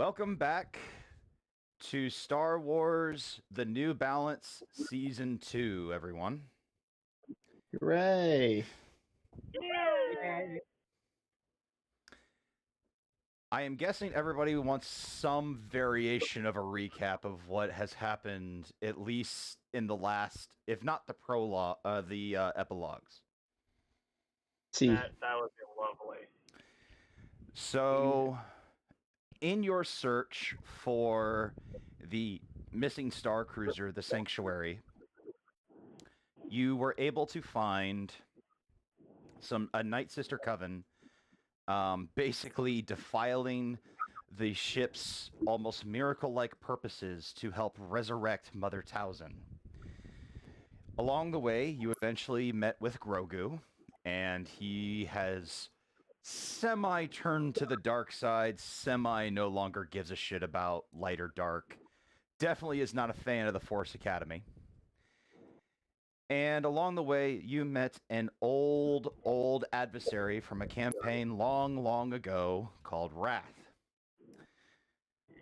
Welcome back to Star Wars The New Balance Season 2, everyone. Hooray! Yay! I am guessing everybody wants some variation of a recap of what has happened, at least in the last, if not the prologue, the epilogues. See, That would be lovely. So, in your search for the missing Star Cruiser, the Sanctuary, you were able to find a Night Sister Coven, basically defiling the ship's almost miracle-like purposes to help resurrect Mother Tausen. Along the way, you eventually met with Grogu, and he has semi-turned to the dark side, semi no longer gives a shit about light or dark. Definitely is not a fan of the Force Academy. And along the way, you met an old adversary from a campaign long ago called Wrath.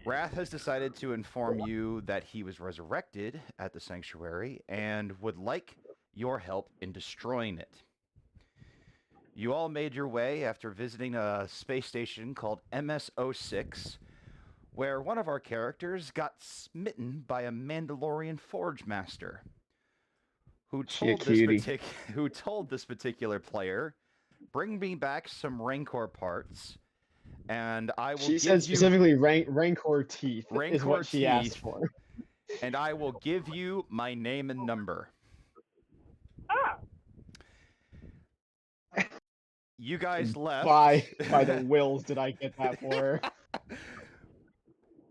Wrath has decided to inform you that he was resurrected at the Sanctuary and would like your help in destroying it. You all made your way after visiting a space station called MS-06, where one of our characters got smitten by a Mandalorian Forge Master who she a told this cutie. who told this particular player, "Bring me back some Rancor parts, and I will She said give you specifically Rancor teeth is Rancor what she asked teeth, for. and I will give you my name and number." Ah! You guys left. By the wills did I get that for her.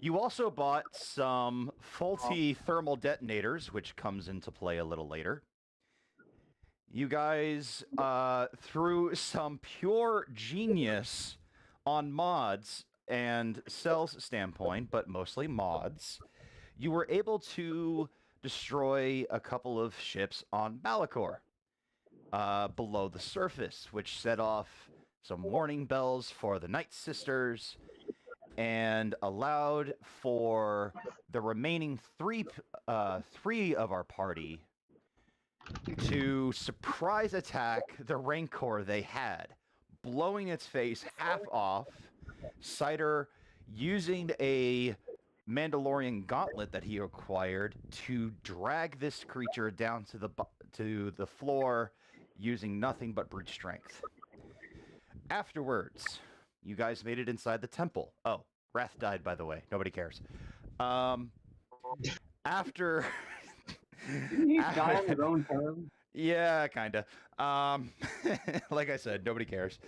You also bought some faulty thermal detonators, which comes into play a little later. You guys, through some pure genius on mods and Cell's standpoint, but mostly mods, you were able to destroy a couple of ships on Malachor below the surface, which set off some warning bells for the Night Sisters and allowed for the remaining three of our party to surprise attack the Rancor they had, blowing its face half off. Cider using a Mandalorian gauntlet that he acquired to drag this creature down to the floor using nothing but brute strength. Afterwards, you guys made it inside the temple. Oh, Wrath died, by the way. Nobody cares. After He die on his own terms. Yeah, kinda. Like I said, nobody cares.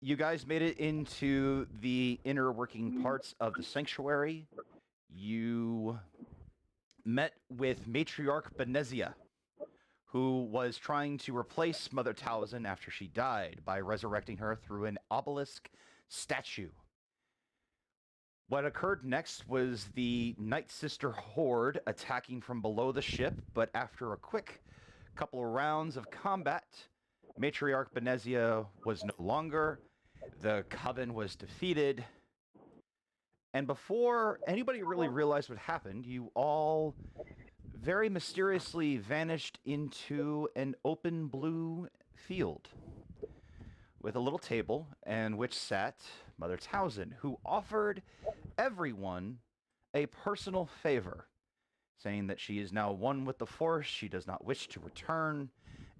You guys made it into the inner working parts of the sanctuary. You met with Matriarch Benezia, who was trying to replace Mother Talzin after she died by resurrecting her through an obelisk statue. What occurred next was the Night Sister horde attacking from below the ship, but after a quick couple of rounds of combat, Matriarch Benezia was no longer, the Coven was defeated, and before anybody really realized what happened, you all very mysteriously vanished into an open blue field with a little table in which sat Mother Tausen, who offered everyone a personal favor, saying that she is now one with the Force, she does not wish to return,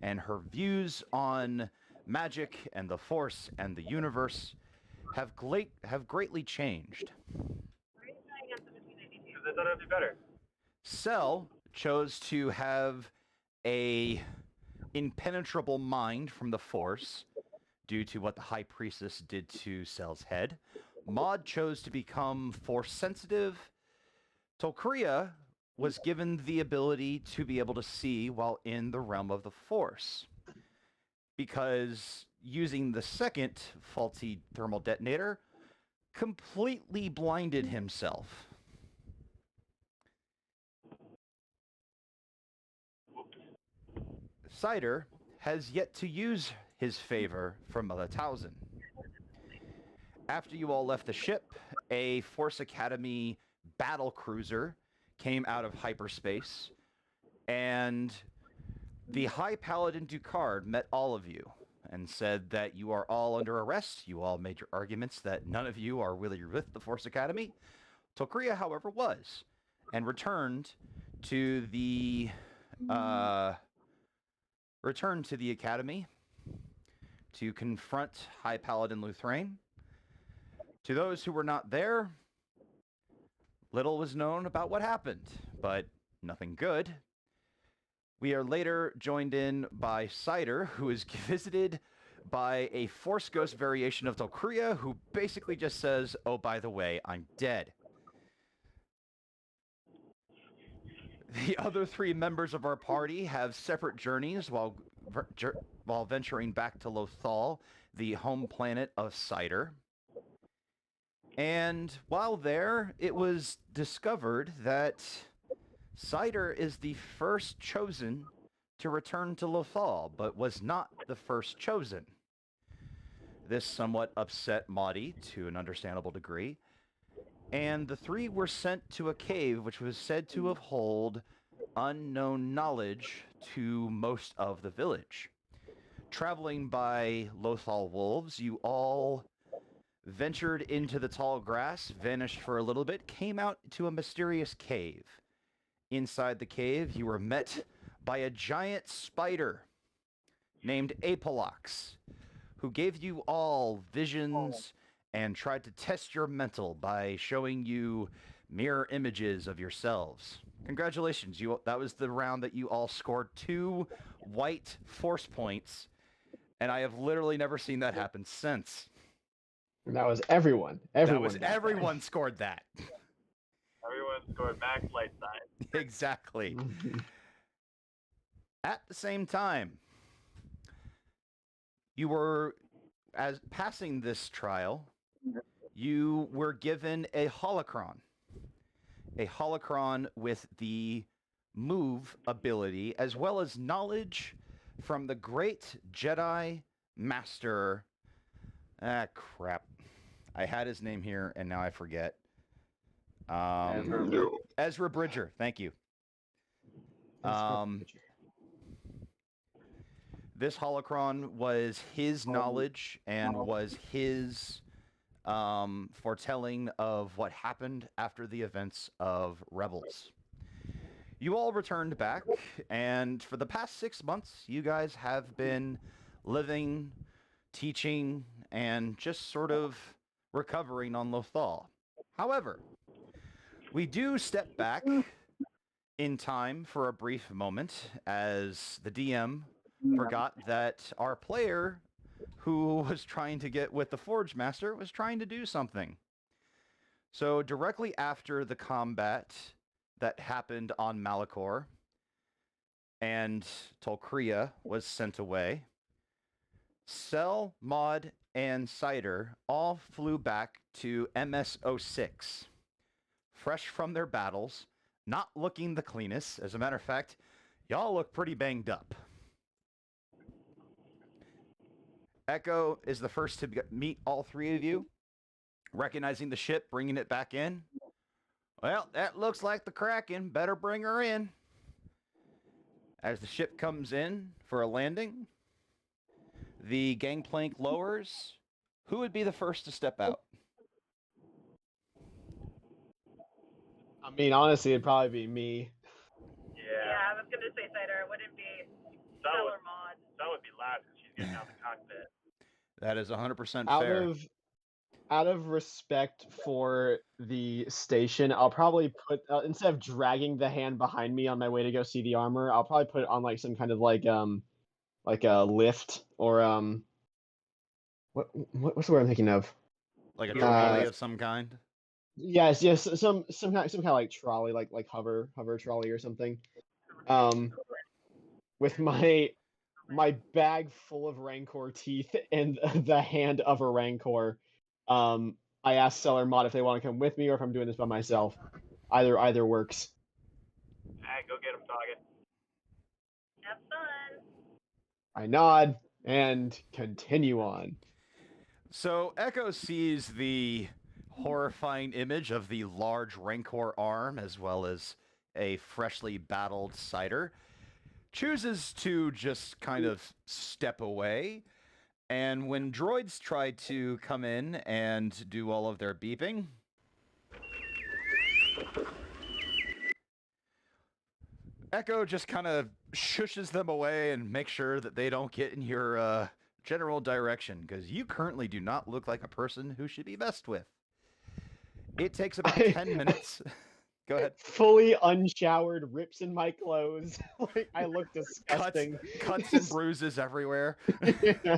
and her views on magic and the Force and the universe have greatly changed. They thought it'd be better. Cell chose to have a impenetrable mind from the Force due to what the High Priestess did to Cell's head. Maud chose to become Force sensitive. Tolkria was given the ability to be able to see while in the realm of the Force, because using the second faulty thermal detonator completely blinded himself. Cider has yet to use his favor for Mother Tausen. After you all left the ship, a Force Academy battle cruiser came out of hyperspace, and the High Paladin Ducard met all of you and said that you are all under arrest. You all made your arguments that none of you are really with the Force Academy. Tolkria, however, was, and returned to the academy to confront High Paladin Luthrain. To those who were not there, little was known about what happened, but nothing good. We are later joined in by Cider, who is visited by a Force Ghost variation of Tolkria, who basically just says, "Oh, by the way, I'm dead." The other 3 members of our party have separate journeys while venturing back to Lothal, the home planet of Cider. And while there, it was discovered that Cider is the first chosen to return to Lothal, but was not the first chosen. This somewhat upset Maudie to an understandable degree, and the 3 were sent to a cave which was said to have held unknown knowledge to most of the village. Traveling by Lothal wolves, you all ventured into the tall grass, vanished for a little bit, came out to a mysterious cave. Inside the cave, you were met by a giant spider named Apolox, who gave you all visions and tried to test your mental by showing you mirror images of yourselves. Congratulations, that was the round that you all scored 2 white force points, and I have literally never seen that happen since. And that was everyone. Everyone scored that. Everyone scored max light side. Exactly. At the same time, you were, as passing this trial, you were given a holocron. A holocron with the move ability, as well as knowledge from the great Jedi Master. Ah, crap. I had his name here, and now I forget. Ezra Bridger. Thank you. This holocron was his knowledge and was his foretelling of what happened after the events of Rebels. You all returned back, and for the past 6 months, you guys have been living, teaching, and just sort of recovering on Lothal. However, we do step back in time for a brief moment as the DM forgot that our player, who was trying to get with the Forge Master, was trying to do something. So directly after the combat that happened on Malachor and Tolkria was sent away, Cell, Maud, and Cider all flew back to MS-06, fresh from their battles, not looking the cleanest. As a matter of fact, y'all look pretty banged up. Echo is the first to meet all 3 of you, recognizing the ship, bringing it back in. Well, that looks like the Kraken. Better bring her in. As the ship comes in for a landing, the gangplank lowers. Who would be the first to step out? I mean, honestly, it'd probably be me. Yeah. I was gonna say Cider. It wouldn't be That Cell would, or Mod. that would be last because she's getting out of the cockpit. That is 100% Out fair. of respect for the station, I'll probably put instead of dragging the hand behind me on my way to go see the armor, I'll probably put it on like some kind of like a lift or what's the word I'm thinking of? Like a trolley of some kind? Yes, some kind of like trolley, like hover trolley or something. With my bag full of Rancor teeth and the hand of a Rancor, I asked Seller Mod if they want to come with me or if I'm doing this by myself. Either works. Hey, go get him, Target. Have fun. I nod and continue on. So Echo sees the horrifying image of the large Rancor arm as well as a freshly battled cider, chooses to just kind of step away, and when droids try to come in and do all of their beeping, Echo just kind of shushes them away and makes sure that they don't get in your general direction, because you currently do not look like a person who should be messed with. It takes about 10 minutes. Go ahead. Fully unshowered, rips in my clothes. Like I look disgusting. Cuts and bruises everywhere. Yeah.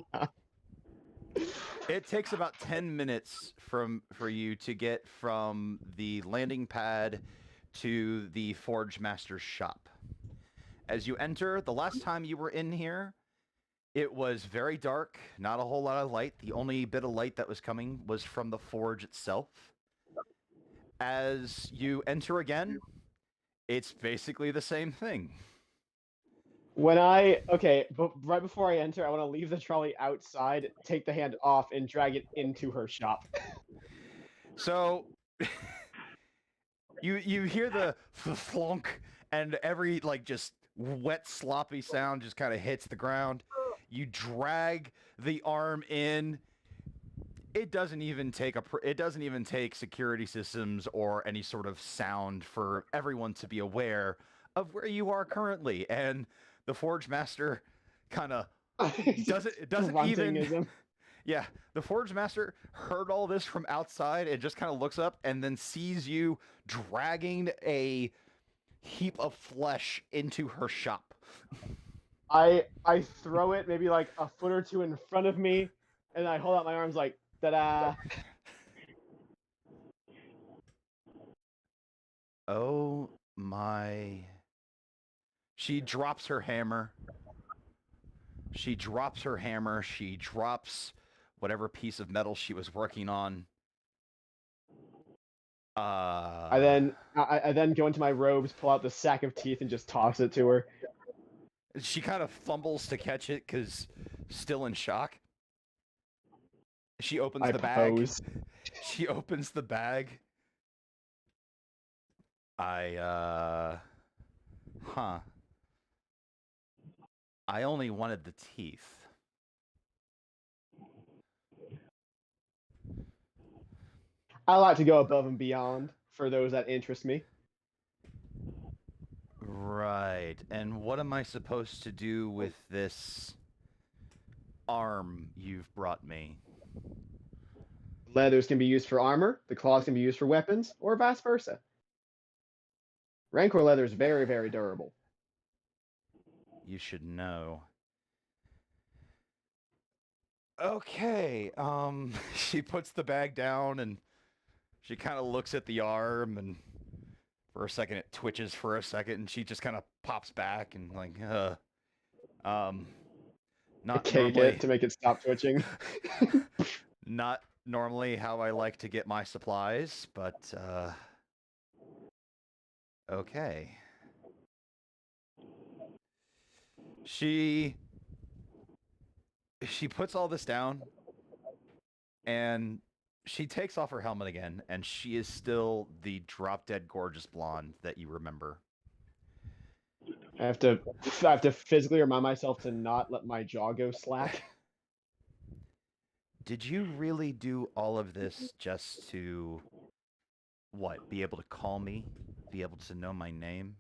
It takes about 10 minutes for you to get from the landing pad to the Forge Master's shop. As you enter, the last time you were in here, it was very dark, not a whole lot of light. The only bit of light that was coming was from the forge itself. As you enter again, it's basically the same thing. But right before I enter, I want to leave the trolley outside, take the hand off, and drag it into her shop. So you hear the flonk, and every just wet sloppy sound just kind of hits the ground. You drag the arm in. It doesn't even take security systems or any sort of sound for everyone to be aware of where you are currently, and the Forge Master kind of doesn't even. Yeah, the Forge Master heard all this from outside and just kind of looks up and then sees you dragging a heap of flesh into her shop. I throw it maybe like a foot or two in front of me, and I hold out my arms like, ta-da! Oh my... She drops her hammer. She drops whatever piece of metal she was working on. I then go into my robes, pull out the sack of teeth, and just toss it to her. She kind of fumbles to catch it because still in shock. She opens the bag. She opens the bag. I only wanted the teeth. I like to go above and beyond for those that interest me. Right. And what am I supposed to do with this arm you've brought me? Leathers can be used for armor, the claws can be used for weapons, or vice versa. Rancor leather is very, very durable. You should know. Okay, she puts the bag down and she kind of looks at the arm, and for a second it twitches for a second, and she just kind of pops back and not Cake normally it to make it stop twitching. not normally how I like to get my supplies, but okay. She puts all this down, and she takes off her helmet again, and she is still the drop-dead gorgeous blonde that you remember. I have to physically remind myself to not let my jaw go slack. Did you really do all of this just to, what, be able to call me? Be able to know my name?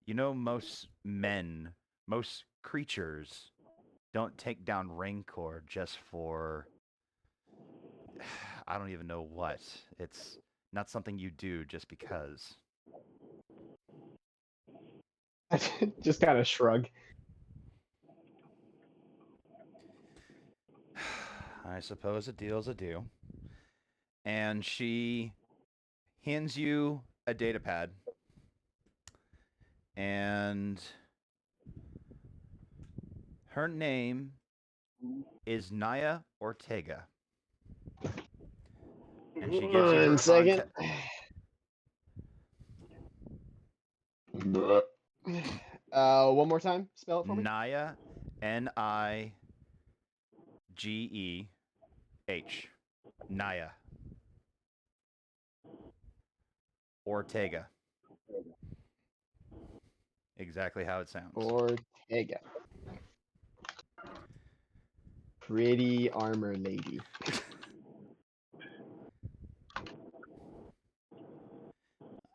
You know, most creatures don't take down Rancor just for... I don't even know what. It's not something you do just because. I just kind of shrug. I suppose a deal's a deal. And she hands you a data pad. And her name is Naya Ortega. And she gives you her 1 second. One more time. Spell it for me. Naya, Nigea, H. Naya. Ortega. Exactly how it sounds. Ortega. Pretty armor lady.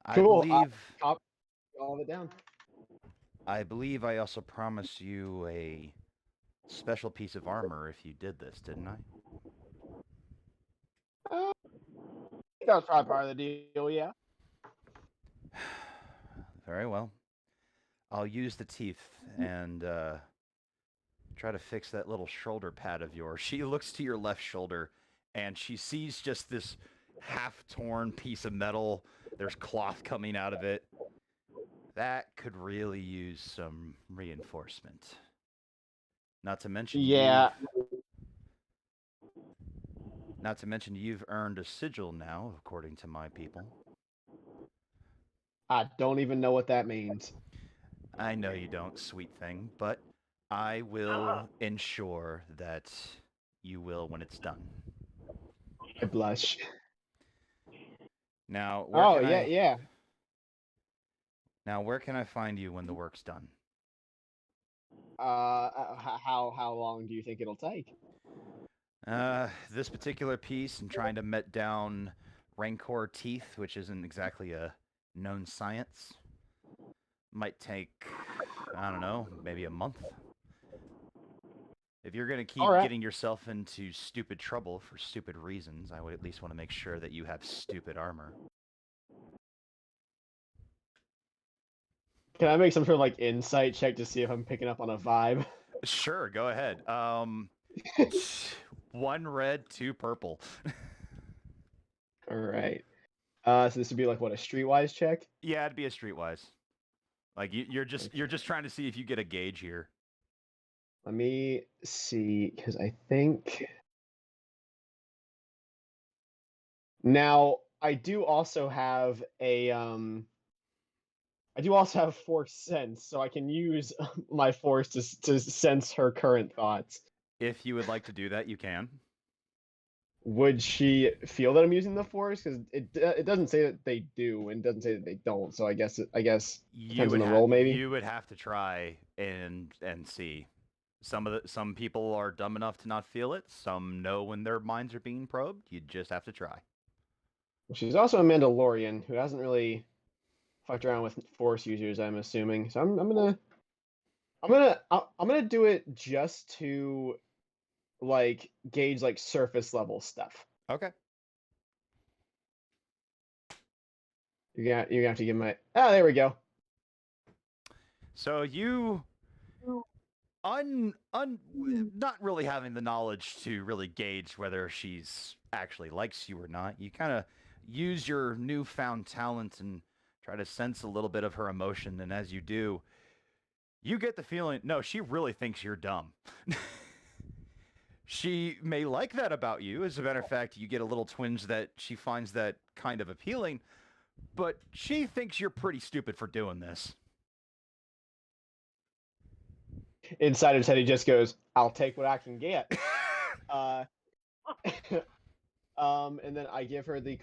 I Cool, believe Cop all of it down. I also promised you a special piece of armor if you did this, didn't I? I think that was probably part of the deal, yeah. Very well. I'll use the teeth and try to fix that little shoulder pad of yours. She looks to your left shoulder and she sees just this half-torn piece of metal. There's cloth coming out of it. That could really use some reinforcement. Not to mention Yeah. Not to mention you've earned a sigil now, according to my people. I don't even know what that means. I know you don't, sweet thing, but I will ensure that you will when it's done. I blush. Now, yeah. Now, where can I find you when the work's done? How long do you think it'll take? This particular piece and trying to met down Rancor teeth, which isn't exactly a known science, might take, I don't know, maybe a month. If you're going to keep getting yourself into stupid trouble for stupid reasons, I would at least want to make sure that you have stupid armor. Can I make some sort of like insight check to see if I'm picking up on a vibe? Sure, go ahead. 1 red, 2 purple. All right. So this would be like what, a streetwise check? Yeah, it'd be a streetwise. Like you're just trying to see if you get a gauge here. Let me see, because I think now I do also have a force sense, so I can use my force to sense her current thoughts. If you would like to do that, you can. Would she feel that I'm using the force? Because it doesn't say that they do, and it doesn't say that they don't. So I guess depends on the roll, maybe. You would have to try and see. Some people are dumb enough to not feel it. Some know when their minds are being probed. You just have to try. She's also a Mandalorian who hasn't really fucked around with force users, I'm assuming. So I'm gonna do it just to like gauge like surface level stuff. Okay. You're gonna have to give my there we go. So you not really having the knowledge to really gauge whether she's actually likes you or not. You kind of use your newfound talent and try to sense a little bit of her emotion, and as you do, you get the feeling, no, she really thinks you're dumb. She may like that about you. As a matter of fact, you get a little twinge that she finds that kind of appealing, but she thinks you're pretty stupid for doing this. Inside his head, he just goes, "I'll take what I can get." And then I give her the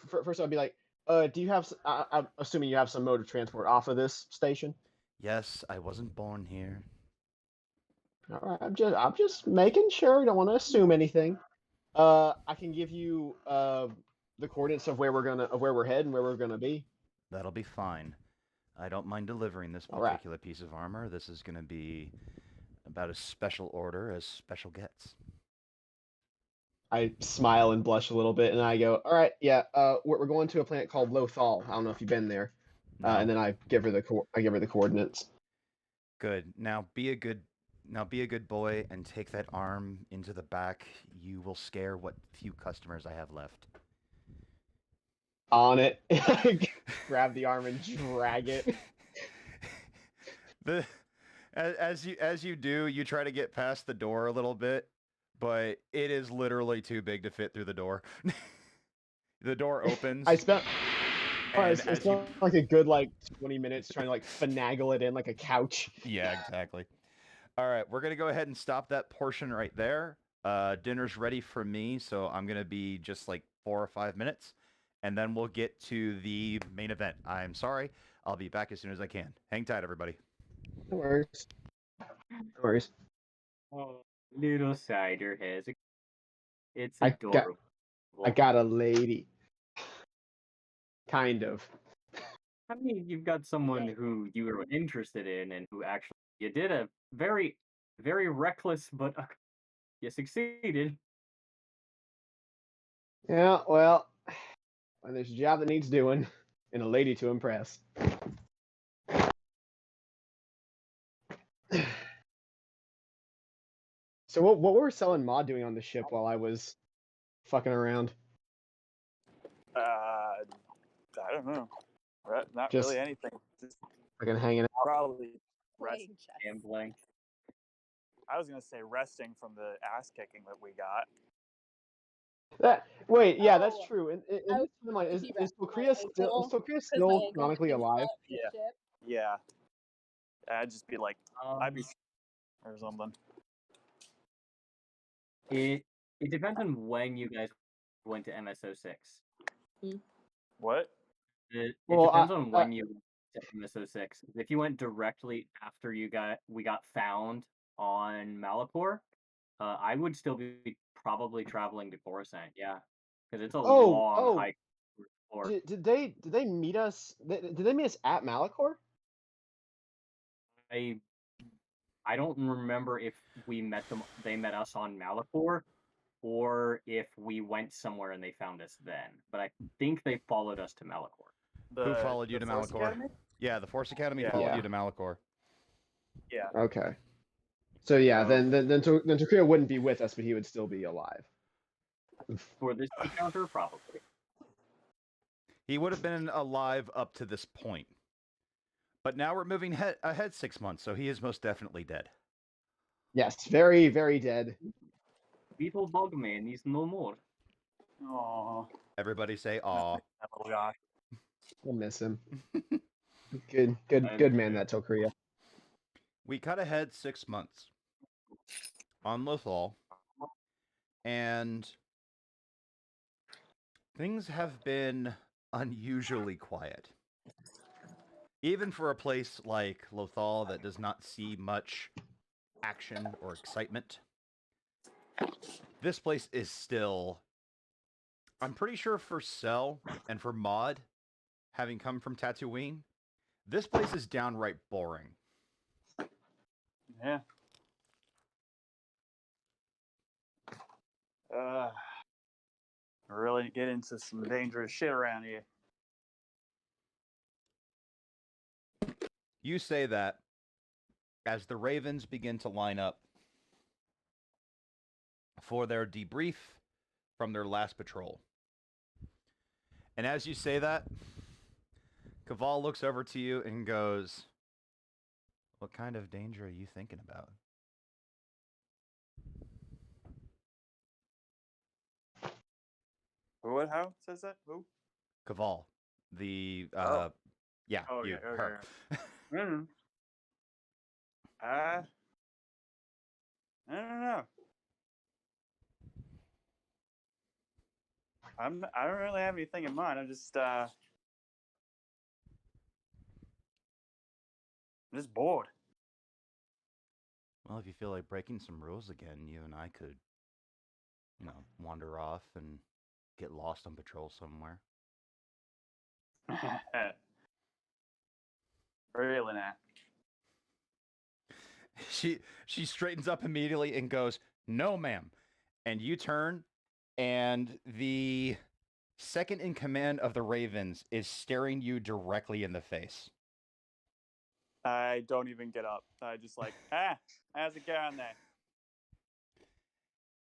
first I'll be like, do you have? I'm assuming you have some mode of transport off of this station. Yes, I wasn't born here. All right, I'm just making sure. I don't want to assume anything. I can give you the coordinates of where we're heading, where we're gonna be. That'll be fine. I don't mind delivering this particular piece of armor. This is going to be about as special order as special gets. I smile and blush a little bit, and I go, "All right, yeah. We're going to a planet called Lothal. I don't know if you've been there." No. And then I give her the coordinates. Good. Now be a good boy and take that arm into the back. You will scare what few customers I have left. On it. Grab the arm and drag it. As you do, you try to get past the door a little bit, but it is literally too big to fit through the door. The door opens. I spent like a good 20 minutes trying to finagle it in like a couch. Yeah, exactly. All right, we're going to go ahead and stop that portion right there. Dinner's ready for me, so I'm gonna be just like 4 or 5 minutes, and then we'll get to the main event. I'm sorry. I'll be back as soon as I can. Hang tight, everybody. No worries. No worries. Oh, little cider has a. It's I got adorable. I got a lady. Kind of. I mean, you've got someone who you were interested in, and who actually you did a very, very reckless, but you succeeded. Yeah, well, when there's a job that needs doing and a lady to impress. So what were Cell and Maud doing on the ship while I was fucking around? I don't know. Not Just- really anything. Just Fucking hanging out. probably rest. Playing chess. Gambling. I was gonna say resting from the ass kicking that we got. Wait, yeah, that's Oh, true. I was And is thinking about Tokria my still ankle, 'cause my still ankle canonically hangs alive? off the Yeah. ship. Yeah, I'd just be like, I'd be or something. It depends on when you guys went to MSO6. What? It Well, depends on when you went to MSO6. If you went directly after we got found on Malachor, I would still be probably traveling to Coruscant. Yeah, because it's a long hike. to explore. Did they meet us? Did they meet us at Malachor? I don't remember if we met them. They met us on Malachor, or if we went somewhere and they found us then. But I think they followed us to Malachor. Who followed you to Force Malachor? Academy? Yeah, the Force Academy Yeah. followed Yeah. you to Malachor. Yeah. Okay. So yeah, So- then Tokria wouldn't be with us, but he would still be alive. For this encounter, probably. He would have been alive up to this point. But now we're moving ahead 6 months, so he is most definitely dead. Yes, very, very dead. Little Bogman is no more. Oh, Everybody say aw. that little guy. I'll miss him. Good man, that Tokria. We cut ahead 6 months on Lothal, and things have been unusually quiet. Even for a place like Lothal that does not see much action or excitement, this place is still, I'm pretty sure for Cell and for Maud, having come from Tatooine, this place is downright boring. Yeah. Really get into some dangerous shit around here. You say that as the Ravens begin to line up for their debrief from their last patrol. And as you say that, Kaval looks over to you and goes, "What kind of danger are you thinking about?" What? How says that? Who? Kaval, the Oh. yeah, Oh, you, okay, okay, her. Mm. I don't know. I don't really have anything in mind. I'm just bored. Well, if you feel like breaking some rules again, you and I could, wander off and get lost on patrol somewhere. Really not. She straightens up immediately and goes, "No, ma'am." And you turn, and the second in command of the Ravens is staring you directly in the face. I don't even get up. I just like, how's it going there?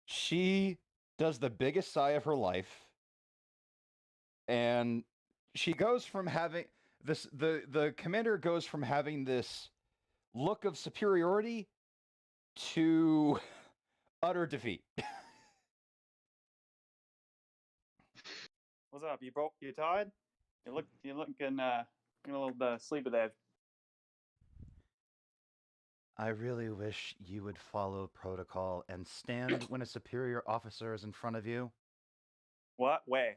She does the biggest sigh of her life, and she goes from having this, the commander goes from having this look of superiority to utter defeat. What's up? You tired? You looking a little sleepy there. I really wish you would follow protocol and stand when a superior officer is in front of you. What way?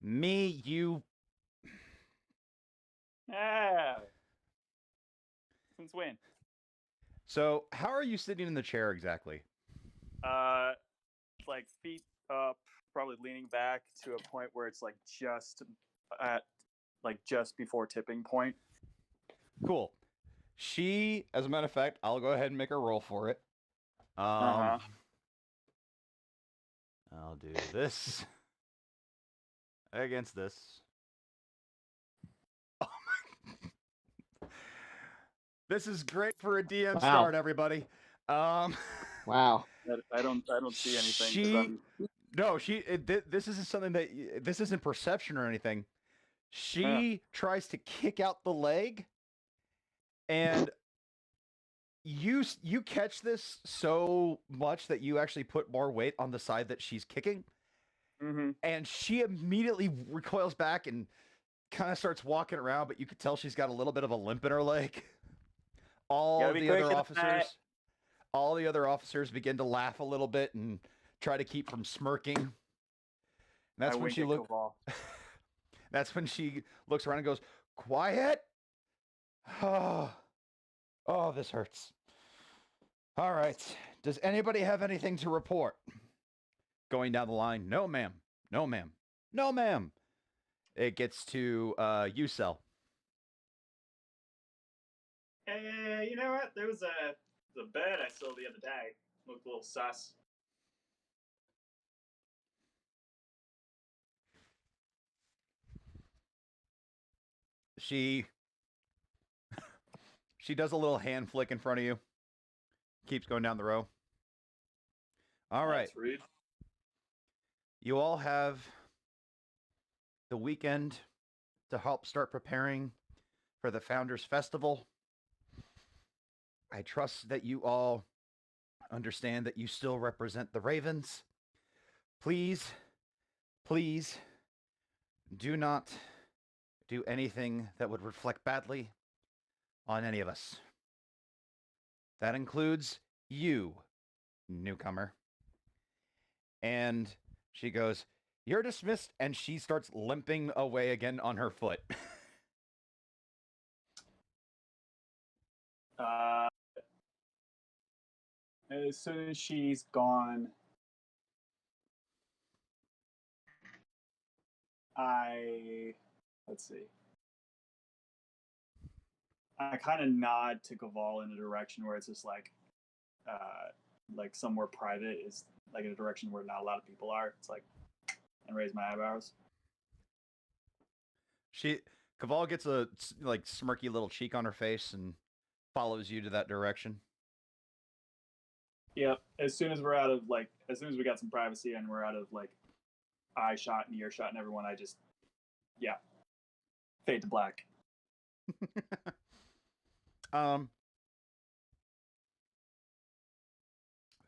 Me, you. Yeah. Since when? So, how are you sitting in the chair exactly? Like feet up, probably leaning back to a point where it's like just at like just before tipping point. Cool. She, as a matter of fact, I'll go ahead and make a roll for it. Uh-huh. I'll do this against this. Oh my. This is great for a DM Wow. start, everybody. Wow. I don't see anything. 'Cause She, I'm- no, this isn't something that this isn't perception or anything. She tries to kick out the leg, and you catch this so much that you actually put more weight on the side that she's kicking, and she immediately recoils back and kind of starts walking around, but you could tell she's got a little bit of a limp in her leg. All Gotta be the quick other in the officers, night. all the other officers begin to laugh a little bit and try to keep from smirking. And that's I when wink she at look. Koval. That's when she looks around and goes, "Quiet." Oh, this hurts. All right. Does anybody have anything to report? Going down the line, no, ma'am. No, ma'am. No, ma'am. It gets to you, Cell. Hey, you know what? There was a bed I saw the other day. Looked a little sus. She does a little hand flick in front of you. Keeps going down the row. All right. That's rude. You all have the weekend to help start preparing for the Founders Festival. I trust that you all understand that you still represent the Ravens. Please, please do not do anything that would reflect badly on any of us. That includes you, newcomer. And she goes, "You're dismissed," and she starts limping away again on her foot. As soon as she's gone, let's see. I kind of nod to Gaval in a direction where it's just like somewhere private is like in a direction where not a lot of people are. It's like, and raise my eyebrows. Caval gets a like smirky little cheek on her face and follows you to that direction. Yep. As soon as we got some privacy and we're out of like eye shot and ear shot and everyone, I just, fade to black.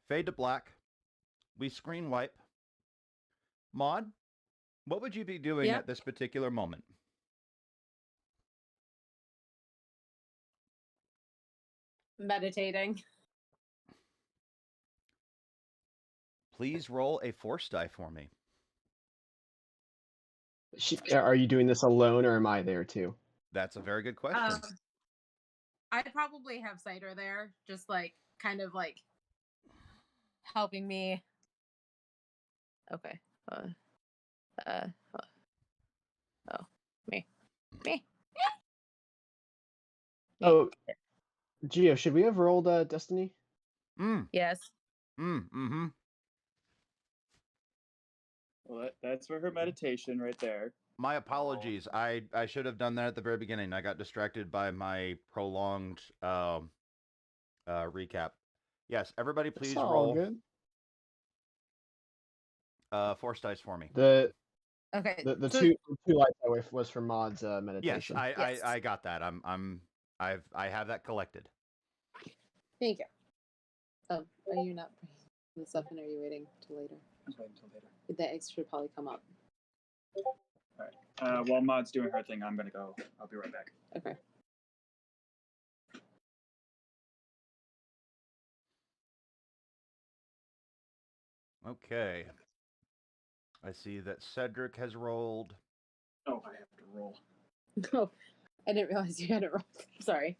Fade to black. We screen wipe. Maud, what would you be doing at this particular moment? Meditating. Please roll a force die for me. Are you doing this alone, or am I there too? That's a very good question. I'd probably have Cider there, just like kind of like helping me. Okay. Me. Oh, Gio, should we have rolled Destiny? Yes. Mm-hmm. Well, that's for her meditation right there. My apologies. I should have done that at the very beginning. I got distracted by my prolonged recap. Yes, everybody please It's all roll good. force dice for me. The Okay. the so- two lights I was for Maud's meditation. Yes, I got that. I have that collected. Thank you. Oh, are you not bringing this up, and are you waiting till later? I'm waiting until later. The X should probably come up. While Maud's doing her thing, I'm gonna go. I'll be right back. Okay. Okay. I see that Cedric has rolled. Oh, I have to roll. Oh, I didn't realize you had it wrong. Sorry.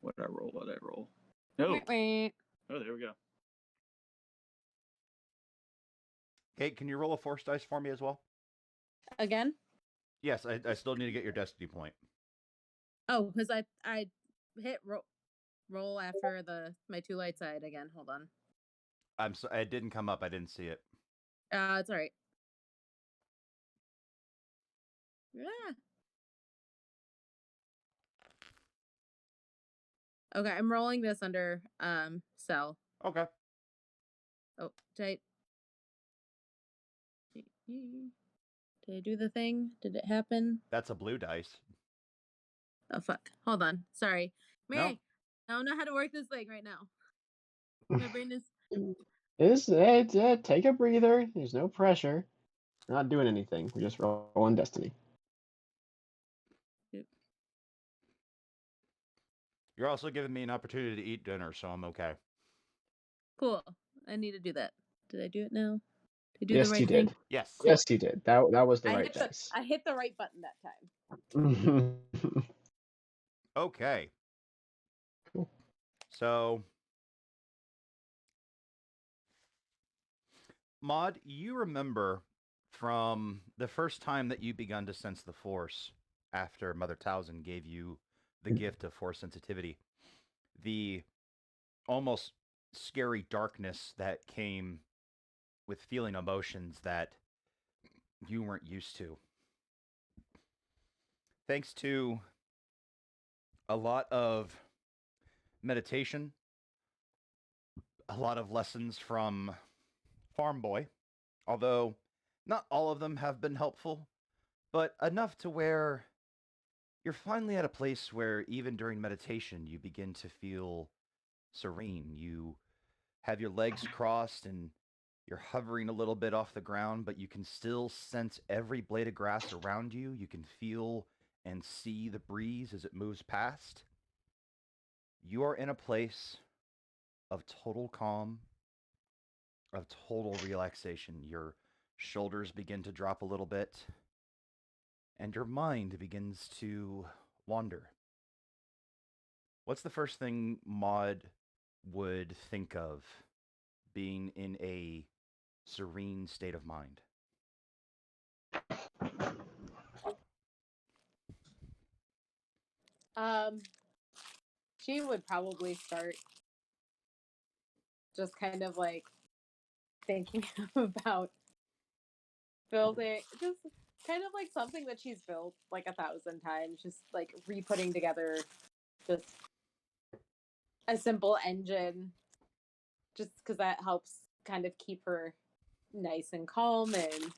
What did I roll? What did I roll? No. Wait, wait. Oh, there we go. Kate, can you roll a force dice for me as well? Again? Yes, I still need to get your destiny point. Oh, because I hit roll after my 2 light side again. Hold on. It didn't come up. I didn't see it. It's all right. Yeah. Okay, I'm rolling this under cell. Okay. Oh, did I do the thing? Did it happen? That's a blue dice. Oh fuck. Hold on. Sorry. No. Mary, I don't know how to work this thing right now. My brain is Take a breather. There's no pressure. We're not doing anything. We're just rolling destiny. You're also giving me an opportunity to eat dinner, so I'm okay. cool. I need to do that. Did I do it now? Did I do Yes, the right you thing? did. Yes. Yes, you did. That was the right dice. I hit the right button that time. Okay. Cool. So, Maud, you remember from the first time that you begun to sense the Force after Mother Towson gave you the gift of Force sensitivity, the almost scary darkness that came with feeling emotions that you weren't used to. Thanks to a lot of meditation, a lot of lessons from Farm Boy, although not all of them have been helpful, but enough to where you're finally at a place where even during meditation you begin to feel serene. You have your legs crossed and you're hovering a little bit off the ground, but you can still sense every blade of grass around you. You can feel and see the breeze as it moves past. You are in a place of total calm, of total relaxation. Your shoulders begin to drop a little bit, and your mind begins to wander. What's the first thing Maud would think of being in a serene state of mind? She would probably start just kind of like thinking about building, just kind of like something that she's built like 1,000 times, just like re-putting together just a simple engine, just because that helps kind of keep her nice and calm, and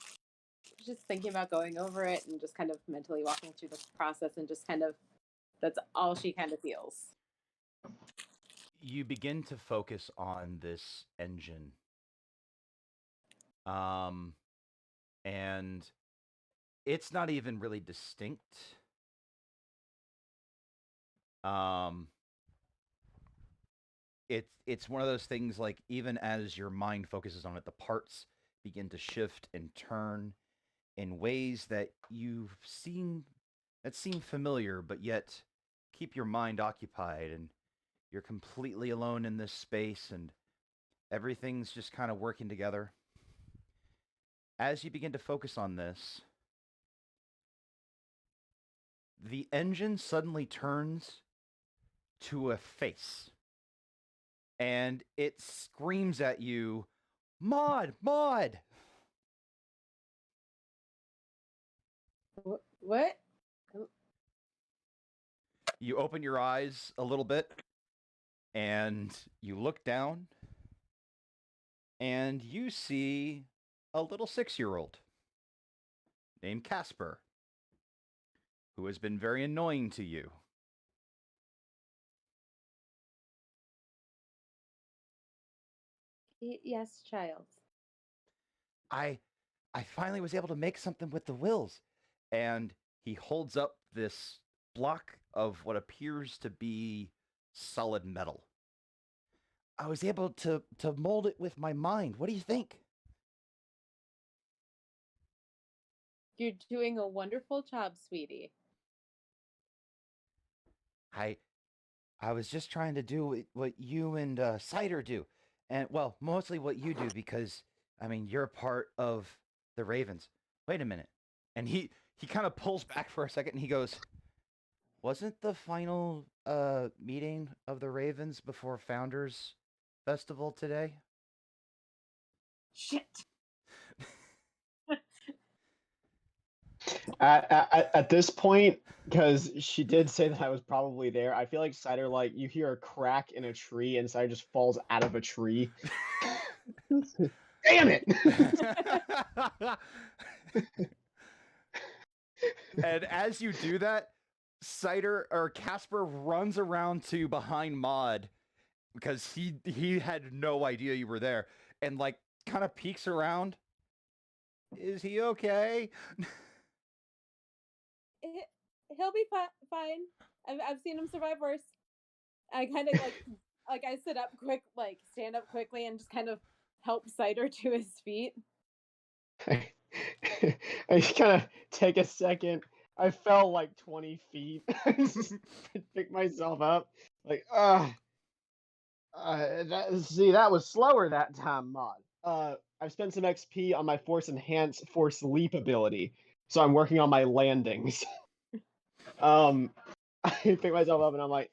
just thinking about going over it and just kind of mentally walking through the process, and just kind of that's all she kind of feels. You begin to focus on this engine. And it's not even really distinct. It's one of those things, like, even as your mind focuses on it, the parts begin to shift and turn in ways that seem familiar, but yet keep your mind occupied, and you're completely alone in this space, and everything's just kind of working together. As you begin to focus on this, the engine suddenly turns to a face, and it screams at you, "Maud, Maud!" What? You open your eyes a little bit, and you look down, and you see a little 6-year-old named Casper, who has been very annoying to you. Yes, child. I finally was able to make something with the wills. And he holds up this block of what appears to be solid metal. I was able to mold it with my mind. What do you think? You're doing a wonderful job, sweetie. I was just trying to do what you and Cider do, and well, mostly what you do because I mean you're part of the Ravens. Wait a minute, and he kind of pulls back for a second and he goes, "Wasn't the final meeting of the Ravens before Founders Festival today?" Shit. At this point, because she did say that I was probably there, I feel like Cider, like, you hear a crack in a tree and Cider just falls out of a tree. Damn it! And as you do that, Cider or Casper runs around to behind Maud because he had no idea you were there and like kind of peeks around. Is he okay? He'll be fine. I've seen him survive worse. I kind of like I sit up quick, like stand up quickly, and just kind of help Cider to his feet. I kind of take a second. I fell like 20 feet. I just pick myself up. Like, that was slower that time, Mod. I've spent some XP on my Force Enhance Force Leap ability, so I'm working on my landings. I pick myself up and I'm like,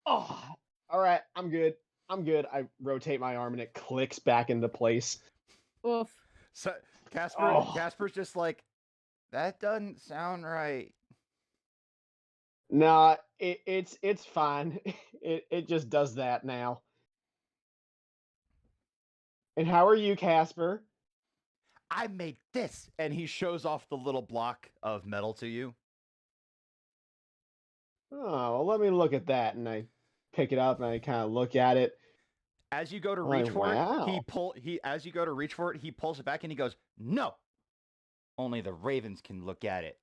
oh, all right, I'm good. I'm good. I rotate my arm and it clicks back into place. Oof. So Oh. Casper's just like, that doesn't sound right. Nah, it's fine. It just does that now. And how are you, Casper? I made this, and he shows off the little block of metal to you. Oh, well, let me look at that. And I pick it up and I kind of look at it. As you go to I'm reach like, for wow. as you go to reach for it, he pulls it back and he goes, "No, only the Ravens can look at it."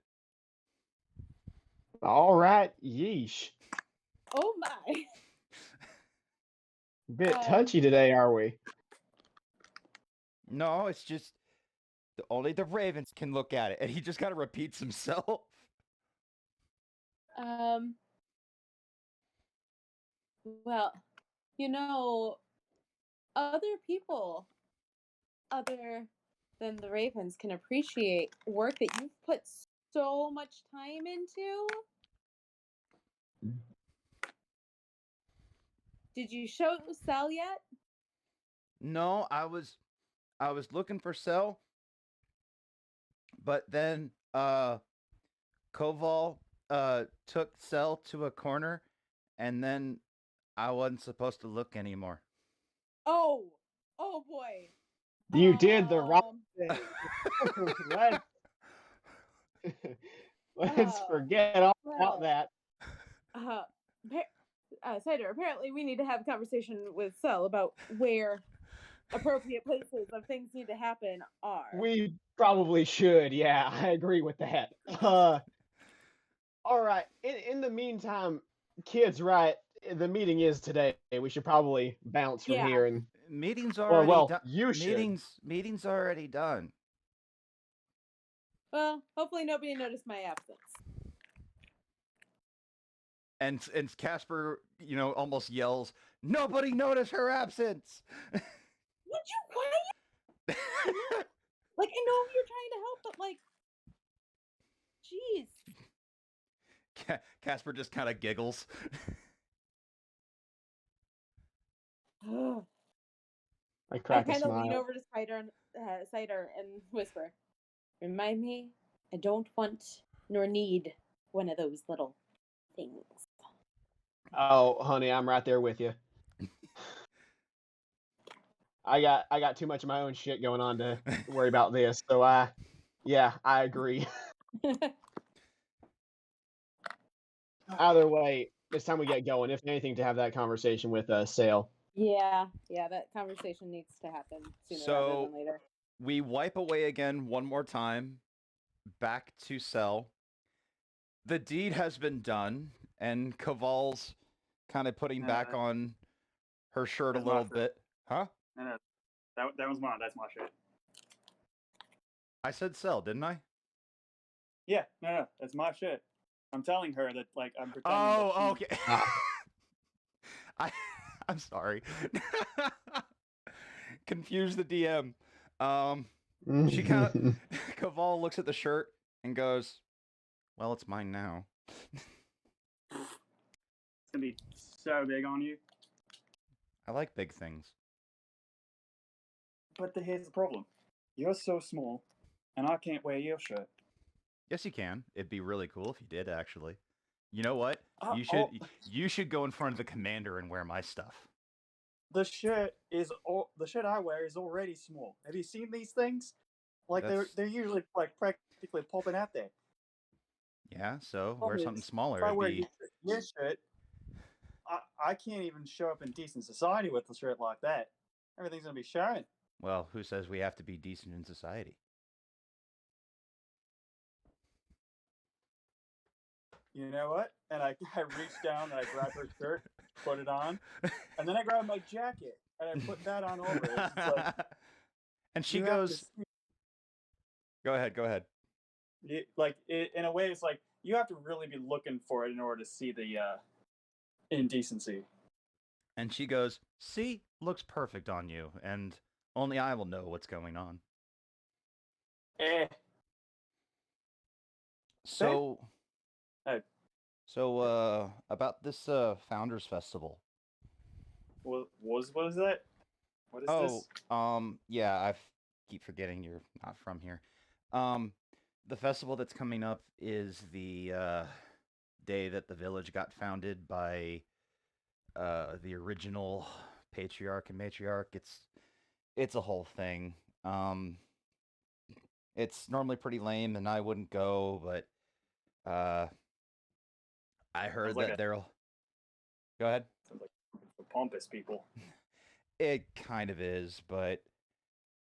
All right, yeesh. Oh my. Bit touchy today, are we? No, it's just only the Ravens can look at it, and he just kind of repeats himself. Well, you know, other people other than the Ravens can appreciate work that you've put so much time into. Did you show Sal yet? No, I was looking for Cell, but then Koval took Cell to a corner, and then I wasn't supposed to look anymore. Oh boy. You did the wrong thing. Let's forget all about that. Cider, apparently we need to have a conversation with Cell about where appropriate places of things need to happen are. We probably should. Yeah, I agree with that. All right. In the meantime, kids, right? The meeting is today. We should probably bounce from here and. Meeting's already done. You should. Meeting's already done. Well, hopefully nobody noticed my absence. And Casper, almost yells, "Nobody noticed her absence!" Would you quiet? Like, I know you're trying to help, but like, jeez. Casper just kind of giggles. I crack a kind of smile. lean over to Cider and whisper, "Remind me, I don't want nor need one of those little things." Oh, honey, I'm right there with you. I got too much of my own shit going on to worry about this. So yeah, I agree. Either way, it's time we get going. If anything, to have that conversation with Sale. Yeah, that conversation needs to happen sooner rather than later. We wipe away again one more time, back to Cell. The deed has been done, and Kaval's kind of putting back on her shirt a That's my little shirt. bit. Huh? No, that was mine. That's my shit. I said sell, didn't I? Yeah, no, that's my shit. I'm telling her that like I'm pretending. Oh, that she, okay. Ah. I'm sorry. Confused the DM. She kind of Caval looks at the shirt and goes, "Well, it's mine now." It's gonna be so big on you. I like big things. But here's the problem: you're so small, and I can't wear your shirt. Yes, you can. It'd be really cool if you did, actually. You know what? Uh, You should go in front of the commander and wear my stuff. The shirt I wear is already small. Have you seen these things? Like That's- they're usually like practically popping out there. Yeah, so wear Problem something is, smaller. If I It'd wear be your shirt, I can't even show up in decent society with a shirt like that. Everything's gonna be showing. well. Who says we have to be decent in society? You know what? And I reach down and I grab her shirt, put it on, and then I grab my jacket and I put that on over it. It's just like, And she you have to goes, see- "Go ahead, go ahead." in a way, it's like you have to really be looking for it in order to see the indecency. And she goes, "See, looks perfect on you, and only I will know what's going on." Eh. So, Hey. about this Founders Festival. What is that? What is Oh, this? yeah, keep forgetting you're not from here. The festival that's coming up is the day that the village got founded by the original patriarch and matriarch. It's a whole thing. It's normally pretty lame, and I wouldn't go, but I heard like that a- there'll. Go ahead. Sounds like the pompous people. It kind of is, but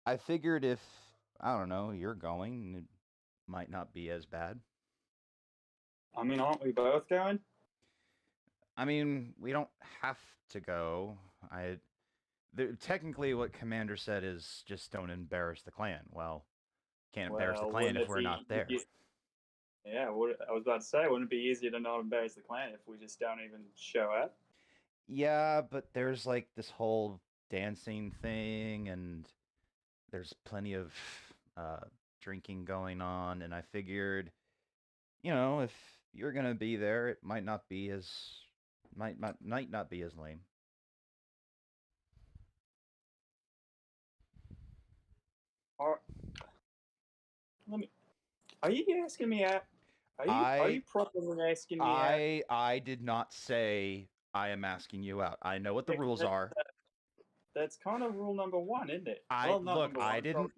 I figured if I don't know you're going, it might not be as bad. I mean, aren't we both going? I mean, we don't have to go. Technically, what Commander said is just don't embarrass the clan. Well, can't embarrass the Well, clan wouldn't if it we're not be- there. Yeah, I was about to say, wouldn't it be easier to not embarrass the clan if we just don't even show up? Yeah, but there's like this whole dancing thing, and there's plenty of drinking going on, and I figured, if you're gonna be there, it might not be as might not be as lame. Or are you asking me out? Are you properly asking me out? I did not say I am asking you out. I know what the rules are. That's kind of rule number one, isn't it? I Well, not look. number one,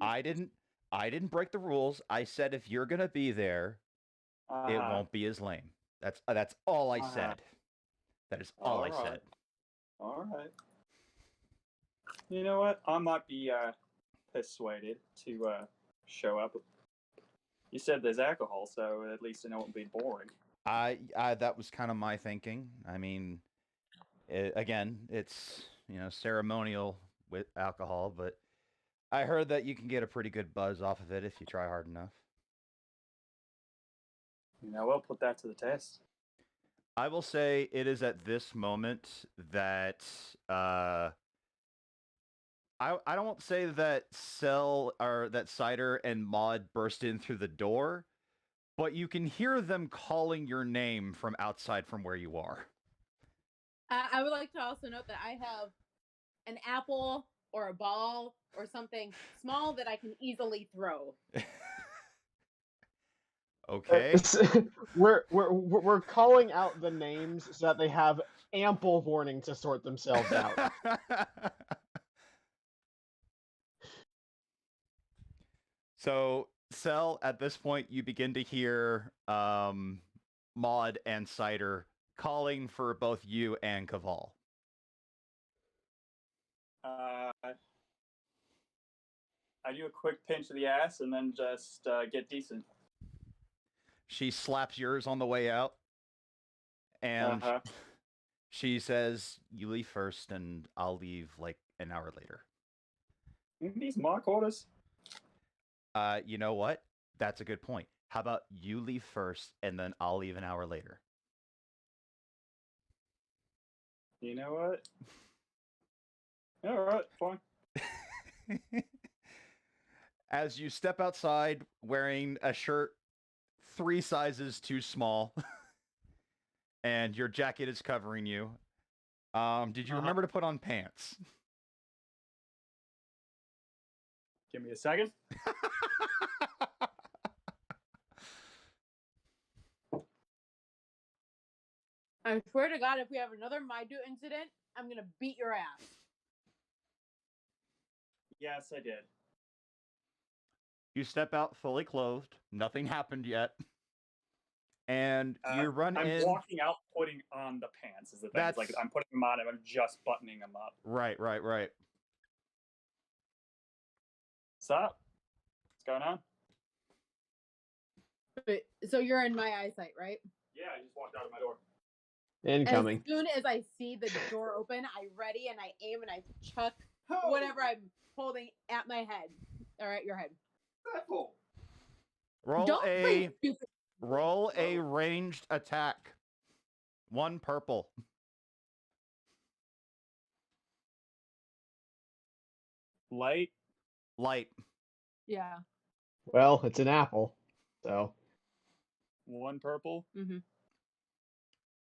I didn't break the rules. I said if you're gonna be there, it won't be as lame. That's all I said. That is all I said. All right. You know what? I might be persuaded to show up. You said there's alcohol, so at least I know it won't be boring. I that was kind of my thinking. I mean, again, it's ceremonial with alcohol, but I heard that you can get a pretty good buzz off of it if you try hard enough. We'll put that to the test. I will say it is at this moment that I don't say that Cell or that Cider and Maud burst in through the door, but you can hear them calling your name from outside from where you are. I would like to also note that I have an apple or a ball or something small that I can easily throw. Okay. We're calling out the names so that they have ample warning to sort themselves out. So, Cell, at this point, you begin to hear Maud and Cider calling for both you and Caval. I do a quick pinch of the ass and then just get decent. She slaps yours on the way out, and She says, "You leave first, and I'll leave like an hour later." These my quarters. You know what? That's a good point. How about you leave first, and then I'll leave an hour later? You know what? All right, fine. As you step outside wearing a shirt 3 sizes too small, and your jacket is covering you, did you remember to put on pants? Give me a second. I swear to God, if we have another Maidu incident, I'm gonna beat your ass. Yes, I did. You step out fully clothed. Nothing happened yet. And you run I'm in. walking out, putting on the pants. Is the thing? It's like That's- I'm putting them on and I'm just buttoning them up. Right. What's up? What's going on? But, so you're in my eyesight, right? Yeah, I just walked out of my door. Incoming. As soon as I see the door open, I ready and I aim and I chuck whatever I'm holding at my head or at your head. Careful. Roll Don't play a stupid. roll a ranged attack. 1 purple. Light. Light. Yeah. Well, it's an apple, so 1 purple. Mm-hmm.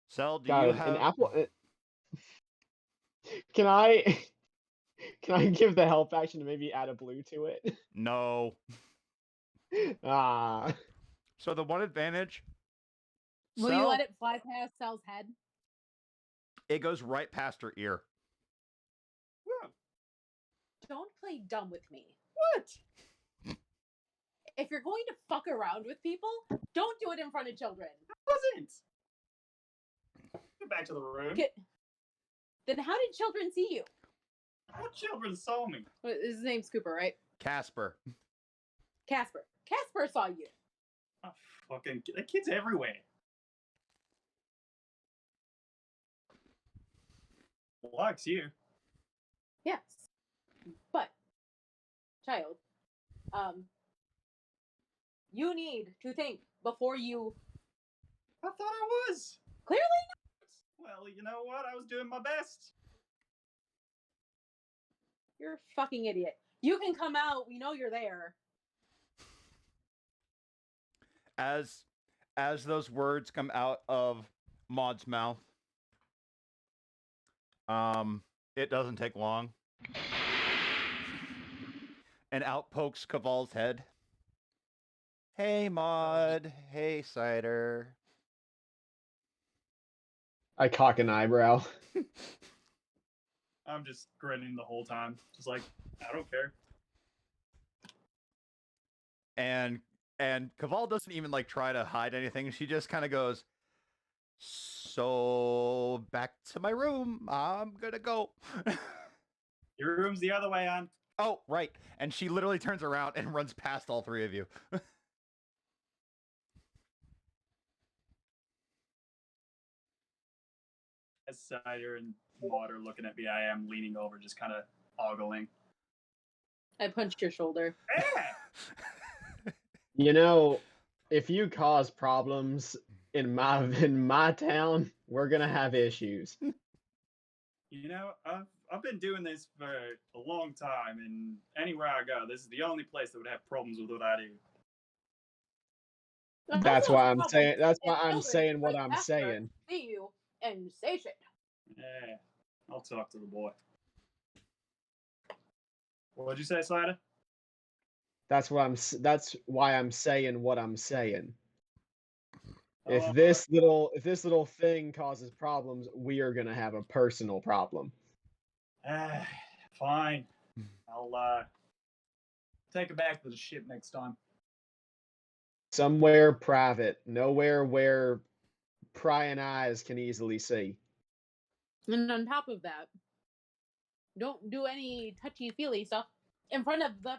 Cell, do got you it. have An apple. Can I? Can I give the help action to maybe add a blue to it? No. Ah, So the one advantage, Will you Cell, let it fly past Sal's head? it goes right past her ear. Don't play dumb with me. What? If you're going to fuck around with people, don't do it in front of children. Wasn't. Get back to the room. Then how did children see you? What children saw me? His name's Cooper, right? Casper. Casper. Casper saw you. Oh, fucking the kids everywhere. Likes you. Yes. But, child, you need to think before you. I thought I was. Clearly Well, you know what? I was doing my best. You're a fucking idiot. You can come out. We know you're there. As those words come out of Maud's mouth, it doesn't take long. And out pokes Caval's head. Hey, Maud. Hey, Cider. I cock an eyebrow. I'm just grinning the whole time. Just like, I don't care. And Caval doesn't even like try to hide anything. She just kind of goes, "So back to my room. I'm gonna go." Your room's the other way on. Oh, right. And she literally turns around and runs past all 3 of you. As Cider and Maud are looking at me, I am leaning over, just kind of ogling. I punched your shoulder. You know, if you cause problems in my town, we're gonna have issues. You know, I've been doing this for a long time, and anywhere I go, this is the only place that would have problems with what I do. That's why I'm saying. That's why If I'm children saying what right I'm after saying. See you and say shit. Yeah, I'll talk to the boy. What'd you say, Cider? That's what I'm. That's why I'm saying what I'm saying. If Oh, this little thing causes problems, we are gonna have a personal problem. Fine. I'll take it back to the ship next time. Somewhere private, nowhere where prying eyes can easily see. And on top of that, don't do any touchy-feely stuff in front of the.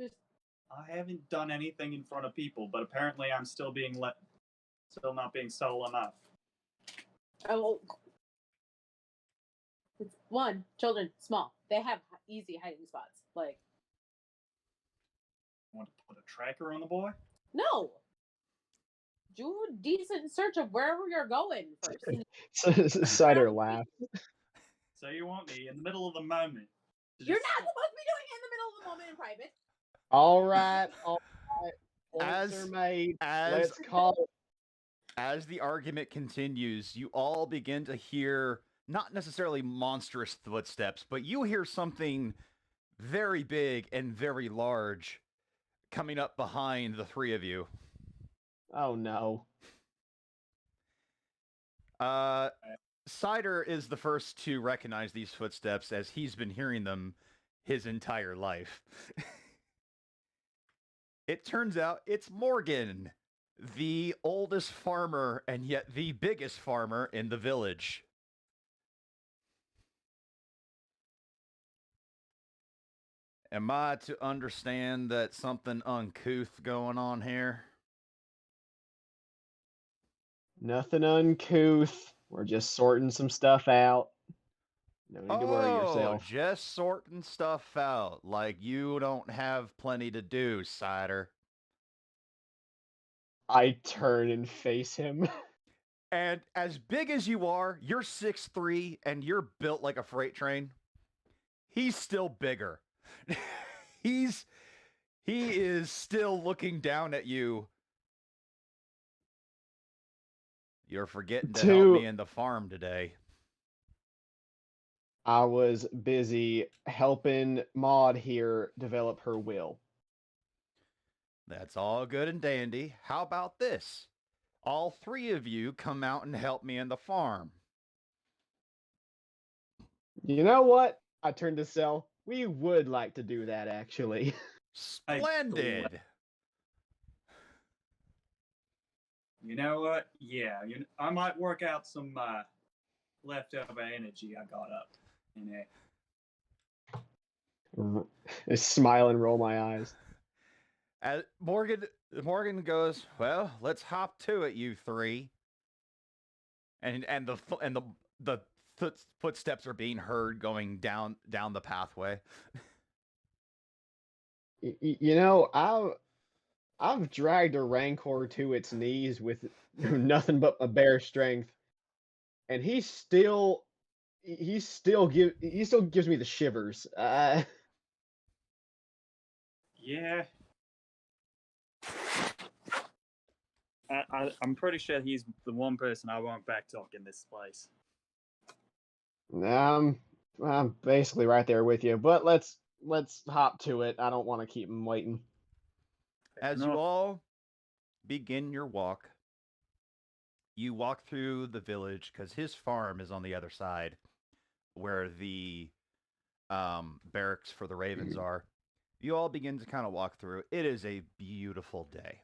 Just I haven't done anything in front of people, but apparently I'm still not being subtle enough. Oh, it's one, children, small. They have easy hiding spots. Like, Want to put a tracker on the boy? no. Do a decent search of wherever you're going first. Cider laughed. So you want me in the middle of the moment? to You're just- not supposed to be doing it in the middle of the moment in private. All right. Points As- are made. As Let's call it. as the argument continues, you all begin to hear not necessarily monstrous footsteps, but you hear something very big and very large coming up behind the three of you. Oh no. Cider is the first to recognize these footsteps as he's been hearing them his entire life. It turns out it's Morgan, the oldest farmer and yet the biggest farmer in the village. Am I to understand that something uncouth going on here? Nothing uncouth. We're just sorting some stuff out. No need to worry yourself. Just sorting stuff out. Like you don't have plenty to do, Cider. I turn and face him. And as big as you are, you're 6'3", and you're built like a freight train. He's still bigger. He is still looking down at you. You're forgetting to help me in the farm today. I was busy helping Maud here develop her will. That's all good and dandy. How about this? All three of you come out and help me in the farm. You know what? I turned to Cell. We would like to do that, actually. Splendid. You know what? Yeah, I might work out some leftover energy I got up in there. I smile and roll my eyes. As Morgan goes, well, let's hop to it, you three. And the footsteps are being heard going down the pathway. You know, I've dragged a rancor to its knees with nothing but a bare strength, and he still gives me the shivers. Yeah. I'm pretty sure he's the one person I won't backtalk in this place. I'm basically right there with you, but let's hop to it. I don't want to keep him waiting. As you all begin your walk, you walk through the village because his farm is on the other side where the barracks for the Ravens are. You all begin to kind of walk through. It is a beautiful day.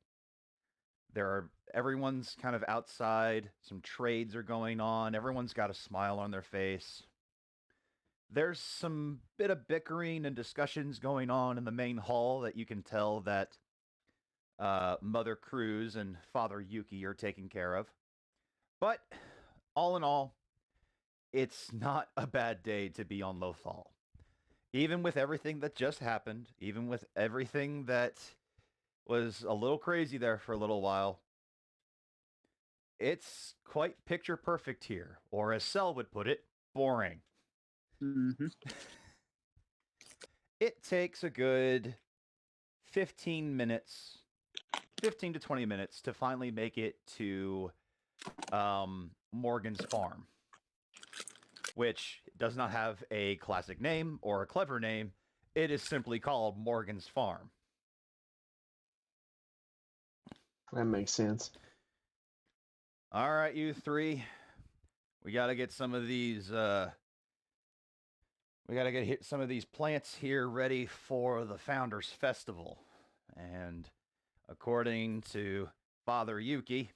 Everyone's kind of outside. Some trades are going on. Everyone's got a smile on their face. There's some bit of bickering and discussions going on in the main hall that you can tell that Mother Cruz and Father Yuki are taking care of. But all in all, it's not a bad day to be on Lothal. Even with everything that just happened, even with everything that was a little crazy there for a little while, it's quite picture perfect here, or as Cell would put it, boring. Mm-hmm. It takes a good 15 to 20 minutes to finally make it to Morgan's farm, which does not have a classic name or a clever name. It is simply called Morgan's Farm. That makes sense. All right, you three. We got to get some of these some of these plants here ready for the Founders Festival. And according to Father Yuki,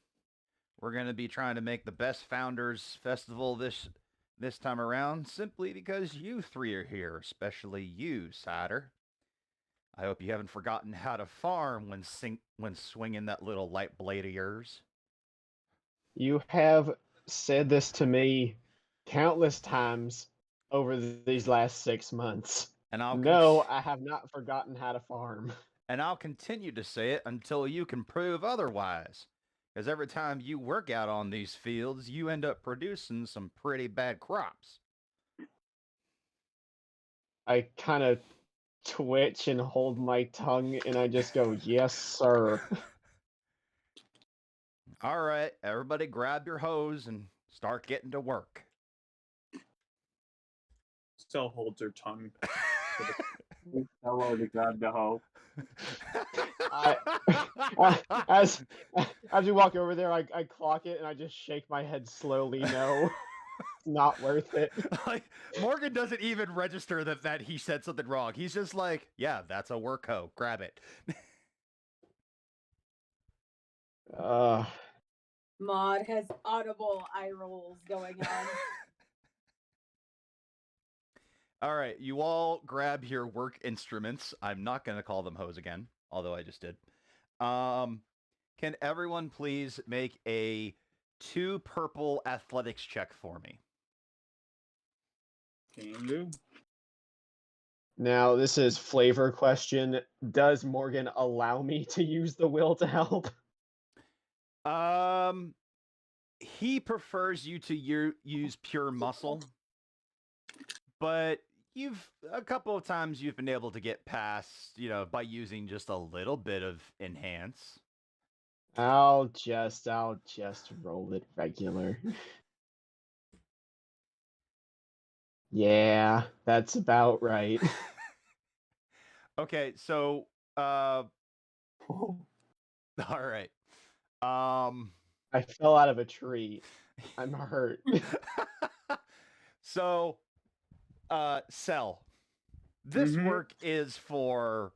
we're going to be trying to make the best Founders Festival this time around simply because you three are here, especially you, Cider. I hope you haven't forgotten how to farm when swinging that little light blade of yours. You have said this to me countless times over these last 6 months. And I'll No, I have not forgotten how to farm. and I'll continue to say it until you can prove otherwise. Because every time you work out on these fields, you end up producing some pretty bad crops. I kind of twitch and hold my tongue, and I just go, "Yes, sir." All right, everybody grab your hose and start getting to work. Still holds her tongue. Hello to God the hoe. As we walk over there, I clock it and I just shake my head slowly. No, it's not worth it. Like Morgan doesn't even register that he said something wrong. He's just like, yeah, that's a work hoe. Grab it. Maud has audible eye rolls going on. All right, you all grab your work instruments. I'm not going to call them hoes again, although I just did. Can everyone please make a 2 purple athletics check for me? Can do. Now, this is flavor question. Does Morgan allow me to use the will to help? He prefers you to use pure muscle, but a couple of times you've been able to get past, by using just a little bit of enhance. I'll just roll it regular. Yeah, that's about right. Okay, so all right. I fell out of a tree. I'm hurt. So Cell. This work is for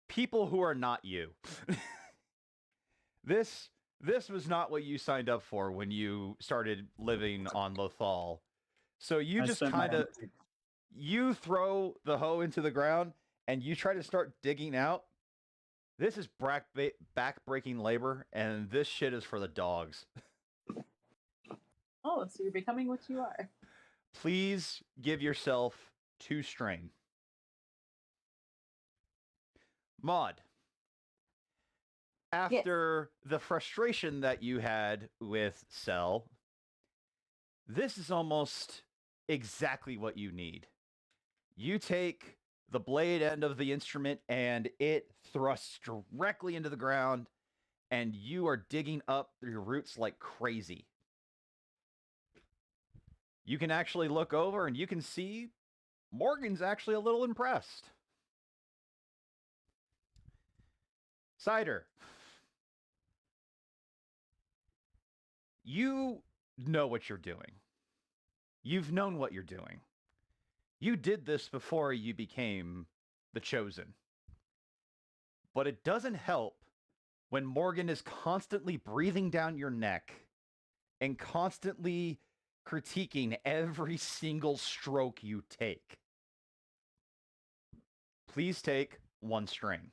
people who are not you. This was not what you signed up for when you started living on Lothal. So you just kind of you throw the hoe into the ground and you try to start digging out. This is back-breaking labor, and this shit is for the dogs. Oh, so you're becoming what you are. Please give yourself 2 strain. Maud, after the frustration that you had with Cell, this is almost exactly what you need. You take the blade end of the instrument and it thrusts directly into the ground, and you are digging up your roots like crazy. You can actually look over and you can see Morgan's actually a little impressed. Cider, you know what you're doing. You've known what you're doing. You did this before you became the Chosen. But it doesn't help when Morgan is constantly breathing down your neck and constantly critiquing every single stroke you take. Please take 1 strain.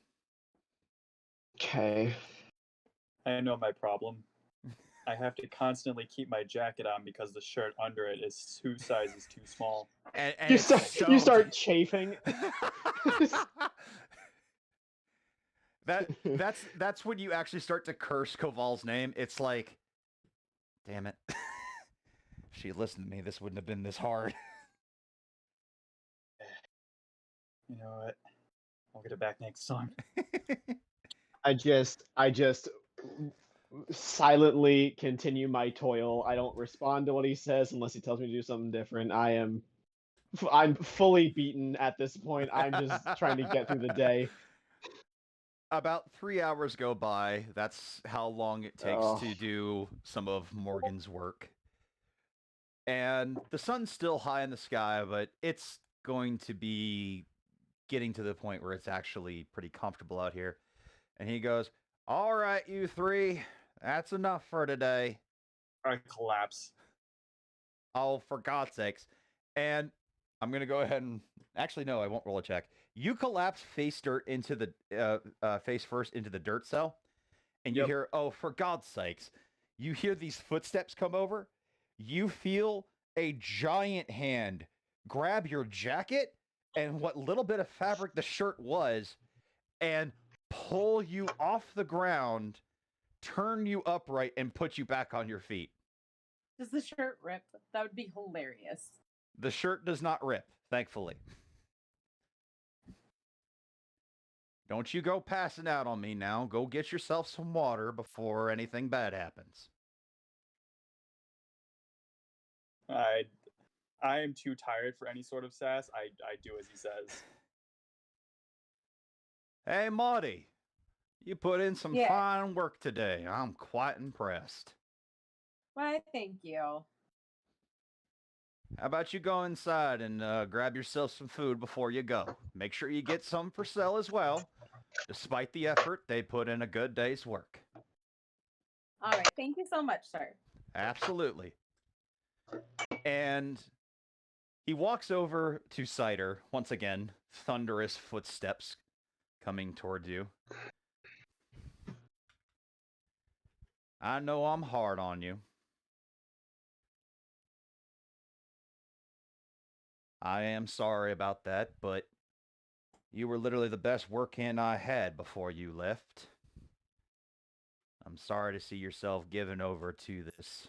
Okay. I know my problem. I have to constantly keep my jacket on because the shirt under it is 2 sizes too small. And You start chafing. That's when you actually start to curse Koval's name. It's like, damn it. If she listened to me, this wouldn't have been this hard. You know what? I'll get it back next time. I just silently continue my toil. I don't respond to what he says unless he tells me to do something different. I'm fully beaten at this point. I'm just trying to get through the day. About 3 hours go by. That's how long it takes to do some of Morgan's work. And the sun's still high in the sky, but it's going to be getting to the point where it's actually pretty comfortable out here. And he goes, all right, you 3, that's enough for today. I collapse. Oh, for God's sakes. And I'm going to go ahead and... Actually, no, I won't roll a check. You collapse face first into the dirt cell. And you hear, oh, for God's sakes. You hear these footsteps come over. you feel a giant hand grab your jacket and what little bit of fabric the shirt was and pull you off the ground, turn you upright, and put you back on your feet. Does the shirt rip? That would be hilarious. The shirt does not rip, thankfully. Don't you go passing out on me now. Go get yourself some water before anything bad happens. I am too tired for any sort of sass. I do as he says. Hey, Maudie, you put in some Yeah. fine work today. I'm quite impressed. Why, thank you. How about you go inside and grab yourself some food before you go? Make sure you get some for sale as well. Despite the effort, they put in a good day's work. All right, thank you so much, sir. Absolutely. And he walks over to Cider, once again, thunderous footsteps coming towards you. I know I'm hard on you. I am sorry about that, but you were literally the best work hand I had before you left. I'm sorry to see yourself given over to this.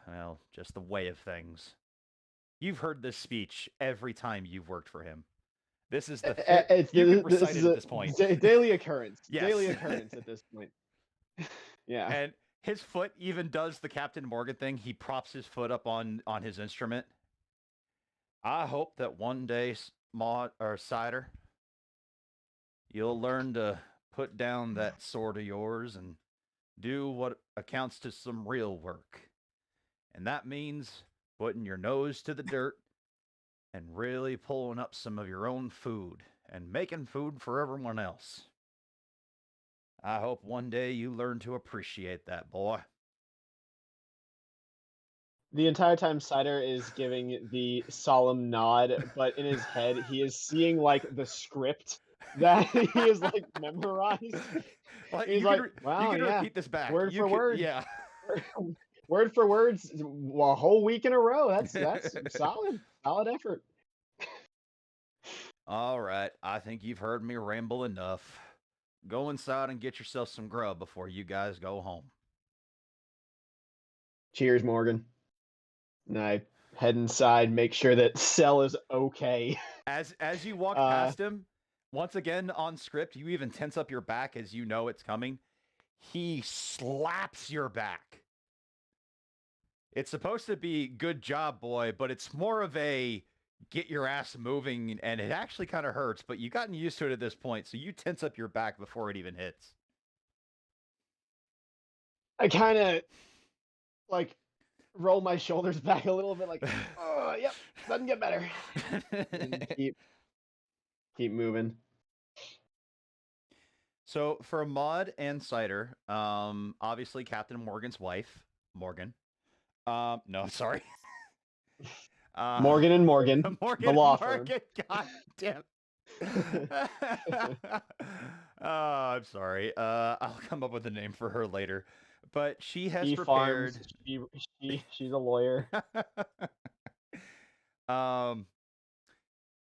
Well, just the way of things. You've heard this speech every time you've worked for him. This is the you can recite it at this point. Daily occurrence. Yes. Daily occurrence at this point. Yeah. And his foot even does the Captain Morgan thing. He props his foot up on his instrument. I hope that one day, Maud or Cider, you'll learn to put down that sword of yours and do what amounts to some real work. And that means putting your nose to the dirt and really pulling up some of your own food and making food for everyone else. I hope one day you learn to appreciate that, boy. The entire time Cider is giving the solemn nod, but in his head he is seeing like the script that he is like memorized. Like, He's you like, can wow, you can yeah, repeat this back. word You for can- word. Yeah. Word for word, a whole week in a row. That's solid effort. All right. I think you've heard me ramble enough. Go inside and get yourself some grub before you guys go home. Cheers, Morgan. And I head inside, make sure that Cell is okay. As you walk past him, once again on script, you even tense up your back as you know it's coming. He slaps your back. It's supposed to be good job, boy, but it's more of a get your ass moving, and it actually kind of hurts, but you've gotten used to it at this point, so you tense up your back before it even hits. I kind of like roll my shoulders back a little bit, like, oh, yep, doesn't get better. And keep moving. So for Maud and Cider, obviously Captain Morgan's wife, Morgan. No, sorry. Morgan and Morgan, Morgan, the law firm. Morgan, God damn. I'm sorry. I'll come up with a name for her later. But she has She prepared. farms. She's a lawyer.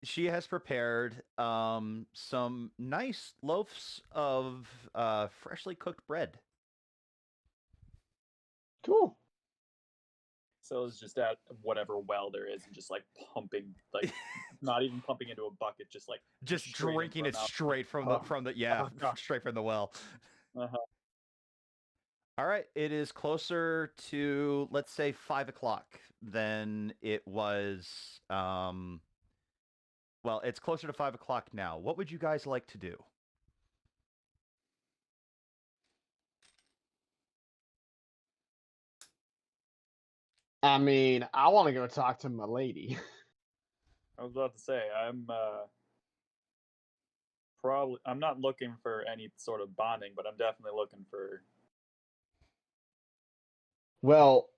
She has prepared some nice loaves of freshly cooked bread. Cool. So it's just at whatever well there is and just like pumping, like not even pumping into a bucket, just like Just straight drinking it into her mouth. straight from the straight from the well. Uh-huh. All right, it is closer to, let's say, 5 o'clock than it was. Well, it's closer to 5 o'clock now. What would you guys like to do? I mean, I want to go talk to my lady. I was about to say I'm not looking for any sort of bonding, but I'm definitely looking for. Well,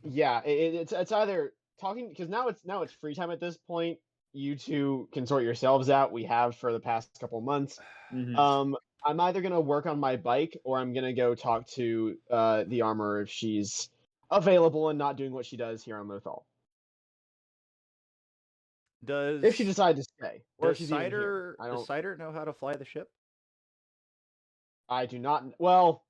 yeah, it's either talking because now it's free time at this point. You two can sort yourselves out. We have for the past couple months. I'm either gonna work on my bike or I'm gonna go talk to the armorer if she's available and not doing what she does here on Lothal. Does If she decided to stay, or if does she's even here. Cider does Cider know how to fly the ship? I do not. Well,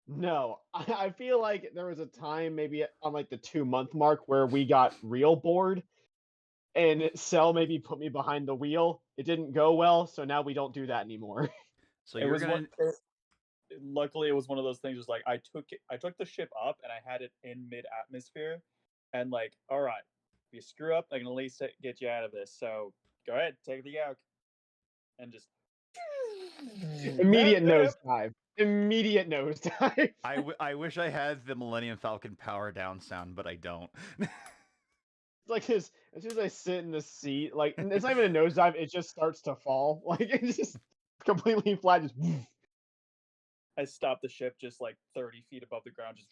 no. I feel like there was a time, maybe on like the 2-month mark, where we got real bored, and Cell maybe put me behind the wheel. It didn't go well, so now we don't do that anymore. So It you're was gonna luckily, it was one of those things. Was like I took the ship up and I had it in mid atmosphere, and like, all right, if you screw up, I can at least get you out of this. So go ahead, take the yoke, and just Immediate Nope. nosedive. Immediate nosedive. I wish I had the Millennium Falcon power down sound, but I don't. It's like this. As soon as I sit in the seat, like and it's not even a nosedive. It just starts to fall. Like it's just completely flat. Just I stopped the ship just like 30 feet above the ground, just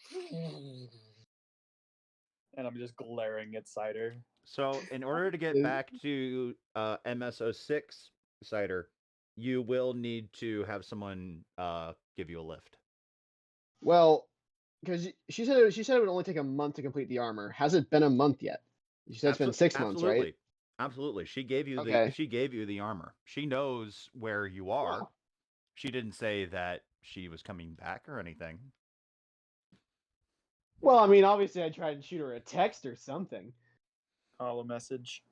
and I'm just glaring at Cider. So in order to get back to MS06 Cider, you will need to have someone give you a lift. well, because she said it would only take a month to complete the armor. Has it been a month yet? She said it's been 6 months, right? Absolutely. She gave you Okay. the armor. She knows where you are. Wow. She didn't say that she was coming back or anything. Well, I mean, obviously, I tried to shoot her a text or something. Hollow message.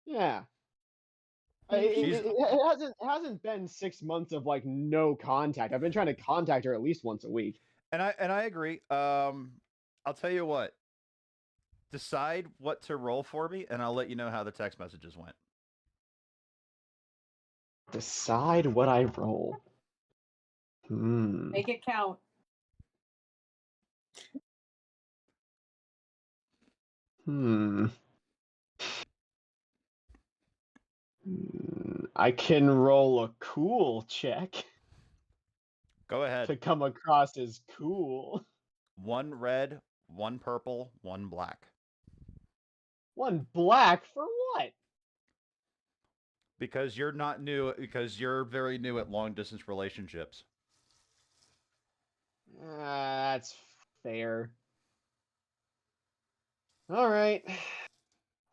Yeah. She's- It hasn't been 6 months of like no contact. I've been trying to contact her at least once a week. And I agree. I'll tell you what. Decide what to roll for me, and I'll let you know how the text messages went. Decide what I roll. Make it count. I can roll a cool check Go ahead. to come across as cool. 1 red, 1 purple, 1 black. 1 black for what? Because you're not new. Because you're very new at long distance relationships. That's fair. All right.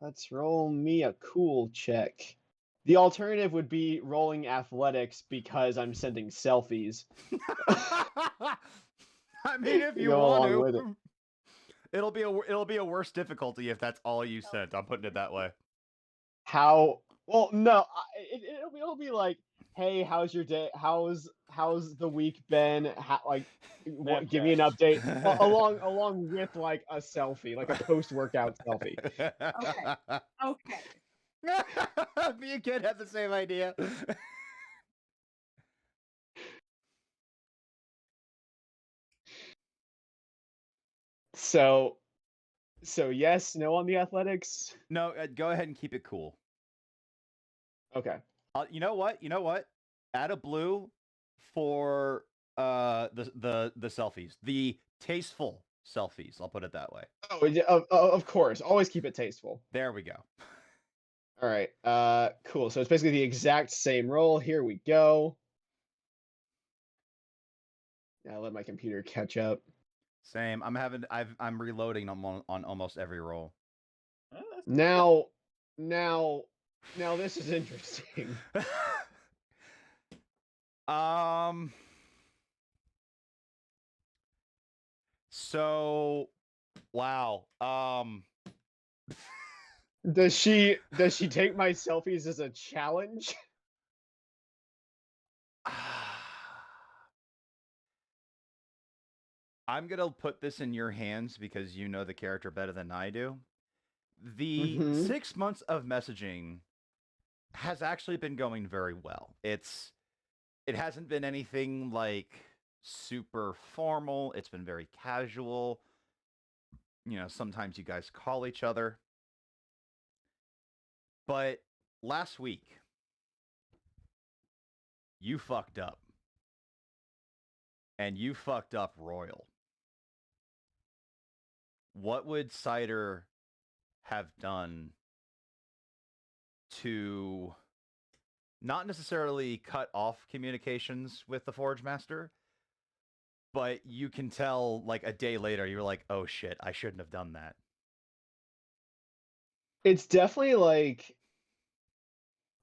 Let's roll me a cool check. The alternative would be rolling athletics because I'm sending selfies. I mean, if you Go want along to, with it. it'll be a worse difficulty if that's all you sent. I'm putting it that way. How? Well, no. It'll be like, hey, how's your day? How's the week been? Give me an update along with like a selfie, like a post workout selfie. Okay. Me and Kid have the same idea. So yes, no on the athletics. No, go ahead and keep it cool. Okay. You know what? Add a blue for the selfies, the tasteful selfies. I'll put it that way. Oh, of course. Always keep it tasteful. There we go. All right. Cool. So it's basically the exact same roll. Here we go. Now let my computer catch up. Same. I'm reloading on almost every roll. Now this is interesting. So wow. Does she take my selfies as a challenge? I'm gonna put this in your hands because you know the character better than I do. The Mhm. 6 months of messaging has actually been going very well. It hasn't been anything like super formal. It's been very casual. You know, sometimes you guys call each other. But last week, you fucked up. And you fucked up royal. What would Cider have done to not necessarily cut off communications with the Forge Master, but you can tell like a day later, you're like, oh shit, I shouldn't have done that. It's definitely like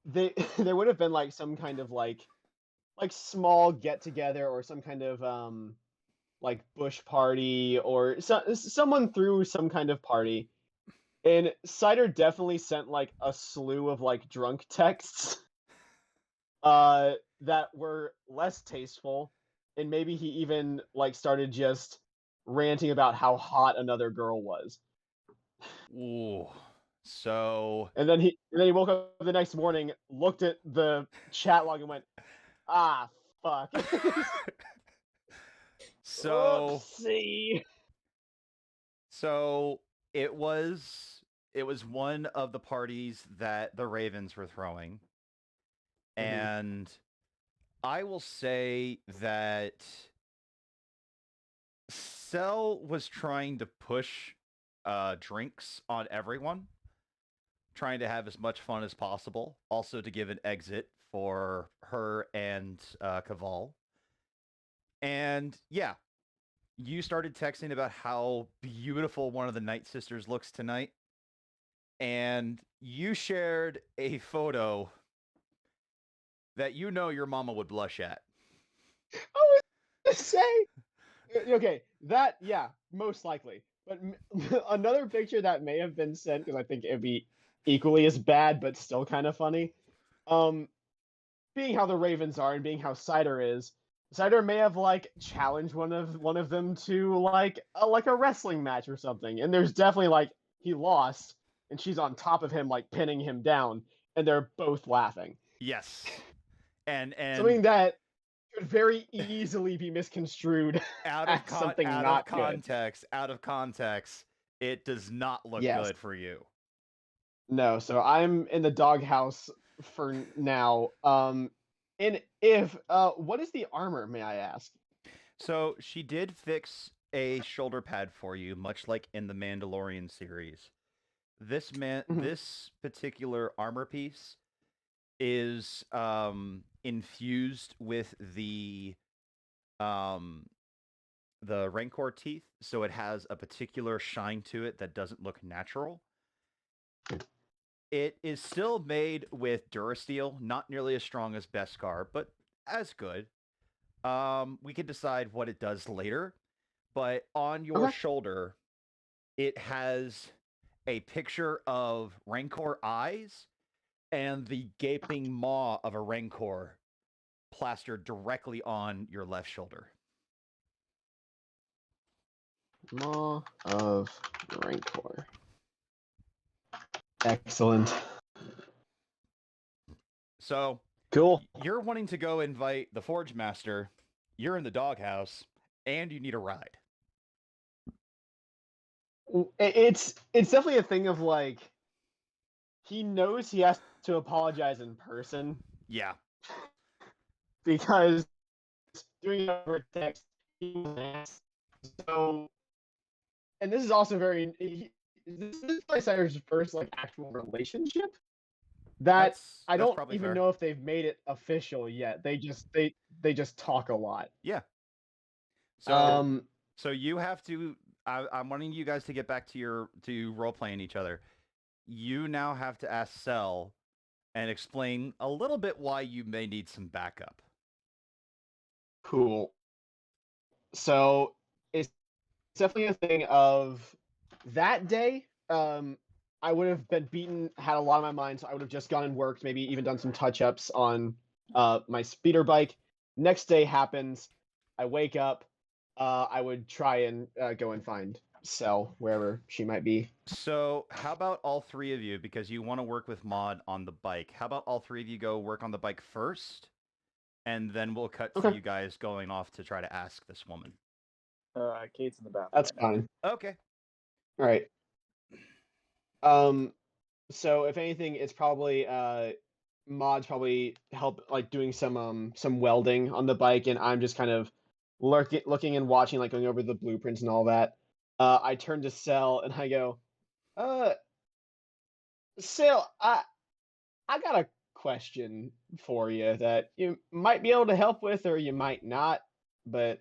they there would have been like some kind of like small get together or some kind of like bush party or someone threw some kind of party. And Cider definitely sent like a slew of like drunk texts that were less tasteful, and maybe he even like started just ranting about how hot another girl was. Ooh. So And then he woke up the next morning, looked at the chat log and went, "Ah, fuck." so Oopsie. so it was one of the parties that the Ravens were throwing. And I will say that Cell was trying to push drinks on everyone, trying to have as much fun as possible, also to give an exit for her and Caval. And yeah, you started texting about how beautiful one of the Night Sisters looks tonight. And you shared a photo that you know your mama would blush at. I was gonna say, okay, that yeah, most likely. But another picture that may have been sent because I think it'd be equally as bad, but still kind of funny. Being how the Ravens are and being how Cider is, Cider may have like challenged one of them to like a wrestling match or something. And there's definitely like he lost, and she's on top of him like pinning him down, and they're both laughing. Yes. And Something that could very easily be misconstrued out as of something not good. out of context, it does not look Yes. good for you. No, so I'm in the doghouse for now. And if what is the armor, may I ask? So she did fix a shoulder pad for you, much like in the Mandalorian series. This particular armor piece is infused with the Rancor teeth, so it has a particular shine to it that doesn't look natural. It is still made with Durasteel, not nearly as strong as Beskar, but as good. We can decide what it does later, but on your shoulder, it has a picture of Rancor eyes and the gaping maw of a Rancor plastered directly on your left shoulder. Maw of Rancor. Excellent. So, cool. You're wanting to go invite the Forge Master, you're in the doghouse, and you need a ride. It's definitely a thing of like he knows he has to apologize in person. Yeah. Because doing it over text, he was an ass. So, and this is also very. This is Cider's first like actual relationship. That's I don't even fair. know if they've made it official yet. They just talk a lot. Yeah. So so you have to. I'm wanting you guys to get back to role playing each other. You now have to ask Cell and explain a little bit why you may need some backup. Cool. So it's definitely a thing of that day. I would have been beaten, had a lot on my mind, so I would have just gone and worked, maybe even done some touch-ups on my speeder bike. Next day happens. I wake up. I would try and go and find Cell wherever she might be. So how about all three of you, because you want to work with Maud on the bike, how about all three of you go work on the bike first, and then we'll cut to you guys going off to try to ask this woman. Kate's in the bathroom. That's fine. Okay. All right. So if anything, it's probably Maud's probably doing some welding on the bike, and I'm just kind of looking and watching, like going over the blueprints and all that. I turn to Cell and I go, Cell, I got a question for you that you might be able to help with, or you might not, but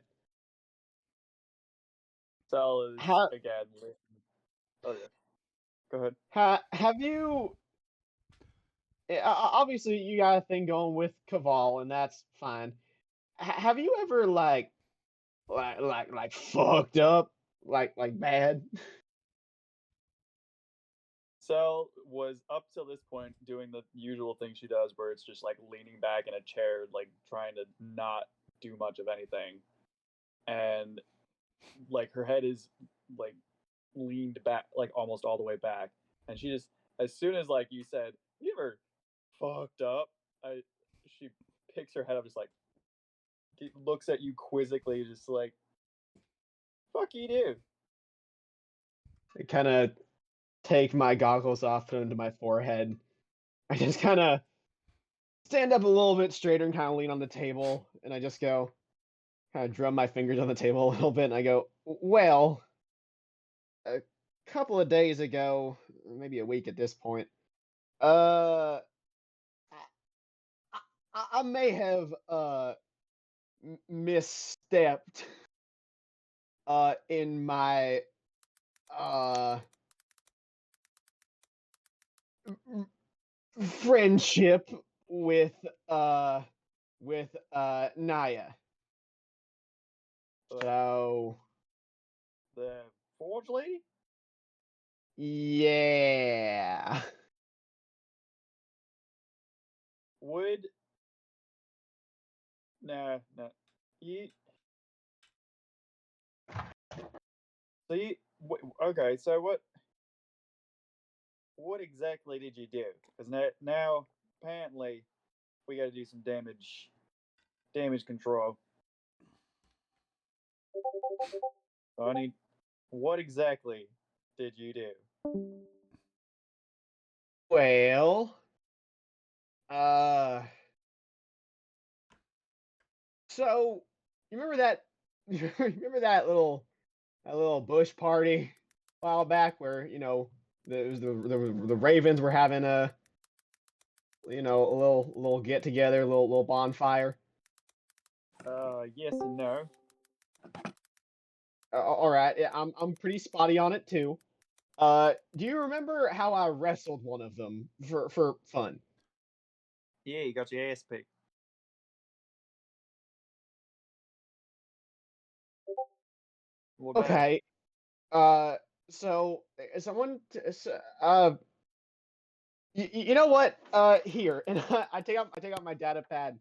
Sal is Ha- again. Oh yeah. Go ahead. Have you? Obviously, you got a thing going with Caval, and that's fine. Have you ever like fucked up, like bad? Sal was up till this point doing the usual thing she does, where it's just like leaning back in a chair, like trying to not do much of anything, and like her head is like leaned back, like almost all the way back, and she just, as soon as like you said, "You ever fucked up?" She picks her head up, just like looks at you quizzically, just like, "Fuck you do." I kind of take my goggles off, put them to my forehead. I just kind of stand up a little bit straighter and kind of lean on the table, and I just go, kind of drum my fingers on the table a little bit, and I go, well, a couple of days ago, maybe a week at this point, I may have misstepped in my friendship with Naya. So The Forge Lady? yeah. Would nah. You so you okay? So what exactly did you do? Because now apparently we got to do some damage control. So I need, what exactly did you do? Well, so you remember that? You remember that little bush party a while back where it was the Ravens were having a a little get together, little bonfire. Yes and no. All right, yeah, I'm pretty spotty on it too. Do you remember how I wrestled one of them for fun? Yeah, you got your ass picked. What about it? Okay. So someone, you know what? Here, and I take out my data pad,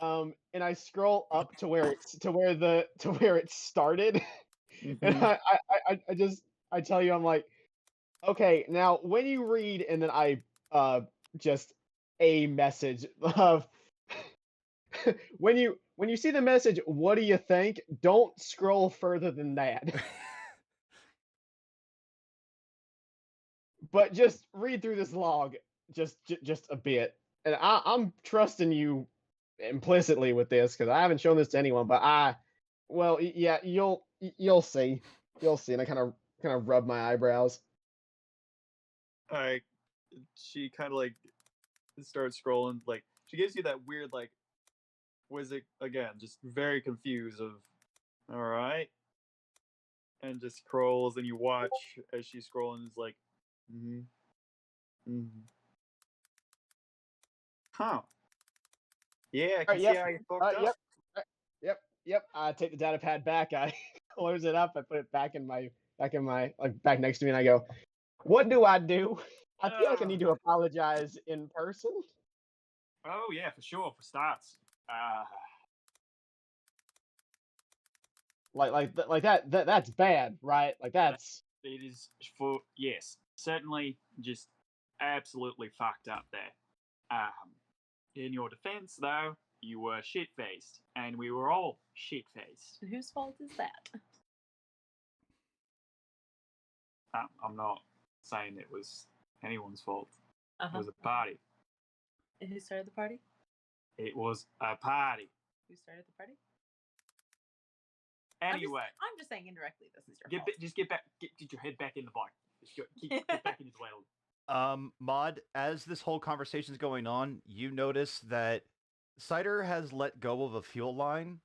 and I scroll up to where it started, and Mhm. I tell you, I'm like, okay, now when you read, and then I just a message of when you see the message, what do you think? Don't scroll further than that. But just read through this log just a bit, and I'm trusting you implicitly with this because I haven't shown this to anyone. But well, yeah, you'll see, and I kind of rub my eyebrows. Alright, she kind of like starts scrolling. Like she gives you that weird like, was it again? Just very confused of, all right, and just scrolls, and you watch as she's scrolling. Is like, huh? Yeah, I can see Yep. how you fucked up. Yep. I take the data pad back. I close it up. I put it back in my like back next to me, and I go, "What do I do? I feel like I need to apologize in person." Oh yeah, for sure. For starts, Like that's bad, right? Like that's it is for, yes, certainly just absolutely fucked up there. In your defense, though, you were shit faced, and we were all shit faced. Whose fault is that? I'm not saying it was anyone's fault. It Uh-huh. was a party. And who started the party? It was a party. Who started the party? Anyway, I'm just saying indirectly this is your fault. just get back. Get your head back in the bike. Get back in his well. Maud, as this whole conversation's going on, you notice that Cider has let go of a fuel line,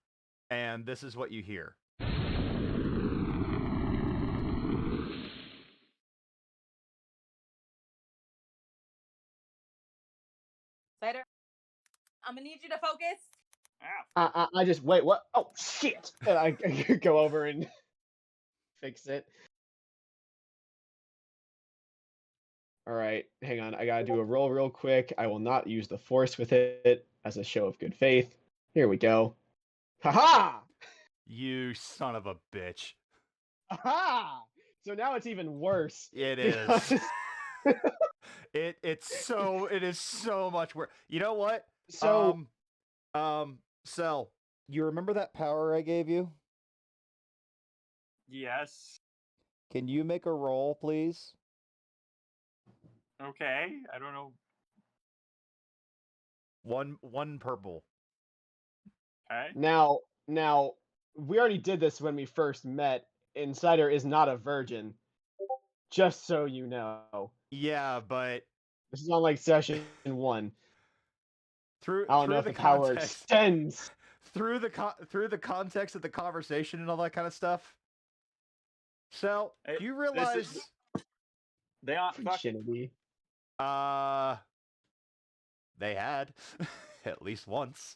and this is what you hear. I'm gonna need you to focus. Ah, I just wait. What? Oh shit! And I go over and fix it. All right, hang on. I gotta do a roll real quick. I will not use the force with it as a show of good faith. Here we go. Haha! You son of a bitch. Aha! So now it's even worse. It because- is. it is so much worse. You know what? So Cell, you remember that power I gave you? yes. Can you make a roll, please? Okay. I don't know. One purple. Okay. now we already did this when we first met. Insider is not a virgin. Just so you know. Yeah, but This is on like session 1. through I don't through know if the the power context extends. through the context of the conversation and all that kind of stuff. Cell, Hey, do you this realize? is- They aren't fucking. Virginity. They had at least once.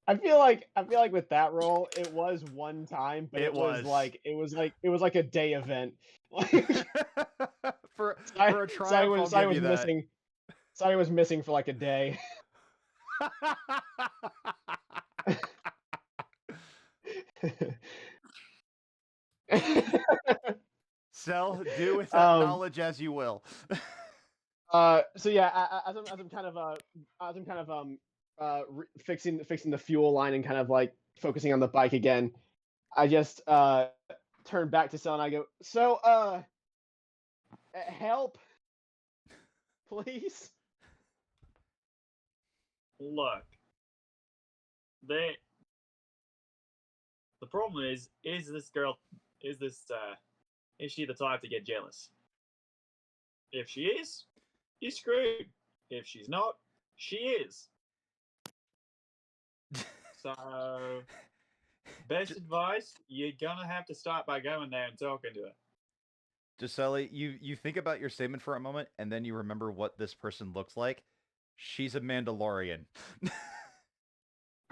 I feel like with that roll, it was one time, but It it was was. like a day event. for Sai- a Sai triumph, was, I'll Sai give was you that. missing. Sai was missing for like a day. Cell, do with that Um, knowledge as you will. So yeah, as I'm kind of fixing the fuel line and kind of like focusing on the bike again, I just turn back to Sel and I go, so help, please. Look. The problem is this girl is she the type to get jealous? If she is, you're screwed. If she's not, she is. So, best advice, you're gonna have to start by going there and talking to her. Gisele, you think about your statement for a moment, and then you remember what this person looks like. She's a Mandalorian.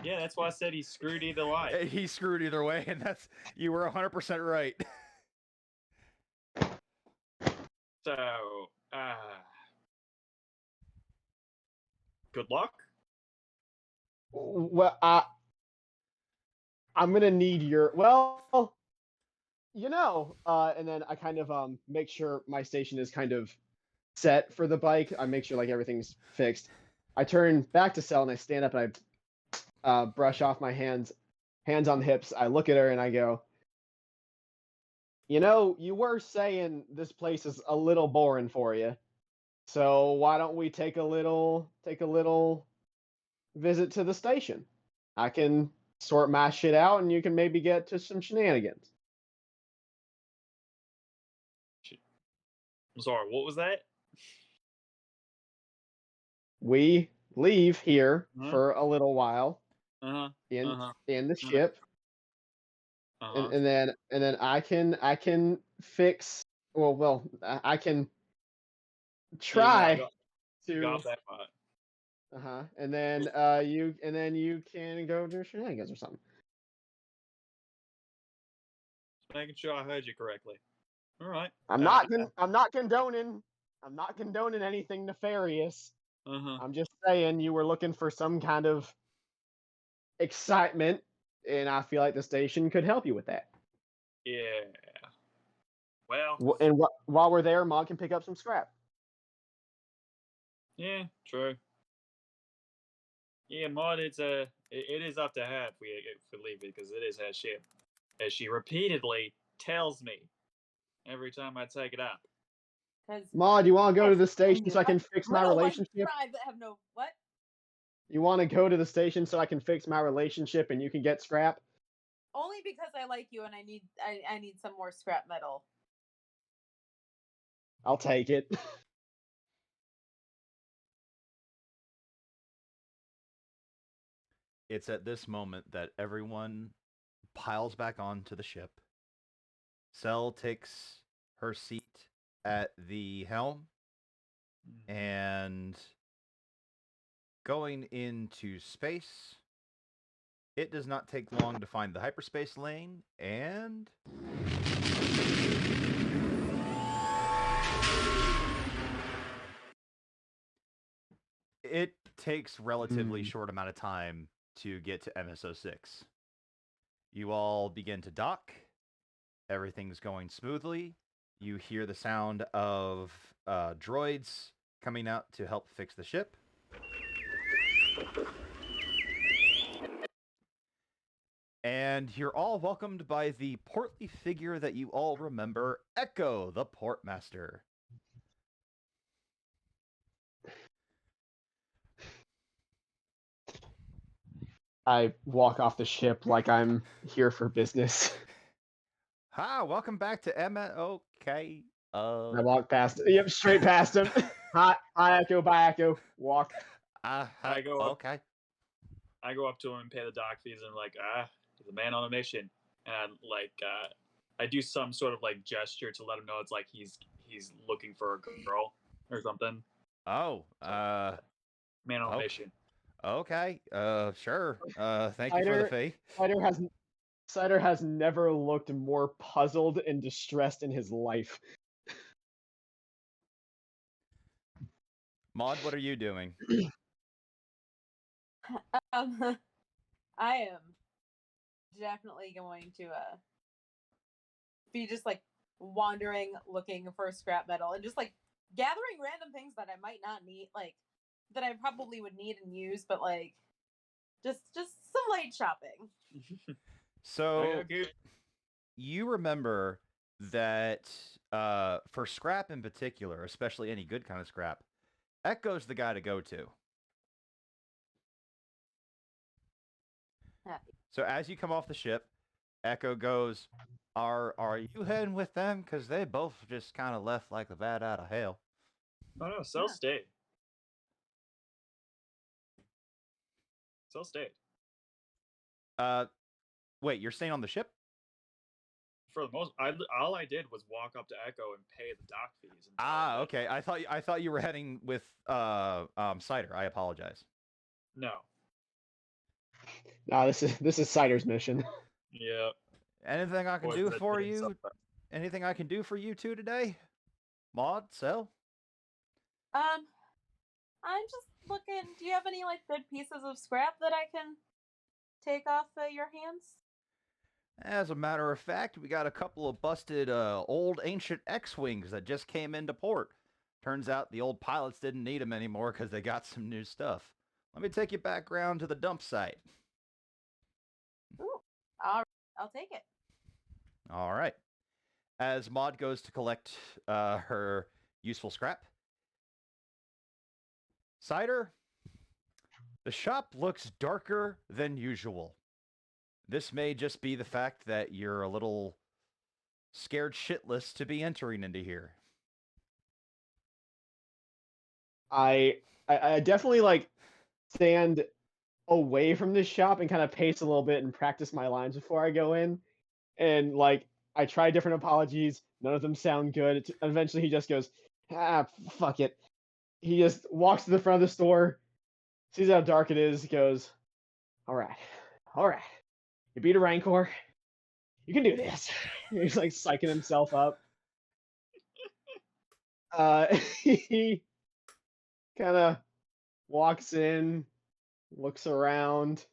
Yeah, that's why I said he's screwed either way. He's screwed either way, and you were 100% right. So, good luck. Well, I'm gonna need your and then I kind of make sure my station is kind of set for the bike. I make sure like everything's fixed. I turn back to Cell and I stand up and I brush off my hands on the hips. I look at her and I go, you were saying this place is a little boring for you. So why don't we take a little visit to the station? I can sort my shit out and you can maybe get to some shenanigans. I'm sorry, what was that? We leave here Uh-huh. for a little while Uh-huh. in Uh-huh. the ship. Uh-huh. And then I can fix I can try to Got that part. and then you can go do shenanigans or something. Just making sure I heard you correctly. All right. I'm not condoning anything nefarious. Uh-huh. I'm just saying you were looking for some kind of excitement, and I feel like the station could help you with that. Yeah. Well, And while we're there, Mog can pick up some scrap. yeah, true. Yeah, Maud, it is up to her if we leave it because it is her ship, as she repeatedly tells me every time I take it up. Maud, you want to go to the station so I can fix my relationship? I have no what? You want to go to the station so I can fix my relationship and you can get scrap? Only because I like you and I need some more scrap metal. I'll take it. It's at this moment that everyone piles back onto the ship. Cell takes her seat at the helm. And going into space, it does not take long to find the hyperspace lane, and it takes relatively short amount of time to get to MSO6. You all begin to dock. Everything's going smoothly. You hear the sound of droids coming out to help fix the ship. And you're all welcomed by the portly figure that you all remember, Echo, the Portmaster. I walk off the ship like I'm here for business. Hi, welcome back to Okay. I walk past. Yep, straight past him. Hi, Echo. Bye, Echo. Walk. I go up. Okay. I go up to him and pay the dock fees, and I'm like, he's a man on a mission, and I do some sort of like gesture to let him know it's like he's looking for a girl or something. Oh, Man on a okay. mission. Okay. Sure. Thank you for the fee. Cider has never looked more puzzled and distressed in his life. Maud, what are you doing? I am definitely going to be just like wandering, looking for scrap metal, and just like gathering random things that I might not need, like that I probably would need and use, but like just some light shopping. So Okay. you remember that for scrap in particular, especially any good kind of scrap, Echo's the guy to go to. Happy. So as you come off the ship, Echo goes, "Are you heading with them? Because they both just kind of left like a bat out of hell." Oh no, Cell Yeah. stayed. Cell stayed. Wait, you're staying on the ship? For the most, all I did was walk up to Echo and pay the dock fees. And Okay. I thought you were heading with Cider. I apologize. No. No, this is Cider's mission. Yeah. Anything I can Boys do that for did you? something. Anything I can do for you two today? Maud, Cell? I'm just looking. Do you have any like good pieces of scrap that I can take off your hands? As a matter of fact, we got a couple of busted old ancient X-Wings that just came into port. Turns out the old pilots didn't need them anymore because they got some new stuff. Let me take you back around to the dump site. Ooh, all right, I'll take it. All right. As Maud goes to collect her useful scrap, Cider, the shop looks darker than usual. This may just be the fact that you're a little scared shitless to be entering into here. I definitely like stand away from this shop and kind of pace a little bit and practice my lines before I go in. And like I try different apologies, none of them sound good. Eventually he just goes, fuck it. He just walks to the front of the store, sees how dark it is, goes, all right. You beat a Rancor. You can do this. He's like psyching himself up. He kind of walks in, looks around,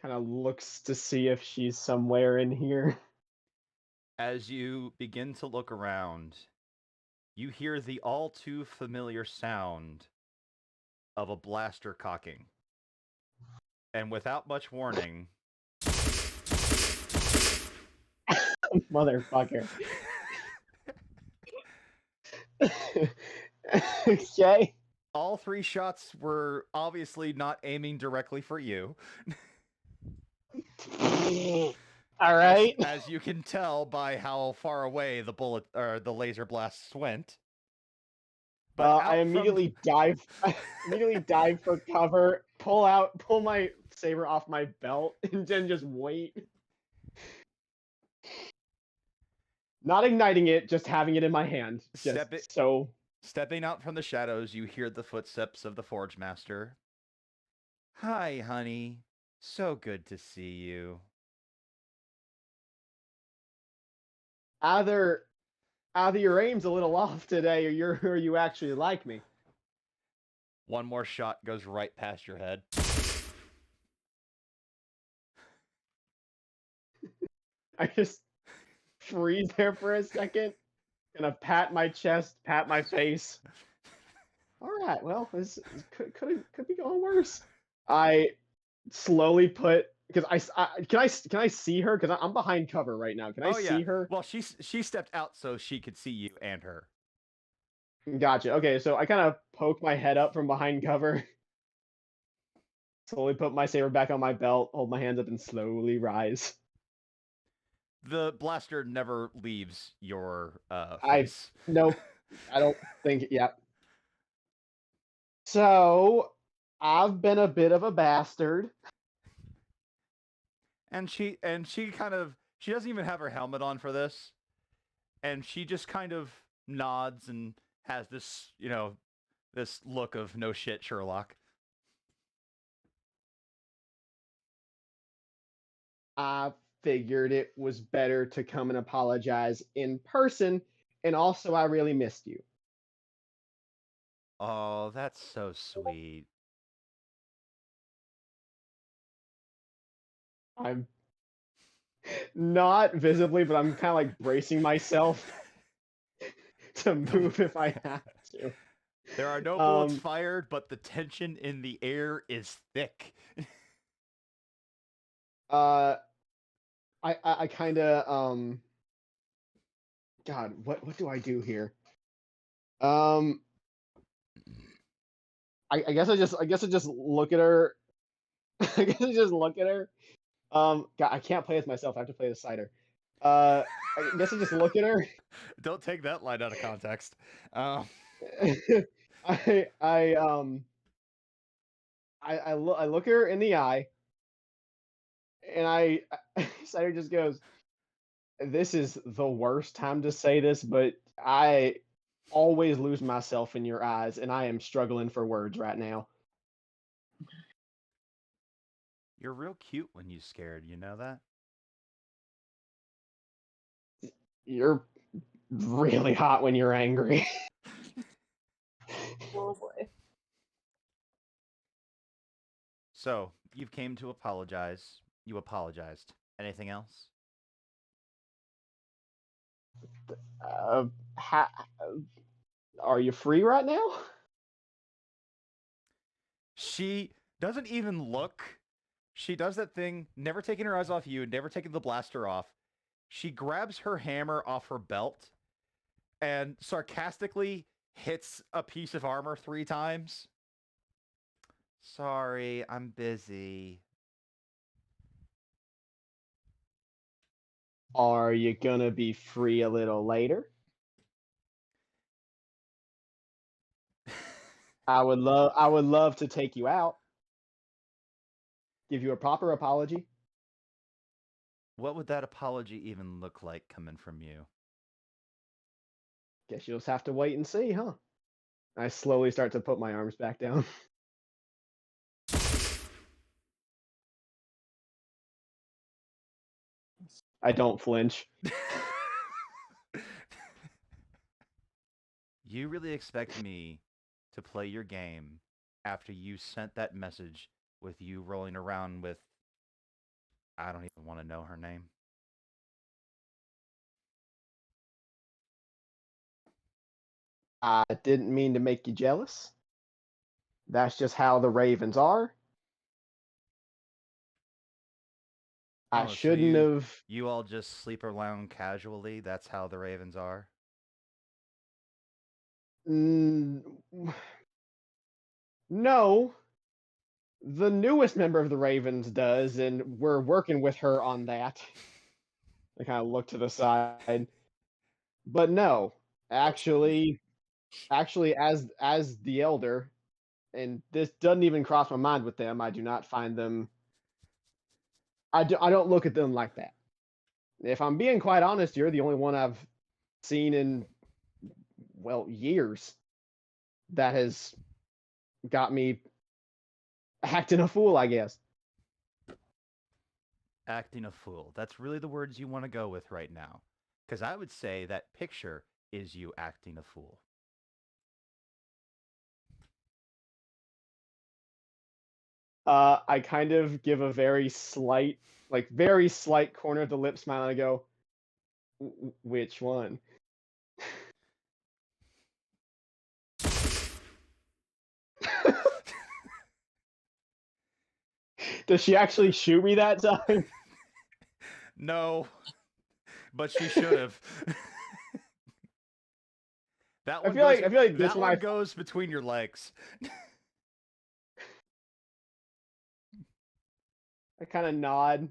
kind of looks to see if she's somewhere in here. As you begin to look around, you hear the all too familiar sound of a blaster cocking. And without much warning, Motherfucker. Okay. all three shots were obviously not aiming directly for you. All right. As you can tell by how far away the bullet or the laser blasts went. But I immediately dive. I immediately dive for cover. Pull my saber off my belt, and then just wait. Not igniting it, just having it in my hand. Step Just so Stepping out from the shadows, you hear the footsteps of the Forge Master. Hi, honey. So good to see you. Either your aim's a little off today, or you actually like me. One more shot goes right past your head. I just freeze there for a second, gonna pat my chest, pat my face. All right, well, this could be going worse. I slowly put because can I see her because I'm behind cover right now. Can I see her? Well, she stepped out so she could see you and her. Gotcha. Okay, so I kind of poke my head up from behind cover. Slowly put my saber back on my belt, hold my hands up, and slowly rise. The blaster never leaves your I face. Nope. I don't think. Yep. So I've been a bit of a bastard. And she doesn't even have her helmet on for this. And she just kind of nods and has this, this look of no shit, Sherlock. I figured it was better to come and apologize in person, and also I really missed you. Oh, that's so sweet. I'm not visibly, but I'm kind of like bracing myself to move if I have to. There are no bullets fired, but the tension in the air is thick. I kind of God, what do I do here? I guess I just look at her. I guess I just look at her. God, I can't play as myself. I have to play as Cider. I guess I just look at her. Don't take that line out of context. I look at her in the eye, and Cider just goes, "This is the worst time to say this, but I always lose myself in your eyes, and I am struggling for words right now." You're real cute when you're scared, you know that? You're really hot when you're angry. Oh boy. So, you've came to apologize. You apologized. Anything else? Are you free right now? She doesn't even look. She does that thing, never taking her eyes off you, never taking the blaster off. She grabs her hammer off her belt and sarcastically hits a piece of armor 3 times. Sorry, I'm busy. Are you gonna be free a little later? I would love to take you out. Give you a proper apology. What would that apology even look like coming from you? Guess you'll just have to wait and see, huh? I slowly start to put my arms back down. I don't flinch. You really expect me to play your game after you sent that message with you rolling around with... I don't even want to know her name. I didn't mean to make you jealous. That's just how the Ravens are. I Oh, so shouldn't have. You all just sleep around casually? That's how the Ravens are? No. The newest member of the Ravens does, and we're working with her on that. I kind of look to the side. But no, actually, as the elder, and this doesn't even cross my mind with them. I do not find them. I don't look at them like that. If I'm being quite honest, you're the only one I've seen in, well, years. that has got me acting a fool, I guess. Acting a fool. That's really the words you want to go with right now. Because I would say that picture is you acting a fool. I kind of give a very slight corner of the lip smile, and I go, which one? Does she actually shoot me that time? No, but she should have. That one I feel like this that one one goes between your legs. I kind of nod,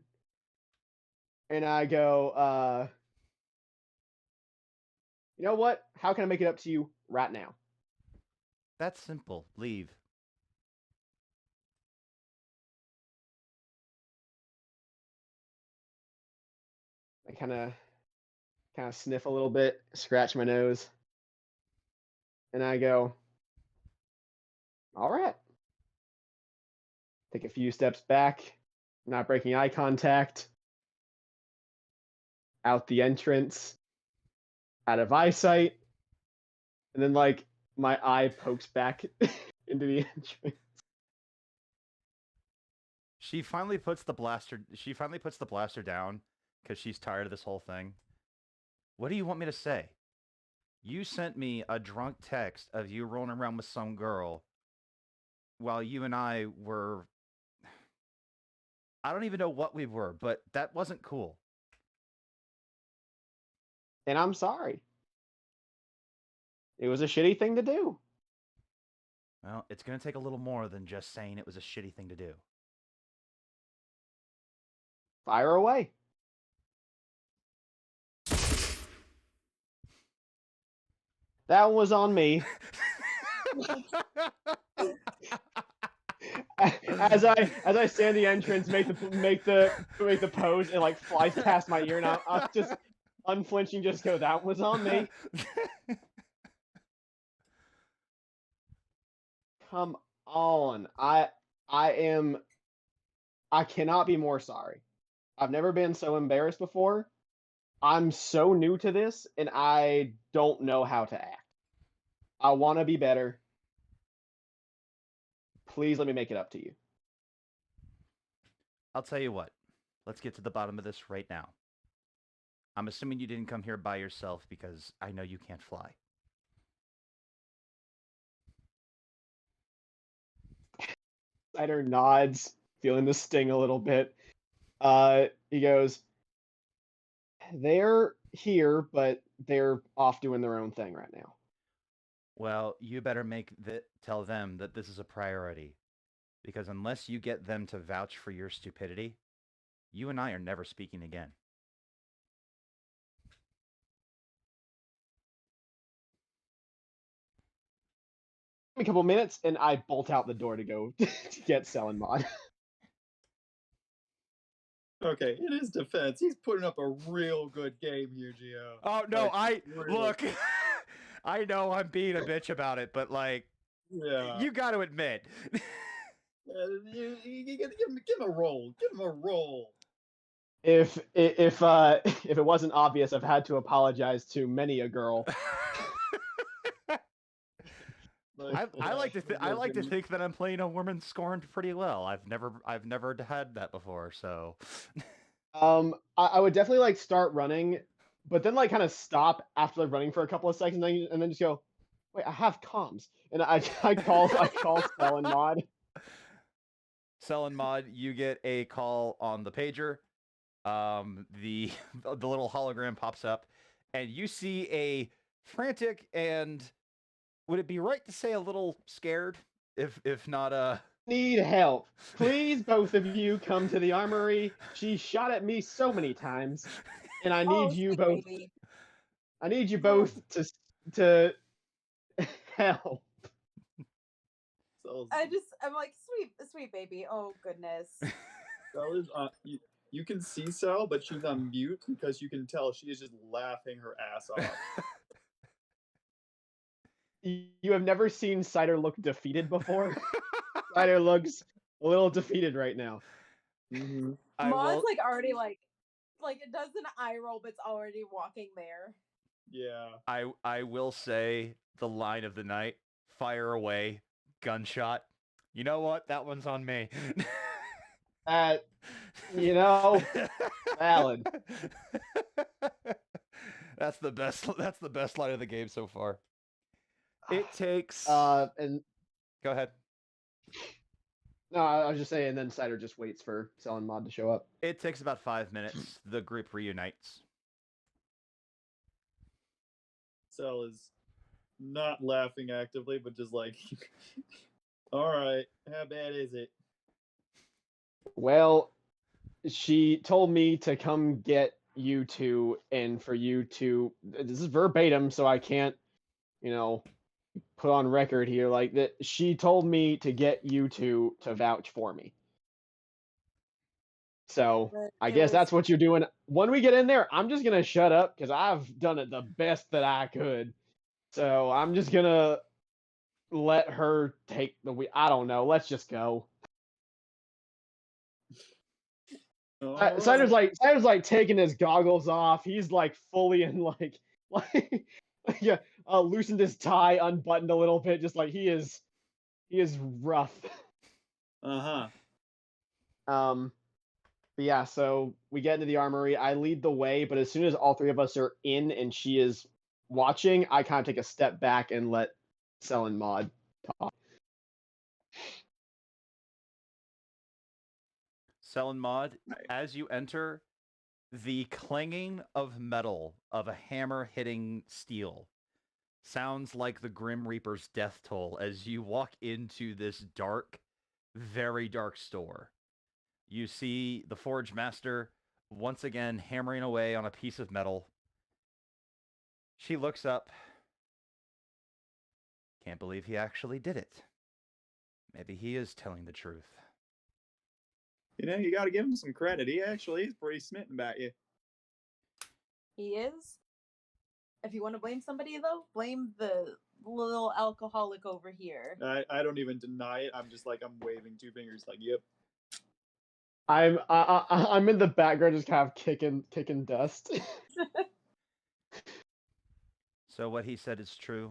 and I go, you know what? How can I make it up to you right now? That's simple. Leave. I kind of sniff a little bit, scratch my nose, and I go, all right. Take a few steps back, not breaking eye contact. Out the entrance, out of eyesight, and then like my eye pokes back into the entrance. She finally puts the blaster down because she's tired of this whole thing. What do you want me to say? You sent me a drunk text of you rolling around with some girl while you and I were... I don't even know what we were, but that wasn't cool. And I'm sorry. It was a shitty thing to do. Well, it's going to take a little more than just saying it was a shitty thing to do. Fire away. That was on me. As I stand the entrance, make the pose, and like flies past my ear, and I'll just unflinching just go, that was on me. Come on. I cannot be more sorry. I've never been so embarrassed before. I'm so new to this, and I don't know how to act. I want to be better. Please let me make it up to you. I'll tell you what. Let's get to the bottom of this right now. I'm assuming you didn't come here by yourself because I know you can't fly. Cider nods, feeling the sting a little bit. He goes, they're here, but they're off doing their own thing right now. Well, you better tell them that this is a priority. Because unless you get them to vouch for your stupidity, you and I are never speaking again. A couple minutes, and I bolt out the door to go to get Selling Mod. Okay, in his defense, he's putting up a real good game here, Gio. Oh no, Like, look. I know I'm being a bitch about it, but like, yeah, you got to admit. you give him a roll. Give him a roll. If it wasn't obvious, I've had to apologize to many a girl. I like to think that I'm playing a woman scorned pretty well. I've never had that before, so. I would definitely like start running, but then like kind of stop after like running for a couple of seconds, and then just go, wait, I have comms, and I call Selling Mod. Selling Mod, you get a call on the pager. The little hologram pops up, and you see a frantic and, would it be right to say a little scared, if not Need help. Please, both of you come to the armory. She shot at me so many times, and I need you both. Baby. I need you both to help. I'm like, sweet baby. Oh goodness. Sel is you can see Sel, but she's on mute because you can tell she is just laughing her ass off. you have never seen Cider look defeated before. Cider looks a little defeated right now. Mm-hmm. I Maud's will. like already like it does an eye roll, but it's already walking there. Yeah. I will say the line of the night: fire away, gunshot. You know what? That one's on me. You know, valid. That's the best. That's the best line of the game so far. It takes. And Go ahead. no, I was just saying. Then Cider just waits for Selling Mod to show up. It takes about 5 minutes. The group reunites. Cell is not laughing actively, but just like, all right, how bad is it? Well, she told me to come get you two, and for you to. This is verbatim, so I can't, put on record here like that. She told me to get you two to vouch for me. So But I it guess was- that's what you're doing. When we get in there, I'm just gonna shut up because I've done it the best that I could. So I'm just gonna let her take the wheel. I don't know. Let's just go. All Cider's right. like taking his goggles off. He's like fully in like yeah, loosened his tie, unbuttoned a little bit, just like he is rough. Uh-huh. But yeah, so we get into the armory. I lead the way, but as soon as all three of us are in and she is watching, I kind of take a step back and let Cell and Maud talk. Selling Mod, as you enter, the clanging of metal of a hammer hitting steel sounds like the Grim Reaper's death toll as you walk into this dark, very dark store. You see the Forge Master once again hammering away on a piece of metal. She looks up. Can't believe he actually did it. Maybe he is telling the truth. You know, you got to give him some credit. He actually is pretty smitten about you. He is. If you want to blame somebody though, blame the little alcoholic over here. I don't even deny it. I'm just like, I'm waving two fingers like, yep. I'm in the background just kind of kicking dust. So what he said is true.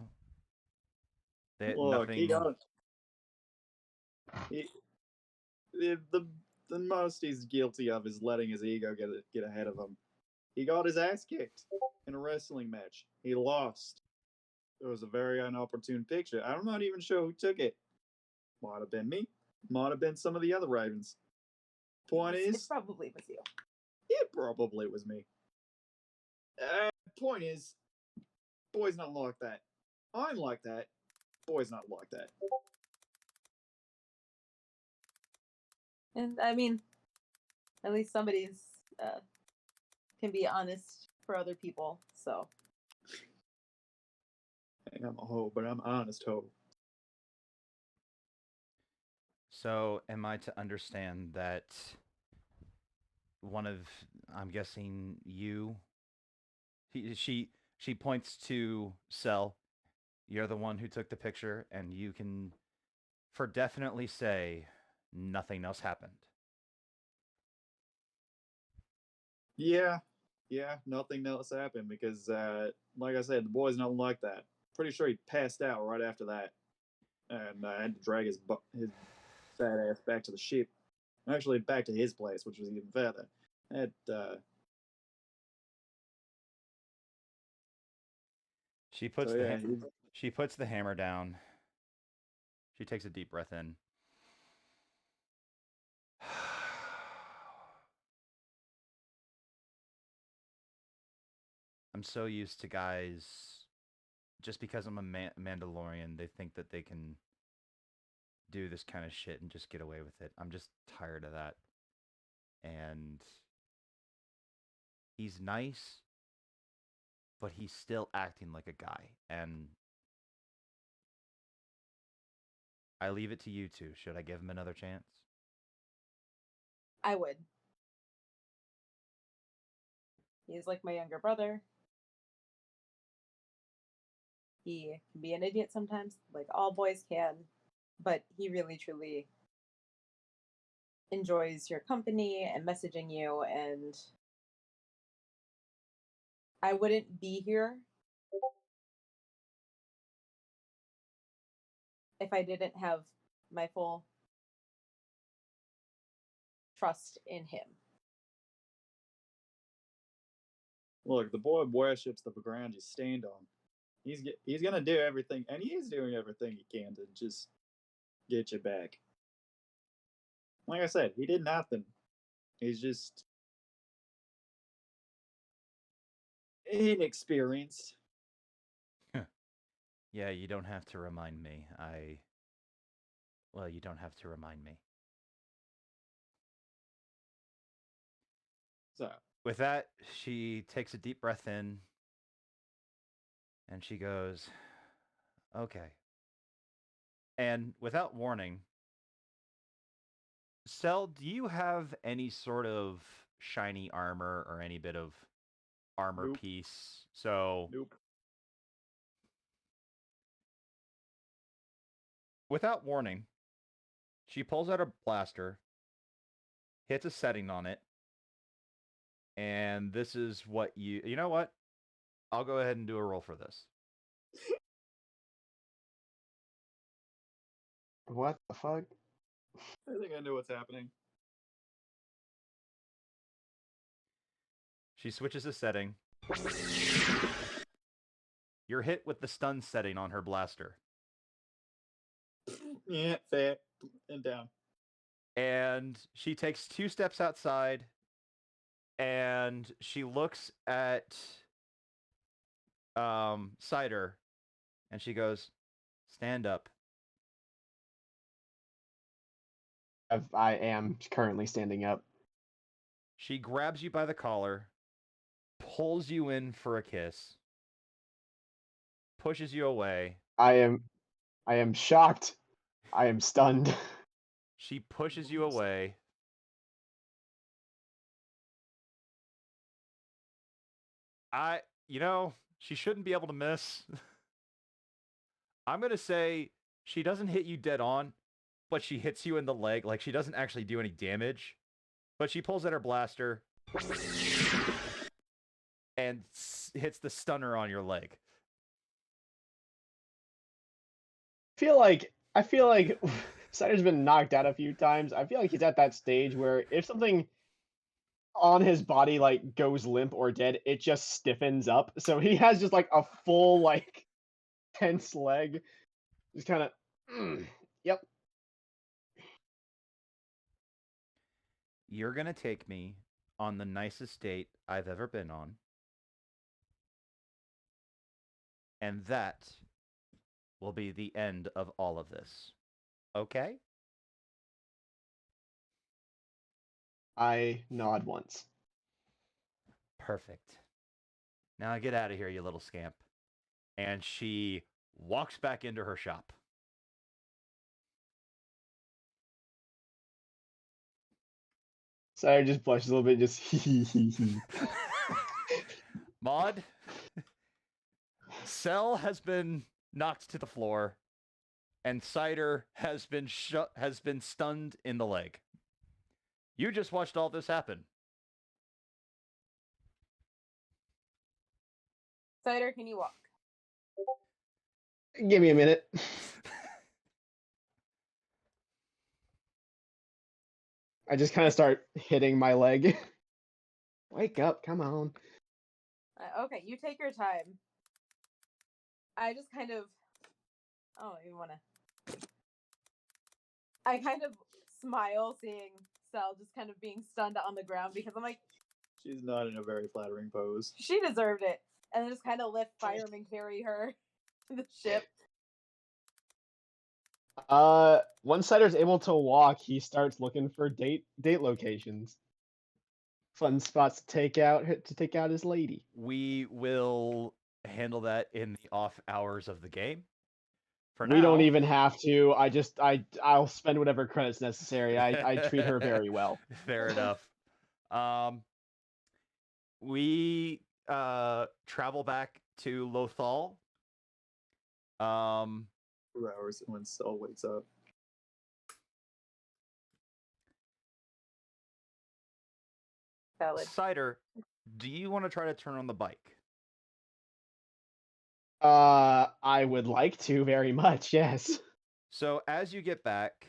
That Look, he nothing. got the most he's guilty of is letting his ego get ahead of him. He got his ass kicked in a wrestling match. He lost. It was a very inopportune picture. I'm not even sure who took it. Might have been me. Might have been some of the other Ravens. Point It is, probably was you. it probably was me. Point is, boy's not like that. I'm like that. Boy's not like that. And I mean, at least somebody's can be honest for other people. So I'm a hoe, but I'm honest hoe. So am I to understand that I'm guessing you, she points to Cell. You're the one who took the picture, and you can for definitely say nothing else happened. Yeah, nothing else happened because, like I said, the boy's not like that. Pretty sure he passed out right after that, and I had to drag his fat ass back to the ship. Actually, back to his place, which was even further. She puts So the yeah, she puts the hammer down. She takes a deep breath in. I'm so used to guys, just because I'm a Mandalorian, they think that they can do this kind of shit and just get away with it. I'm just tired of that. And he's nice, but he's still acting like a guy. And I leave it to you two. Should I give him another chance? I would. He's like my younger brother. He can be an idiot sometimes, like all boys can, but he really truly enjoys your company and messaging you, and I wouldn't be here if I didn't have my full trust in him. Look, the boy worships the ground you stand on. He's gonna do everything, and he is doing everything he can to just get you back. Like I said, he did nothing. He's just inexperienced. Yeah, you don't have to remind me. Well, you don't have to remind me. So With that, she takes a deep breath in and she goes, okay. And without warning, Cell, do you have any sort of shiny armor or any bit of armor Nope. piece? So, nope. without warning, she pulls out a blaster, hits a setting on it, and this is what you know what? I'll go ahead and do a roll for this. What the fuck? I think I know what's happening. She switches a setting. You're hit with the stun setting on her blaster. Yeah, fair. And down. And she takes 2 steps outside and she looks at Cider and she goes, stand up. I am currently standing up. She grabs you by the collar, pulls you in for a kiss, pushes you away. I am shocked. I am stunned. She pushes you away. She shouldn't be able to miss. I'm going to say she doesn't hit you dead on, but she hits you in the leg. Like, she doesn't actually do any damage, but she pulls out her blaster and hits the stunner on your leg. I feel like Cider's been knocked out a few times. I feel like he's at that stage where if something on his body like goes limp or dead, it just stiffens up. So he has just like a full like tense leg. Just kind of yep. You're going to take me on the nicest date I've ever been on. And that will be the end of all of this. Okay? I nod once. Perfect. Now get out of here, you little scamp. And she walks back into her shop. Cider just blushes a little bit, just Maud, Cell has been knocked to the floor, and Cider has been stunned in the leg. You just watched all this happen. Cider, can you walk? Give me a minute. I just kind of start hitting my leg. Wake up, come on. Okay, you take your time. I just kind of, I don't even want to. I kind of smile seeing Cell just kind of being stunned on the ground because I'm like, She's not in a very flattering pose. she deserved it. And then just kind of let Fireman carry her to the ship. Once Cider's able to walk, he starts looking for date locations. Fun spots to take out his lady. We will handle that in the off hours of the game. For We now, don't even have to. I'll spend whatever credits necessary. I treat her very well. Fair enough. We travel back to Lothal, Um, 2 hours when Sol wakes up. Valid. Cider, do you want to try to turn on the bike? I would like to very much. Yes. So as you get back,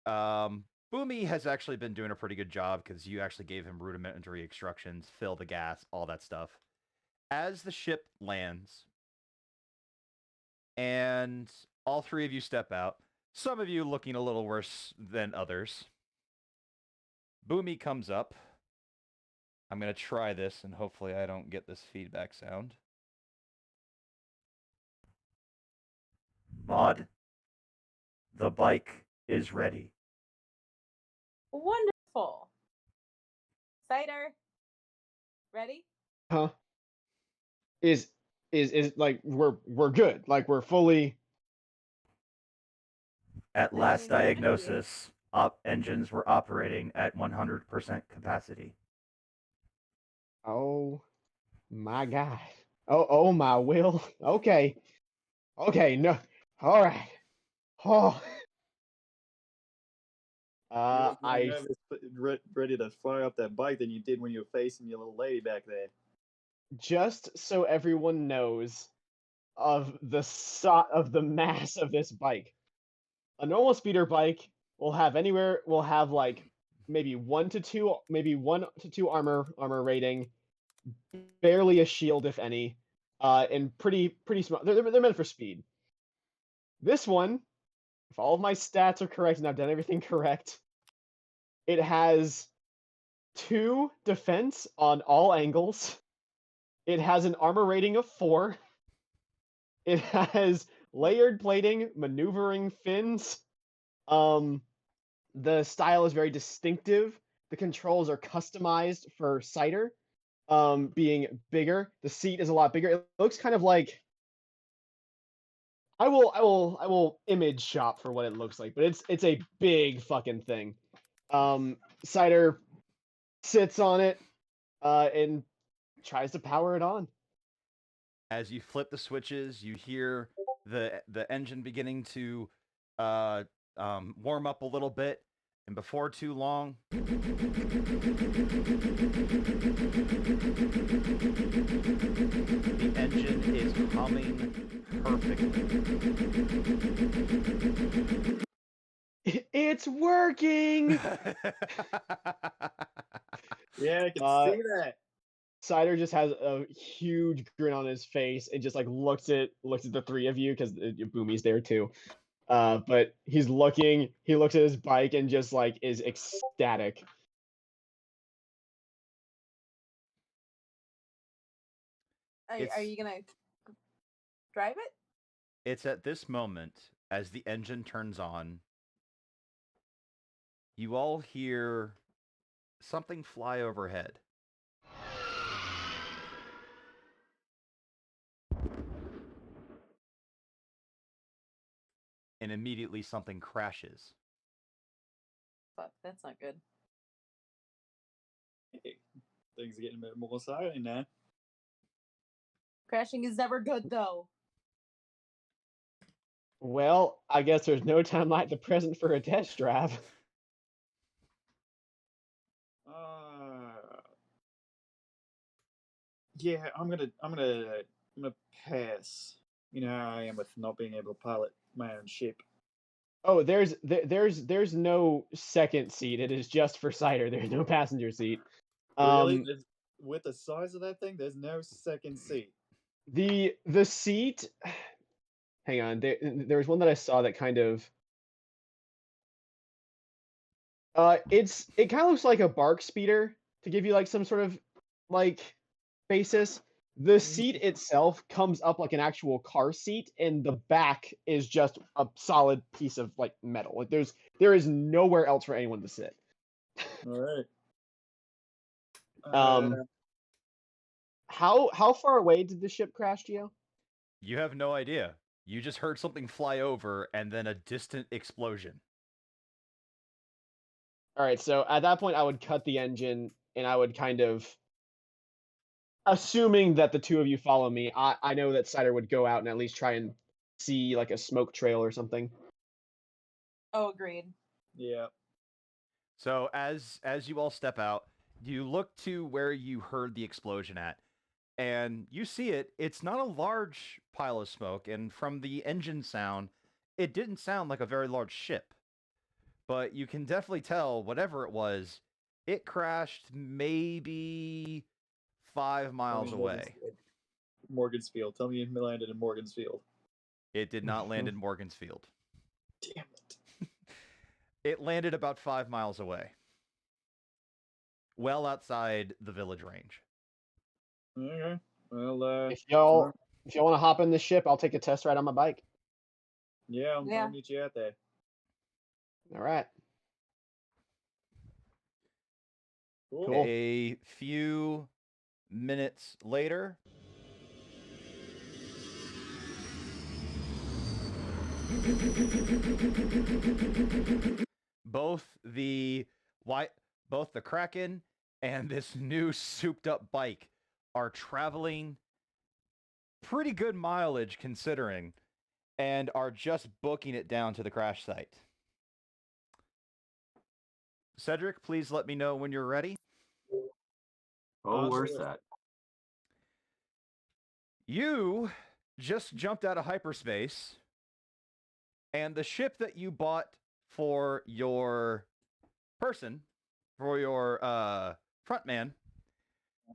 Boomy has actually been doing a pretty good job because you actually gave him rudimentary instructions, fill the gas, all that stuff. As the ship lands, and all three of you step out, some of you looking a little worse than others. Boomy comes up. I'm going to try this, and hopefully I don't get this feedback sound. Maud, the bike is ready. Wonderful. Cider. Ready? Huh? Is like we're good. Like we're fully. At last diagnosis, engines were operating at 100% capacity. Oh my God. Oh my will. Okay. Okay. No. All right. Oh. You're more I nervous, ready to fire up that bike than you did when you were facing your little lady back there. just so everyone knows of the mass of this bike. A normal speeder bike will have like maybe 1 to 2 armor rating, barely a shield if any, and pretty small. They're meant for speed. This one, if all of my stats are correct and I've done everything correct, it has 2 defense on all angles. It has an armor rating of 4. It has layered plating, maneuvering fins. The style is very distinctive. The controls are customized for Cider, being bigger. The seat is a lot bigger. It looks kind of like I will image shop for what it looks like, but it's a big fucking thing. Cider sits on it, and tries to power it on. As you flip the switches, you hear the engine beginning to warm up a little bit, and before too long, the engine is humming perfectly. It's working. Yeah, I can see that. Cider just has a huge grin on his face and just like looks at the three of you because Boomy's there too. But he looks at his bike and just like is ecstatic. Are you gonna drive it? It's at this moment, as the engine turns on, you all hear something fly overhead. And immediately something crashes. Fuck, that's not good. Hey, things are getting a bit more exciting now. Crashing is never good though. Well, I guess there's no time like the present for a test drive. Yeah, I'm gonna pass. You know how I am with not being able to pilot my own ship. Oh, there's no second seat. It is just for Cider. There's no passenger seat. Really? With the size of that thing, there's no second seat. The seat. Hang on. There was one that I saw that kind of. It kind of looks like a bark speeder to give you like some sort of like basis. The seat itself comes up like an actual car seat, and the back is just a solid piece of like metal. Like there is nowhere else for anyone to sit. All right. How far away did the ship crash, Gio? You have no idea. You just heard something fly over and then a distant explosion. All right, so at that point, I would cut the engine, and I would kind of, assuming that the two of you follow me, I know that Cider would go out and at least try and see like a smoke trail or something. Oh, agreed. Yeah. So as you all step out, you look to where you heard the explosion at, and you see it. It's not a large pile of smoke, and from the engine sound, it didn't sound like a very large ship. But you can definitely tell whatever it was, it crashed maybe 5 miles away. Morgansfield. Tell me it landed in Morgansfield. It did not land in Morgansfield. Damn it. It landed about 5 miles away. Well outside the village range. Okay. Well, If y'all want to hop in the ship, I'll take a test ride on my bike. yeah, Yeah. I'll meet you out there. All right. Cool. Cool. A few minutes later, both the Kraken and this new souped up bike are traveling pretty good mileage considering, and are just booking it down to the crash site. Cedric, please let me know when you're ready. Oh, we're Awesome. set. You just jumped out of hyperspace, and the ship that you bought for your person, for your frontman,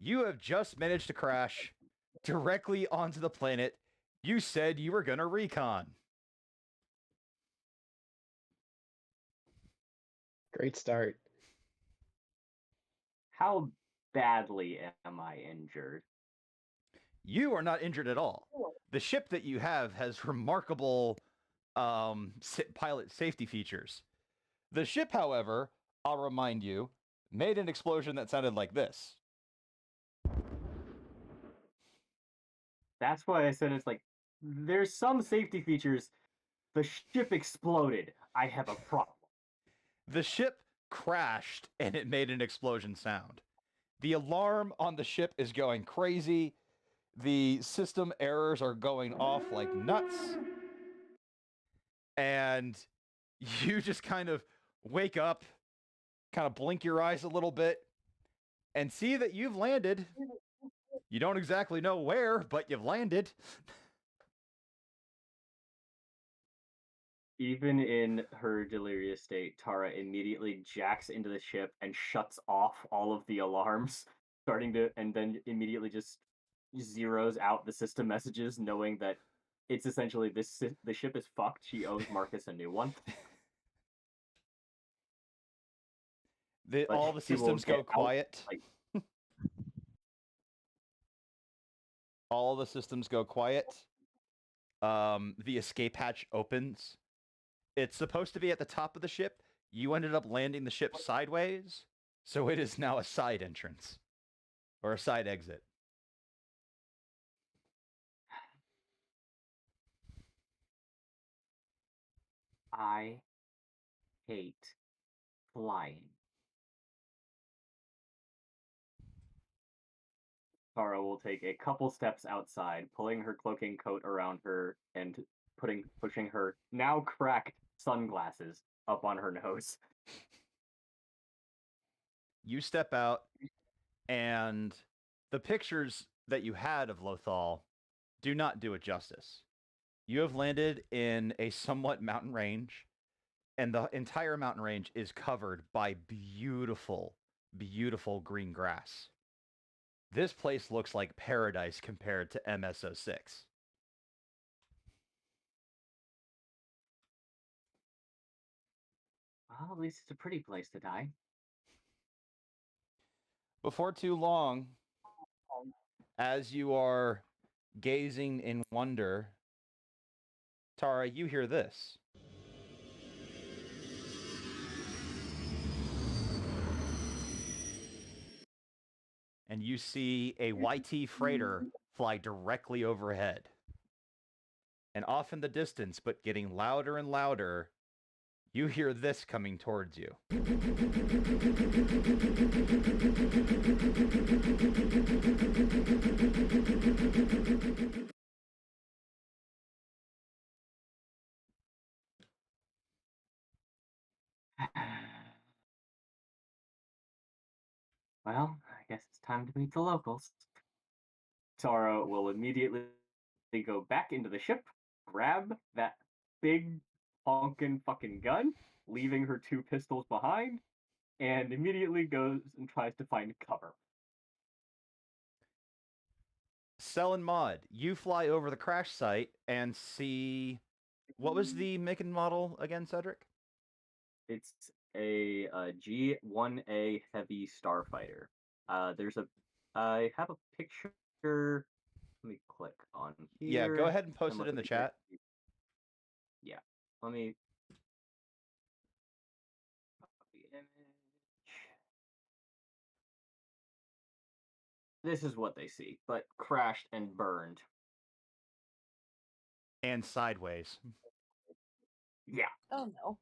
you have just managed to crash directly onto the planet you said you were going to recon. Great start. How badly am I injured? You are not injured at all. The ship that you have has remarkable pilot safety features. The ship, however, I'll remind you, made an explosion that sounded like this. That's why I said it's like, there's some safety features. The ship exploded. I have a problem. The ship crashed and it made an explosion sound. The alarm on the ship is going crazy. The system errors are going off like nuts. And you just kind of wake up, kind of blink your eyes a little bit, and see that you've landed. You don't exactly know where, but you've landed. Even in her delirious state, Tara immediately jacks into the ship and shuts off all of the alarms, and then immediately just zeroes out the system messages, knowing that it's essentially the ship is fucked. She owes Marcus a new one. But All the she will systems get go out, quiet. like- All the systems go quiet. The escape hatch opens. It's supposed to be at the top of the ship. You ended up landing the ship sideways, so it is now a side entrance. Or a side exit. I hate flying. Tara will take a couple steps outside, pulling her cloaking coat around her and pushing her now cracked sunglasses up on her nose. You step out, and the pictures that you had of Lothal do not do it justice. You have landed in a somewhat mountain range, and the entire mountain range is covered by beautiful, beautiful green grass. This place looks like paradise compared to MS-06. Well, at least it's a pretty place to die. Before too long, as you are gazing in wonder, Tara, you hear this. And you see a YT freighter fly directly overhead. And off in the distance, but getting louder and louder, you hear this coming towards you. Well, I guess it's time to meet the locals. Tara will immediately go back into the ship, grab that big honkin' fucking gun, leaving her 2 pistols behind, and immediately goes and tries to find cover. Cell and Mod, you fly over the crash site and see. What was the make and model again, Cedric? It's a G-1A heavy starfighter. I have a picture. Let me click on Yeah, here. go ahead and post and it look in at the chat. Yeah, let me copy image. This is what they see, but crashed and burned. And sideways. Yeah. Oh no.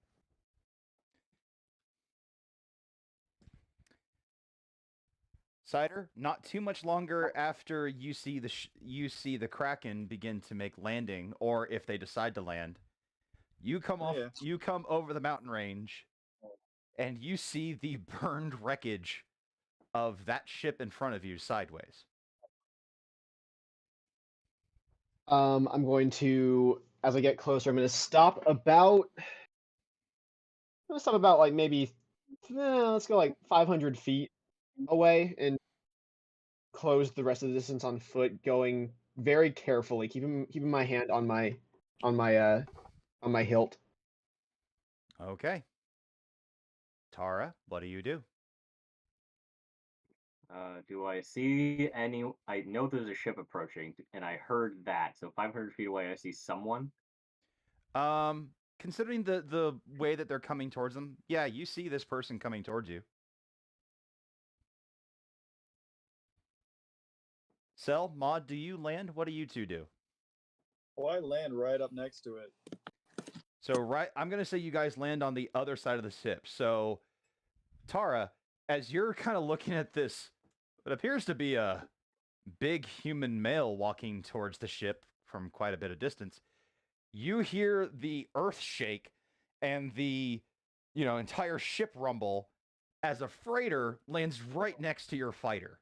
Cider, not too much longer after you see the Kraken begin to make landing, or if they decide to land, you come off. yeah. You come over the mountain range, and you see the burned wreckage of that ship in front of you sideways. I'm going to, as I get closer, I'm going to stop about. I'm going to stop about like maybe, let's go like 500 feet away and close the rest of the distance on foot, going very carefully, keeping my hand on my hilt. Okay. Tara, what do you do? Do I see any? I know there's a ship approaching, and I heard that. So 500 feet away, I see someone. Considering the way that they're coming towards them, yeah, you see this person coming towards you. Cell, Mod, do you land? What do you two do? Well, I land right up next to it. So I'm gonna say you guys land on the other side of the ship. So, Tara, as you're kind of looking at this, what appears to be a big human male walking towards the ship from quite a bit of distance, you hear the earth shake and the, entire ship rumble as a freighter lands right next to your fighter.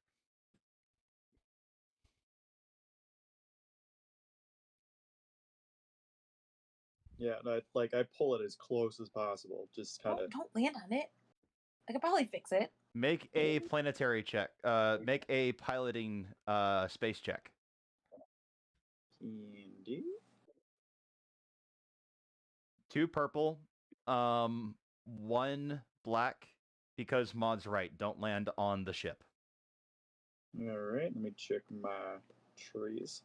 Yeah, and I pull it as close as possible. Just kind of. Don't land on it. I could probably fix it. Make a planetary check. Make a piloting space check. Indeed. 2 purple, 1 black, because Mod's right. Don't land on the ship. All right, let me check my trees.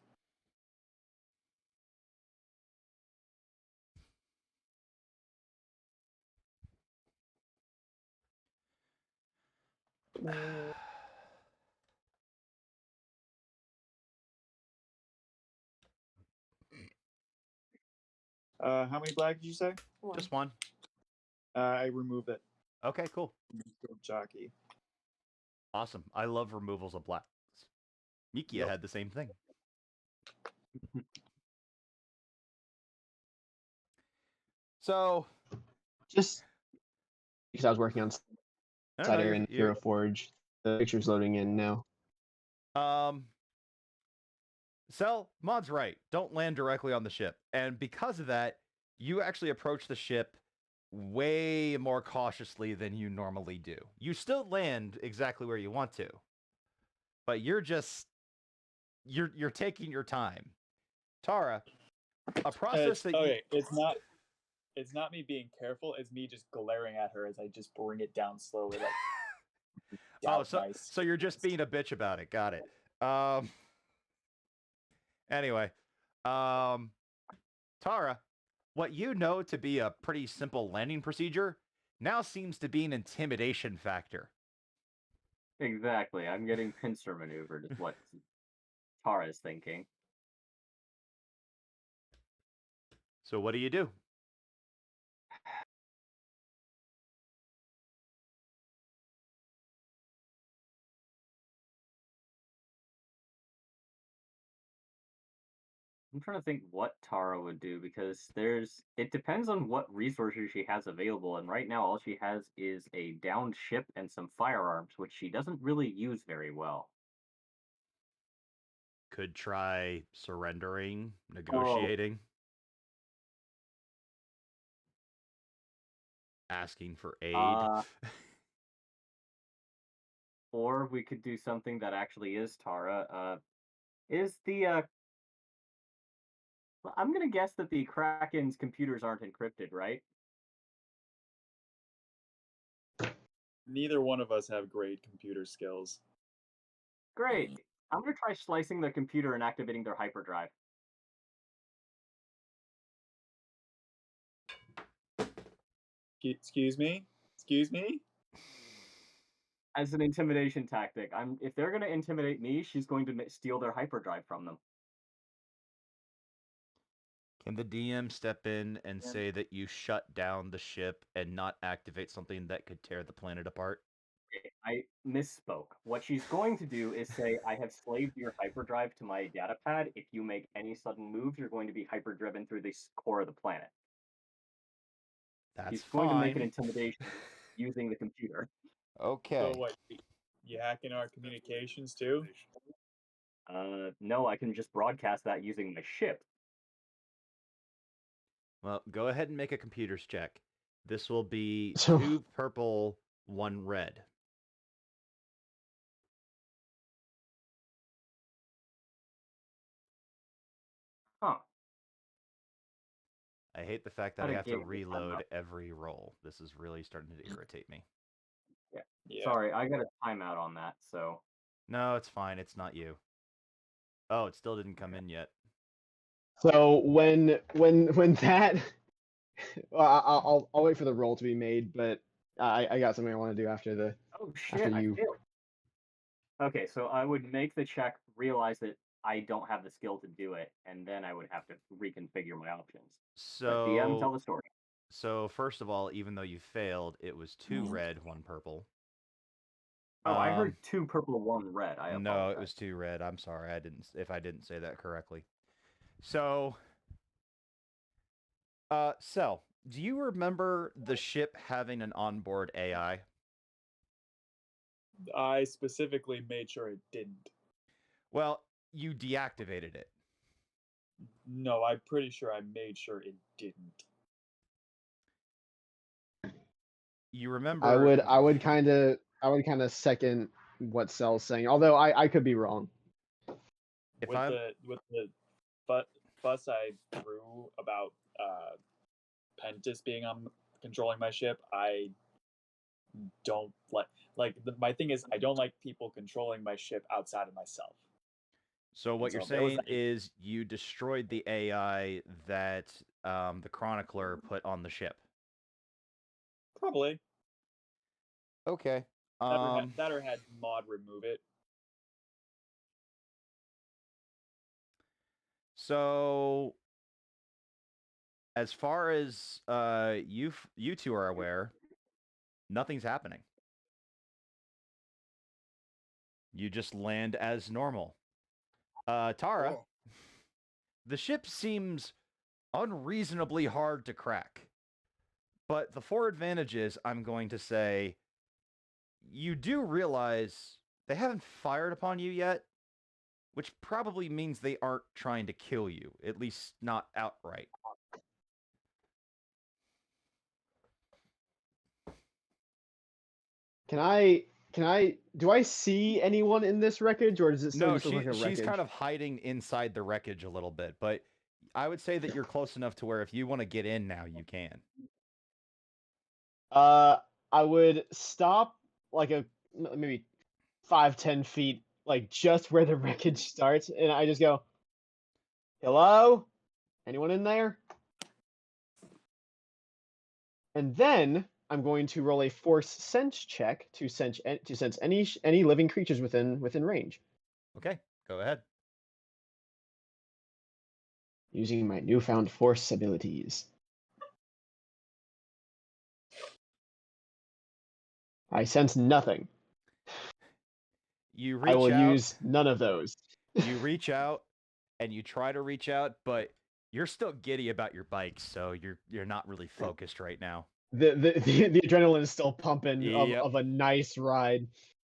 How many black did you say? Just 1. I remove it. Okay, cool. Jockey. Awesome. I love removals of blacks. Mikia Yep. had the same thing. So, Just because I was working on I don't know, Cider and Hero Forge, the picture's loading in now. Cell, Mod's right. Don't land directly on the ship. And because of that, you actually approach the ship way more cautiously than you normally do. You still land exactly where you want to, but you're taking your time. Tara, a process that okay, it's not me being careful. It's me just glaring at her as I just bring it down slowly, like. Oh, so you're just being a bitch about it. Got it. Anyway, Tara, what you know to be a pretty simple landing procedure now seems to be an intimidation factor. Exactly. I'm getting pincer maneuvered, is what Tara's thinking. So what do you do? I'm trying to think what Tara would do because it depends on what resources she has available, and right now all she has is a downed ship and some firearms, which she doesn't really use very well. Could try surrendering, Oh. negotiating, asking for aid. Or we could do something that actually is Tara. Is the well, I'm gonna guess that the Kraken's computers aren't encrypted, right? Neither one of us have great computer skills. Great. I'm gonna try slicing their computer and activating their hyperdrive. Excuse me? Excuse me? As an intimidation tactic. If they're gonna intimidate me, she's going to steal their hyperdrive from them. Can the DM step in and say that you shut down the ship and not activate something that could tear the planet apart? I misspoke. What she's going to do is say, I have slaved your hyperdrive to my data pad. If you make any sudden moves, you're going to be hyperdriven through the core of the planet. That's He's going to make an fine. intimidation using the computer. Okay. So what? You hacking our communications too? No, I can just broadcast that using my ship. Well, go ahead and make a computers check. This will be So- 2 purple, 1 red. Huh. I hate the fact that Gotta I have to give it a reload timeout. every roll. This is really starting to irritate me. Yeah. Sorry, I got a timeout on that, so. No, it's fine. It's not you. Oh, it still didn't come in yet. So when that, well, I'll wait for the roll to be made, but I got something I want to do after the. Oh shit, After I you- failed. Okay, so I would make the check, realize that I don't have the skill to do it, and then I would have to reconfigure my options. But DM, tell So, the story. so first of all, even though you failed, it was 2 red, 1 purple. Oh, I heard 2 purple, 1 red. I apologize. No, it was 2 red. I'm sorry. If I didn't say that correctly. So, Cell, do you remember the ship having an onboard AI? I specifically made sure it didn't. Well, you deactivated it. No, I'm pretty sure I made sure it didn't. You remember? I would kind of second what Cell's saying, although I could be wrong. If with I'm the fuss I threw about Pentis being on controlling my ship, I don't my thing is I don't like people controlling my ship outside of myself. So what And you're so there was saying that. is you destroyed the AI that the chronicler put on the ship. Probably Okay. that or had mod remove it. So as far as you two are aware, nothing's happening. You just land as normal. Tara, Cool. the ship seems unreasonably hard to crack. But the 4 advantages, I'm going to say, you do realize they haven't fired upon you yet, which probably means they aren't trying to kill you, at least not outright. Do I see anyone in this wreckage, or does it still No, just look like a wreckage? she's kind of hiding inside the wreckage a little bit, but I would say that you're close enough to where if you want to get in now, you can. I would stop like maybe 5-10 feet, like just where the wreckage starts, and I just go, "Hello, anyone in there?" And then I'm going to roll a force sense check to sense any living creatures within range, Okay, go ahead. using my newfound force abilities. I sense nothing. You I reach will out. use none of those. You reach out, and you try to reach out, but you're still giddy about your bike, so you're not really focused right now. The adrenaline is still pumping Yep. of a nice ride.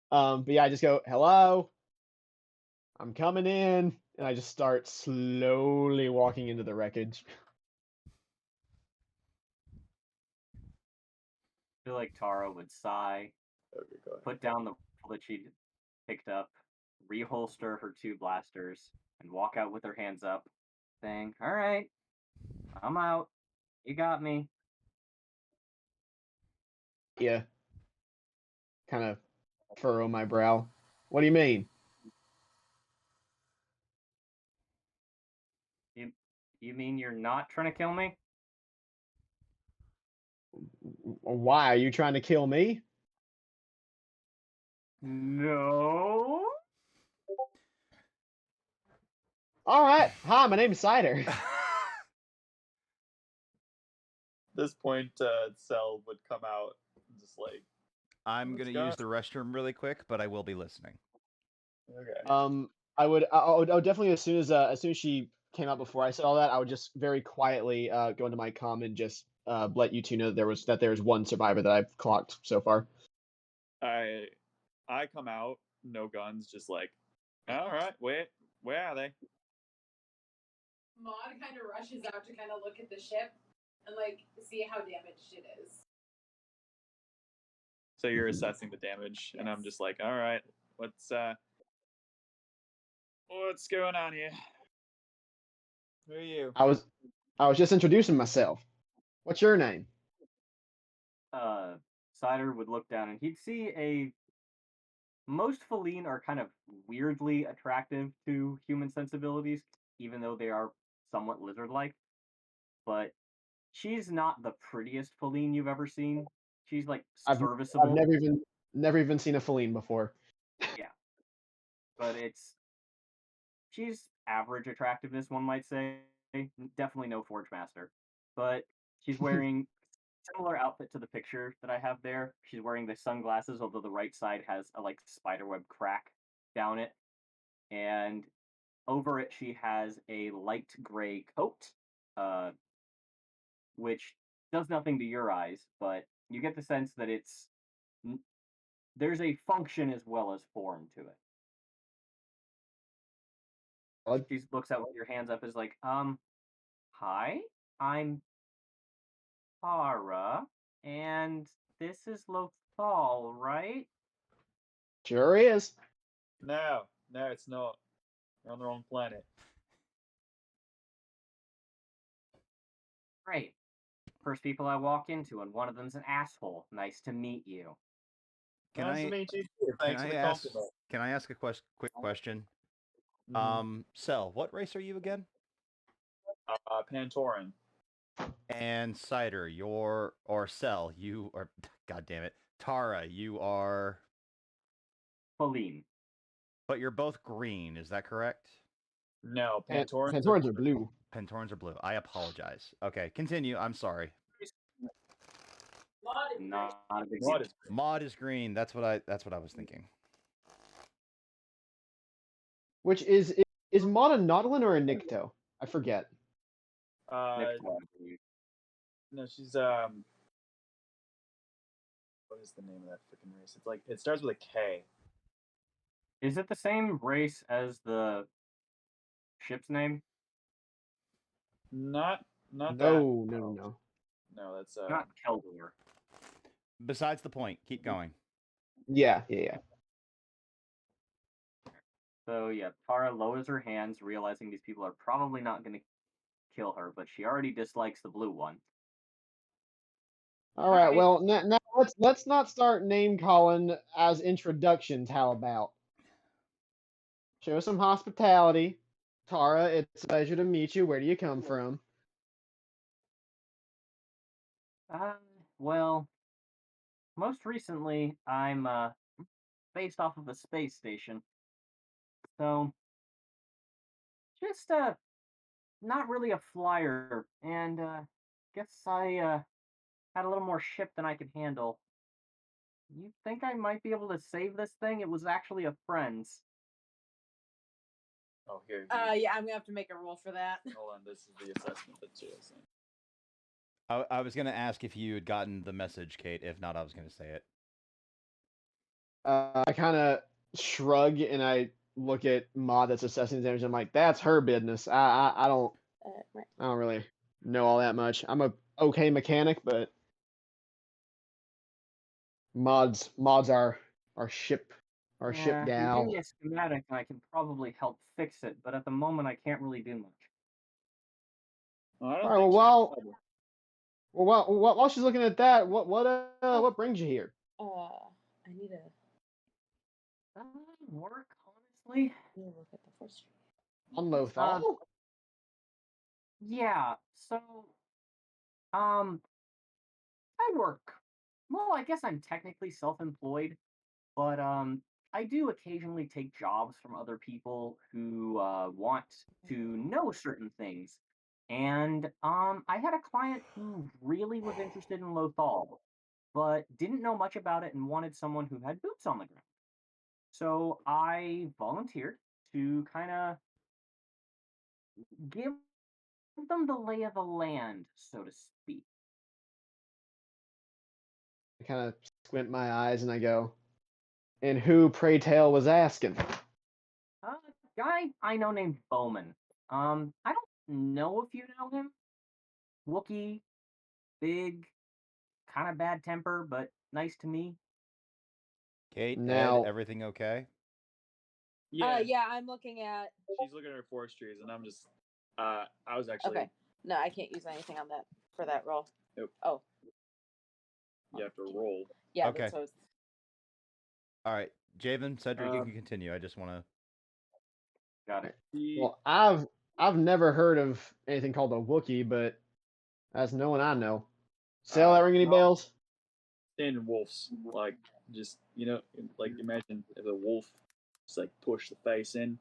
But yeah, I just go, hello, I'm coming in, and I just start slowly walking into the wreckage. I feel like Tara would sigh, Okay, go ahead. put down the rifle that she'd picked up, reholster her two blasters, and walk out with her hands up, saying, "All right, I'm out. You got me." Yeah, kind of furrow my brow. What do you mean? You mean you're not trying to kill me? Why are you trying to kill me? No. All right. Hi, my name is Cider. At this point, Cell would come out and just like, I'm Let's gonna go. use the restroom really quick, but I will be listening. okay. I would definitely as soon as she came out before I said all that, I would just very quietly go into my comm and just let you two know that there's one survivor that I've clocked so far. I come out, no guns, just like, all right, where are they? Maud kind of rushes out to kind of look at the ship and like see how damaged it is. So you're assessing the damage, and I'm Yes. just like, all right, what's going on here? Who are you? I was just introducing myself. What's your name? Cider would look down and he'd see most feline are kind of weirdly attractive to human sensibilities, even though they are somewhat lizard-like. But she's not the prettiest feline you've ever seen. She's like I've serviceable. never even seen a feline before. But she's average attractiveness, one might say. Definitely no Forge Master. But she's wearing similar outfit to the picture that I have there. She's wearing the sunglasses, although the right side has a like spiderweb crack down it. And over it she has a light gray coat, which does nothing to your eyes, but you get the sense that there's a function as well as form to it. Solid. She looks out with your hands up, is like, hi, I'm Tara, and this is Lothal, right? Sure is. No, it's not. You're on the wrong planet. Great. First people I walk into, and one of them's an asshole. Nice to meet you. Can Nice I to meet you. can Thanks I for the ask compliment. can I ask a quick question? Mhm. Cell, what race are you again? Pantoran. And Cider, or Cell, you are God damn it. Tara, you are Feline. but you're both green, is that correct? No, Pantorans. Pantorans are blue. Pentorns are blue. I apologize. Okay, continue. I'm sorry. Not a big What deal. is Maud is green. That's what I was thinking. Which is Maud a Nautilin or a Nikto? I forget. No, she's what is the name of that freaking race? It's like it starts with a K. Is it the same race as the ship's name? Not that. No. No, that's Not Keldor. Besides the point, keep going. Yeah. So yeah, Tara lowers her hands, realizing these people are probably not going to kill her, but she already dislikes the blue one. All right. Alright. Well, now let's not start name calling as introductions. How about show some hospitality, Tara? It's a pleasure to meet you. Where do you come from? Well, most recently I'm based off of a space station, so just not really a flyer, and guess I had a little more ship than I could handle. You think I might be able to save this thing? It was actually a friend's. Oh, here. Yeah, I'm gonna have to make a roll for that. Hold on. This is the assessment that Jill sent. I was gonna ask if you had gotten the message, Kate. If not, I was gonna say it. I kind of shrug and I look at Maud that's assessing the damage. I'm like, that's her business. I don't Right. I don't really know all that much. I'm a okay mechanic, but Maud's our ship Yeah, gal. give me a schematic and I can probably help fix it, but at the moment I can't really do much. Well, I don't All right, think well, she's in trouble. while she's looking at that, what brings you here? I need to Work, honestly. look at the first. On Lothal? Yeah, so I work. Well, I guess I'm technically self-employed, but I do occasionally take jobs from other people who want to know certain things. And I had a client who really was interested in Lothal, but didn't know much about it and wanted someone who had boots on the ground. So I volunteered to kind of give them the lay of the land, so to speak. I kind of squint my eyes and I go, and who, pray tell, was asking? A guy I know named Bowman. I don't know if you know him. Wookie, big, kind of bad temper, but nice to me. Kate, Ed, Now, everything okay? Yeah, Yeah, I'm looking at. she's looking at her forestries, and I'm just. I was actually. Okay. No, I can't use anything on that for that roll. Nope. Oh. You have to roll. Yeah, Okay. that's what I was. All right, Javen, Cedric, you Um, can continue. I just want to. Got it. well, I've never heard of anything called a Wookiee, but that's no one I know. Sell that ring any no. bells? Standing wolves, like just like imagine if a wolf just like pushed the face in,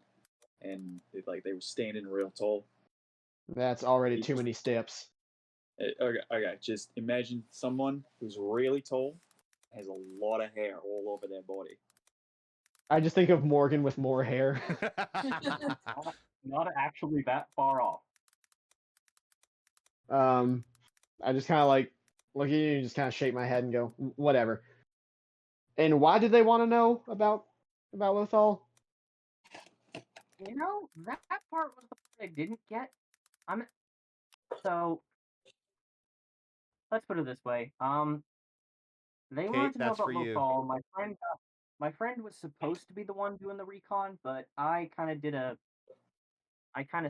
and they were standing real tall. That's already too many steps. Okay, just imagine someone who's really tall, has a lot of hair all over their body. I just think of Morgan with more hair. Not actually that far off. I just kind of like look at you and just kind of shake my head and go, whatever. And why did they want to know about Lothal? You know, that part was the part I didn't get. So let's put it this way. They Kate, wanted to know that's about for you. Lothal. My friend was supposed to be the one doing the recon, but I kind of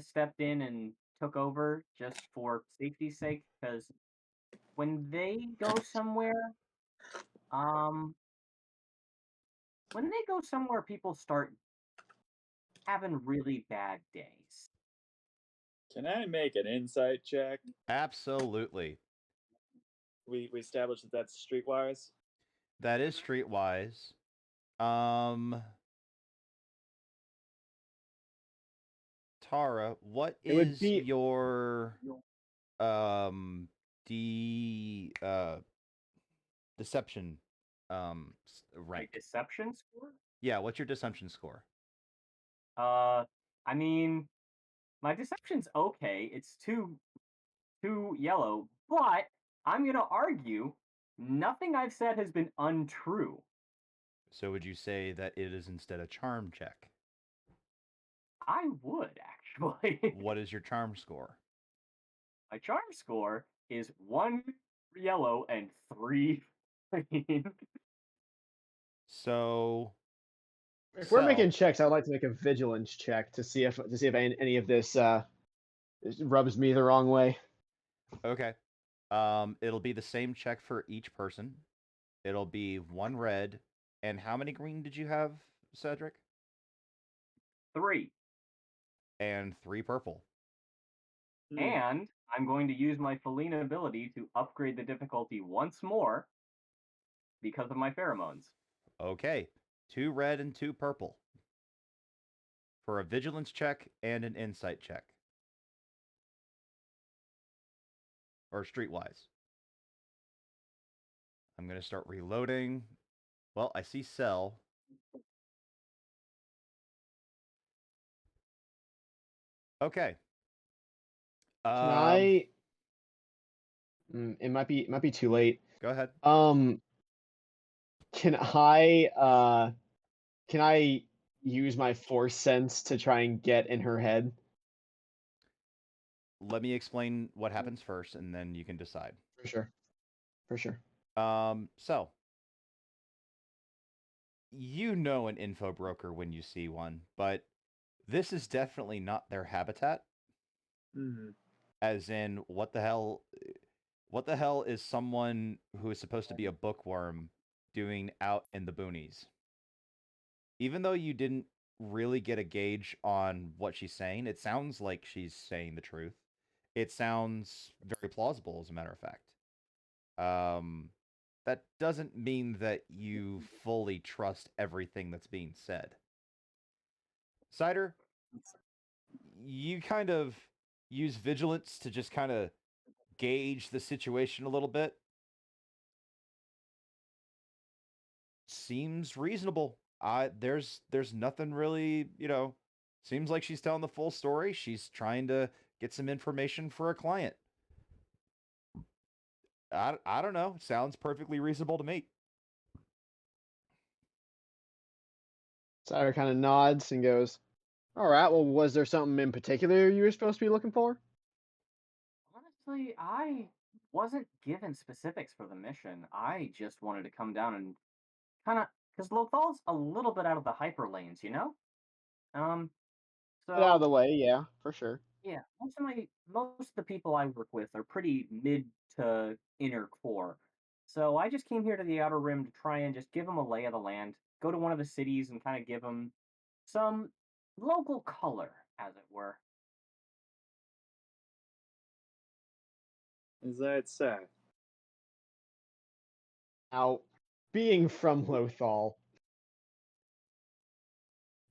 stepped in and took over just for safety's sake, because when they go somewhere, people start having really bad days. Can I make an insight check? Absolutely. We established that that's streetwise. That is streetwise. Tara, what It would is be- your deception My rank? deception score? Yeah, what's your deception score? I mean, my deception's okay. It's too yellow, but I'm gonna argue nothing I've said has been untrue. So would you say that it is instead a charm check? I would actually. What is your charm score? My charm score is 1 yellow and 3 green. So If we're Sel, making checks, I'd like to make a vigilance check to see if any of this rubs me the wrong way. okay. It'll be the same check for each person. It'll be 1 red. And how many green did you have, Cedric? 3. And 3 purple. And I'm going to use my Felina ability to upgrade the difficulty once more because of my pheromones. Okay. 2 red and 2 purple. For a vigilance check and an insight check. Or streetwise. I'm going to start reloading. Well, I see Cell. Okay. Can Um, I? It might be too late. Go ahead. Can I use my force sense to try and get in her head? Let me explain what happens first, and then you can decide. For sure. For sure. So you know an info broker when you see one, but this is definitely not their habitat. Mhm. As in, what the hell is someone who is supposed to be a bookworm doing out in the boonies? Even though you didn't really get a gauge on what she's saying, it sounds like she's saying the truth. It sounds very plausible, as a matter of fact. That doesn't mean that you fully trust everything that's being said. Cider, you kind of use vigilance to just kind of gauge the situation a little bit. Seems reasonable. There's nothing really, seems like she's telling the full story. She's trying to get some information for a client. I don't know. Sounds perfectly reasonable to me. Sire kind of nods and goes, "All right. Well, was there something in particular you were supposed to be looking for?" Honestly, I wasn't given specifics for the mission. I just wanted to come down and kind of because Lothal's a little bit out of the hyper lanes, you know. Um, Get out of so the way. Yeah, for sure. yeah, most of the people I work with are pretty mid to inner core. So I just came here to the outer rim to try and just give them a lay of the land, go to one of the cities and kind of give them some local color, as it were. Is that so? Now, being from Lothal,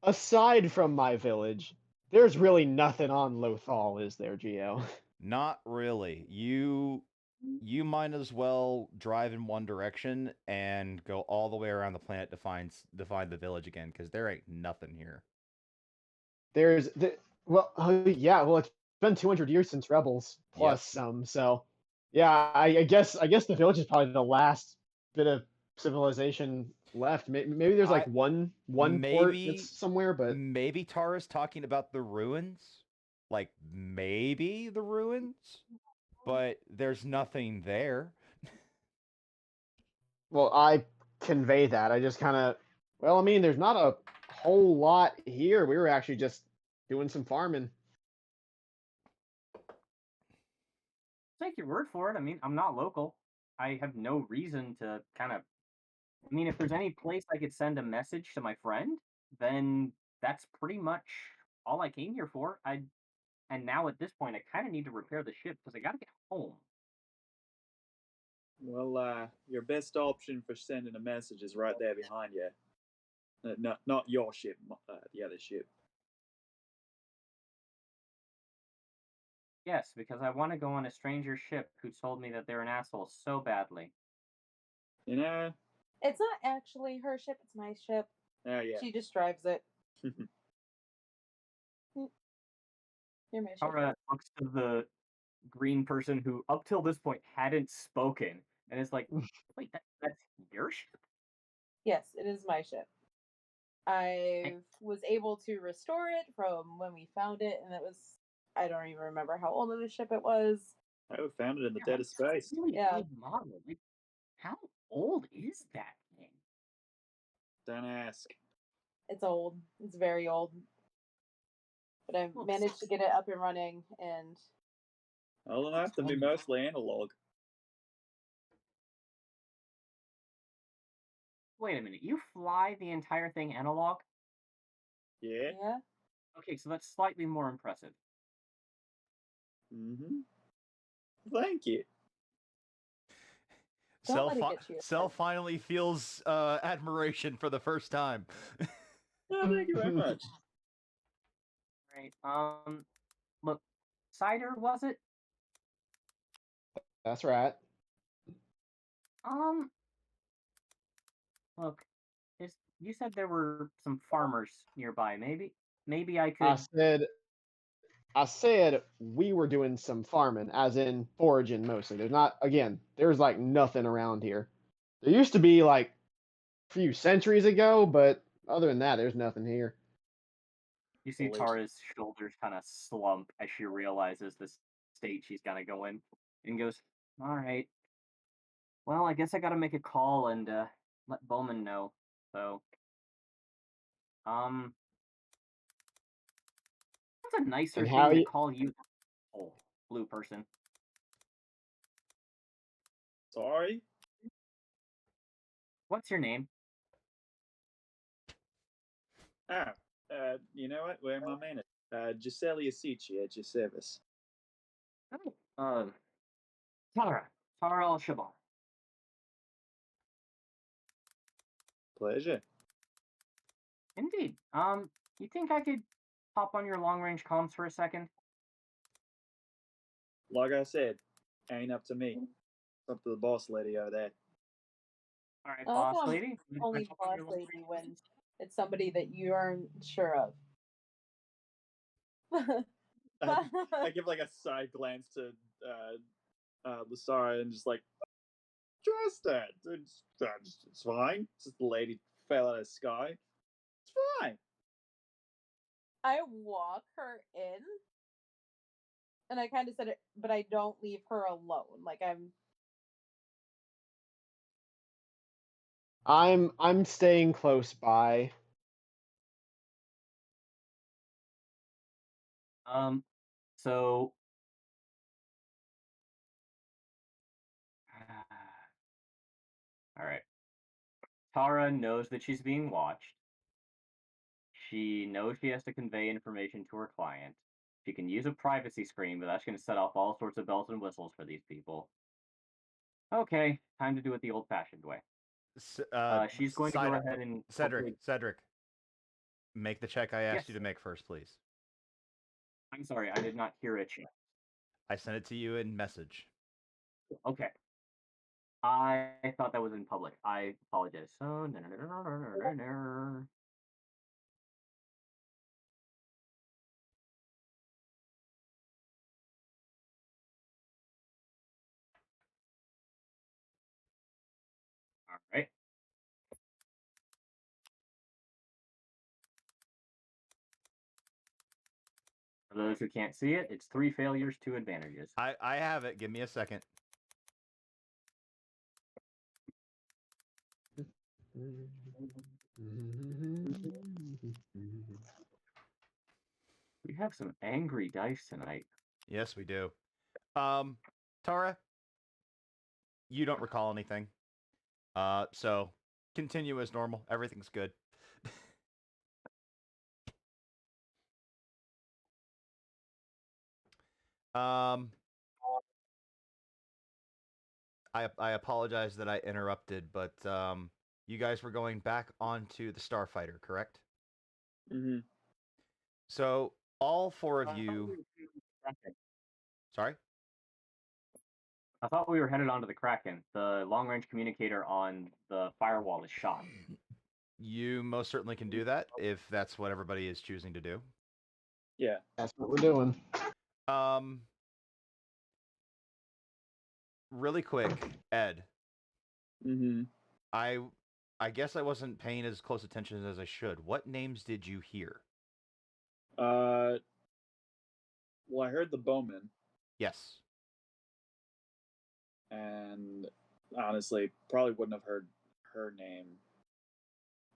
aside from my village, there's really nothing on Lothal, is there, Geo? Not really. You might as well drive in one direction and go all the way around the planet to find the village again, because there ain't nothing here. Well, yeah. Well, it's been 200 years since Rebels plus some. So, yeah, I guess the village is probably the last bit of civilization left. Maybe there's like I one port maybe that's somewhere, but maybe Tara's talking about the ruins, like maybe the ruins, but there's nothing there. well, I convey that. I just kind of, well, I mean, there's not a whole lot here. We were actually just doing some farming. Take your word for it. I mean, I'm not local. I have no reason to kind of. I mean, if there's any place I could send a message to my friend, then that's pretty much all I came here for. And now at this point, I kind of need to repair the ship because I got to get home. Well, your best option for sending a message is right there behind you. Not your ship, the other ship. Yes, because I want to go on a stranger ship who told me that they're an asshole so badly. You know? It's not actually her ship, it's my ship. Oh yeah. She just drives it. You're my ship. Tara looks to the green person who, up till this point, hadn't spoken, and is like, "Wait, that's your ship?" Yes, it is my ship. I was able to restore it from when we found it, and I don't even remember how old of a ship it was. Oh, found it in the Yeah, dead of it's space. really Yeah. old model. Like, how old is that thing? Don't ask. It's old. It's very old. But I've Well, managed to get it up and running, and Old enough to be mostly analog. Wait a minute, you fly the entire thing analog? Yeah. yeah. Okay, so that's slightly more impressive. Mm-hmm. Thank you. Don't let it get to your Cell head. finally feels admiration for the first time. Oh, thank you very much. Right. Look, cider was it? That's right. Um, look, you said there were some farmers nearby. Maybe I I could. said I said we were doing some farming, as in foraging mostly. There's like nothing around here. There used to be like a few centuries ago, but other than that, there's nothing here. You see Believe- Tara's shoulders kind of slump as she realizes the state she's gonna go in, and goes, "All right. Well, I guess I gotta make a call and let Bowman know. So, um, what's a nicer And how thing to you? call you, oh, blue person? Sorry? What's your name? Ah, you know what? Where am I man? Giselle Asici at your service. Oh, Tara Al Shaban. Pleasure. Indeed. You think I could pop on your long range comms for a second? Like I said, ain't up to me. It's up to the boss lady over there. All right, I boss like how I'm lady. Can I only pop on boss your long lady range when comms? it's somebody that you aren't sure of. I give like a side glance to Lasara and just like, trust that. It's fine. It's just the lady fell out of the sky. It's fine. I walk her in, and I kind of said it, but I don't leave her alone. Like I'm staying close by. So all right. Tara knows that she's being watched. She knows she has to convey information to her client. She can use a privacy screen, but that's going to set off all sorts of bells and whistles for these people. Okay, time to do it the old-fashioned way. She's going to go ahead and hopefully- Cedric, make the check I asked Yes. you to make first, please. I'm sorry, I did not hear it. I sent it to you in message. Okay. I thought that was in public. I apologize. So, all right. For those who can't see it, it's 3 failures, 2 advantages. I have it. Give me a second. We have some angry dice tonight. Yes, we do. Tara, you don't recall anything. So continue as normal. Everything's good. I apologize that I interrupted, but you guys were going back onto the Starfighter, correct? Mm-hmm. So all 4 of you. Sorry. I thought we were headed onto the Kraken. The long-range communicator on the firewall is shot. You most certainly can do that if that's what everybody is choosing to do. Yeah. That's what we're doing. Really quick, Ed. Mm-hmm. I guess I wasn't paying as close attention as I should. What names did you hear? Well, I heard the Bowman, Yes. and honestly, probably wouldn't have heard her name.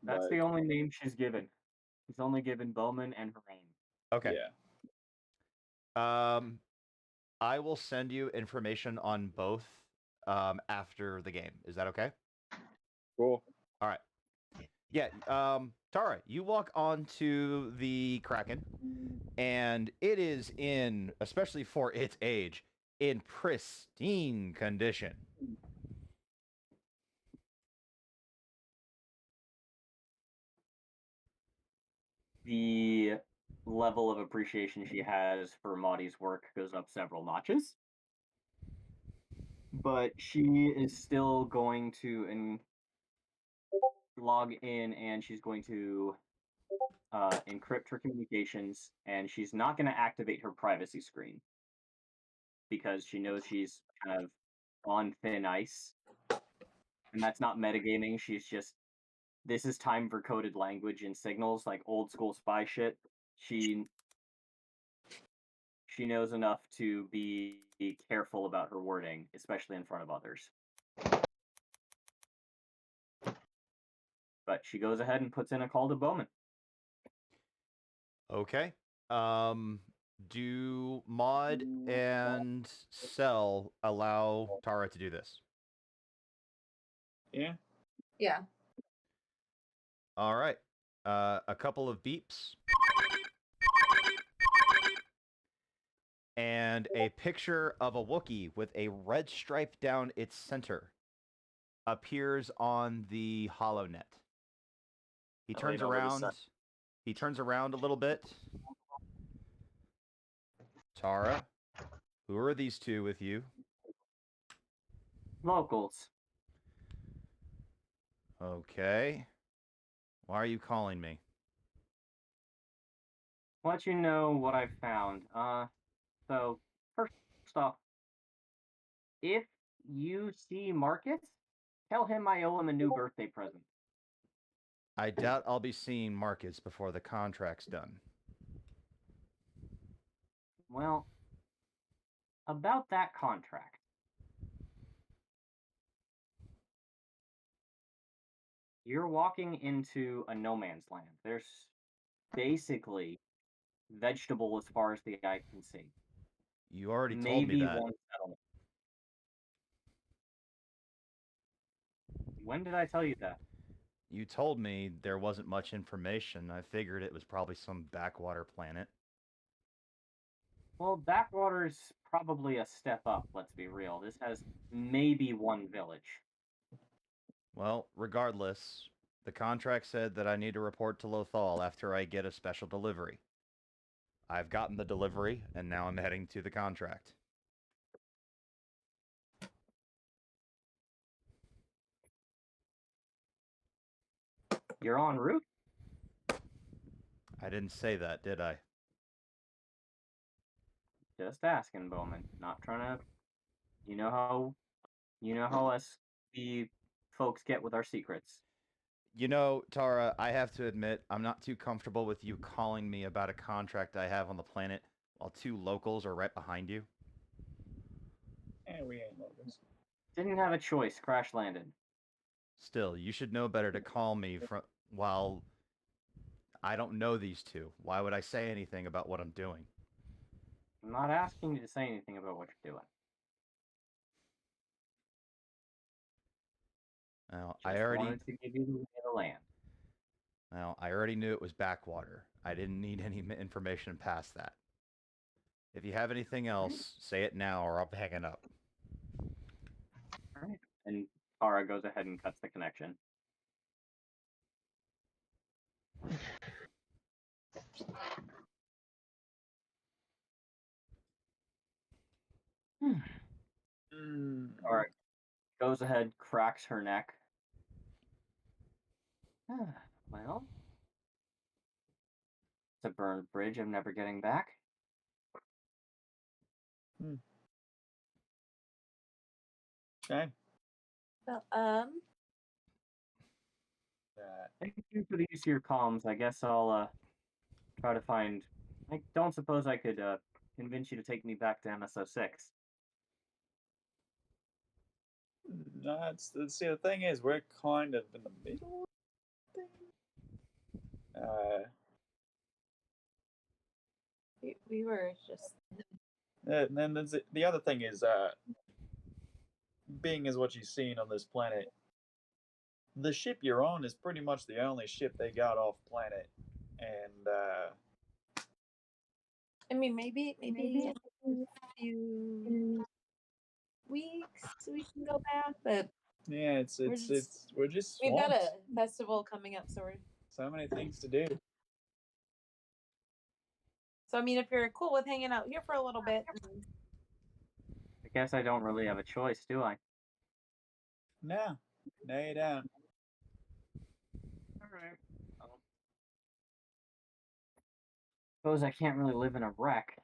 That's but, the only name she's given. She's only given Bowman and her own. Okay. Yeah. I will send you information on both after the game. Is that okay? Cool. All right. Yeah. Tara, you walk onto the Kraken, and it is in, especially for its age, in pristine condition. The level of appreciation she has for Maudie's work goes up several notches. But she is still going to log in, and she's going to encrypt her communications, and she's not going to activate her privacy screen because she knows she's kind of on thin ice. And that's not metagaming. She's just, this is time for coded language and signals, like old school spy shit. She knows enough to be careful about her wording, especially in front of others. But she goes ahead and puts in a call to Bowman. Okay. Do Mod and Cell allow Tara to do this? Yeah. Yeah. All right. A couple of beeps. And a picture of a Wookiee with a red stripe down its center appears on the HoloNet. He I turns lean over to around. Sen. He turns around a little bit. Tara, who are these two with you? Locals. Okay. Why are you calling me? Let you know what I found. So first off, if you see Marcus, tell him I owe him a new birthday present. I doubt I'll be seeing Marcus before the contract's done. Well, about that contract. You're walking into a no man's land. There's basically vegetable as far as the eye can see. You already told me Maybe that. one settlement. When did I tell you that? You told me there wasn't much information. I figured it was probably some backwater planet. Well, Backwater's probably a step up, let's be real. This has maybe one village. Well, regardless, the contract said that I need to report to Lothal after I get a special delivery. I've gotten the delivery, and now I'm heading to the contract. You're en route? I didn't say that, did I? Just asking, Bowman. Not trying to. You know how us the folks get with our secrets. You know, Tara, I have to admit, I'm not too comfortable with you calling me about a contract I have on the planet while two locals are right behind you. And we ain't locals. Didn't have a choice. Crash landed. Still, you should know better to call me while I don't know these two. Why would I say anything about what I'm doing? I'm not asking you to say anything about what you're doing. Now, Just wanted to give you the lay of the land. Now, I already knew it was backwater. I didn't need any information past that. If you have anything else, say it now or I'll hang it up. All right. And Tara goes ahead and cuts the connection. All right. Goes ahead, cracks her neck. Well, it's a burned bridge I'm never getting back. Okay. Well, Thank you for the use of your comms. I guess I'll try to find. I don't suppose I could convince you to take me back to MSO6. No, see, the thing is, we're kind of in the middle of the thing. we were just. And then the other thing is, being as what you've seen on this planet, the ship you're on is pretty much the only ship they got off planet, and I mean, maybe in a few weeks we can go back, but yeah, we're just we've got swamped. a festival coming up, so So many things to do. I mean, if you're cool with hanging out here for a little bit, I guess I don't really have a choice, do I? No, you don't. All right. Suppose I can't really live in a wreck.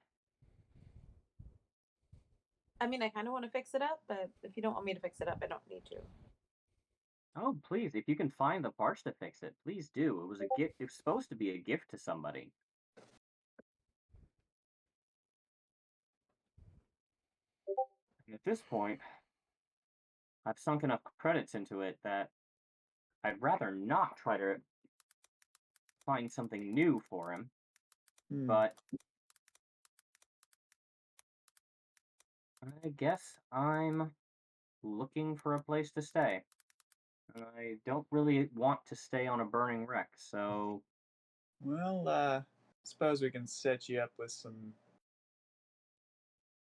I mean, I kind of want to fix it up, but if you don't want me to fix it up, I don't need to. Oh, please, if you can find the parts to fix it, please do. It was a gift. It was supposed to be a gift to somebody. And at this point, I've sunk enough credits into it that I'd rather not try to find something new for him. Hmm. But I guess I'm looking for a place to stay. I don't really want to stay on a burning wreck, so Well, suppose we can set you up with some.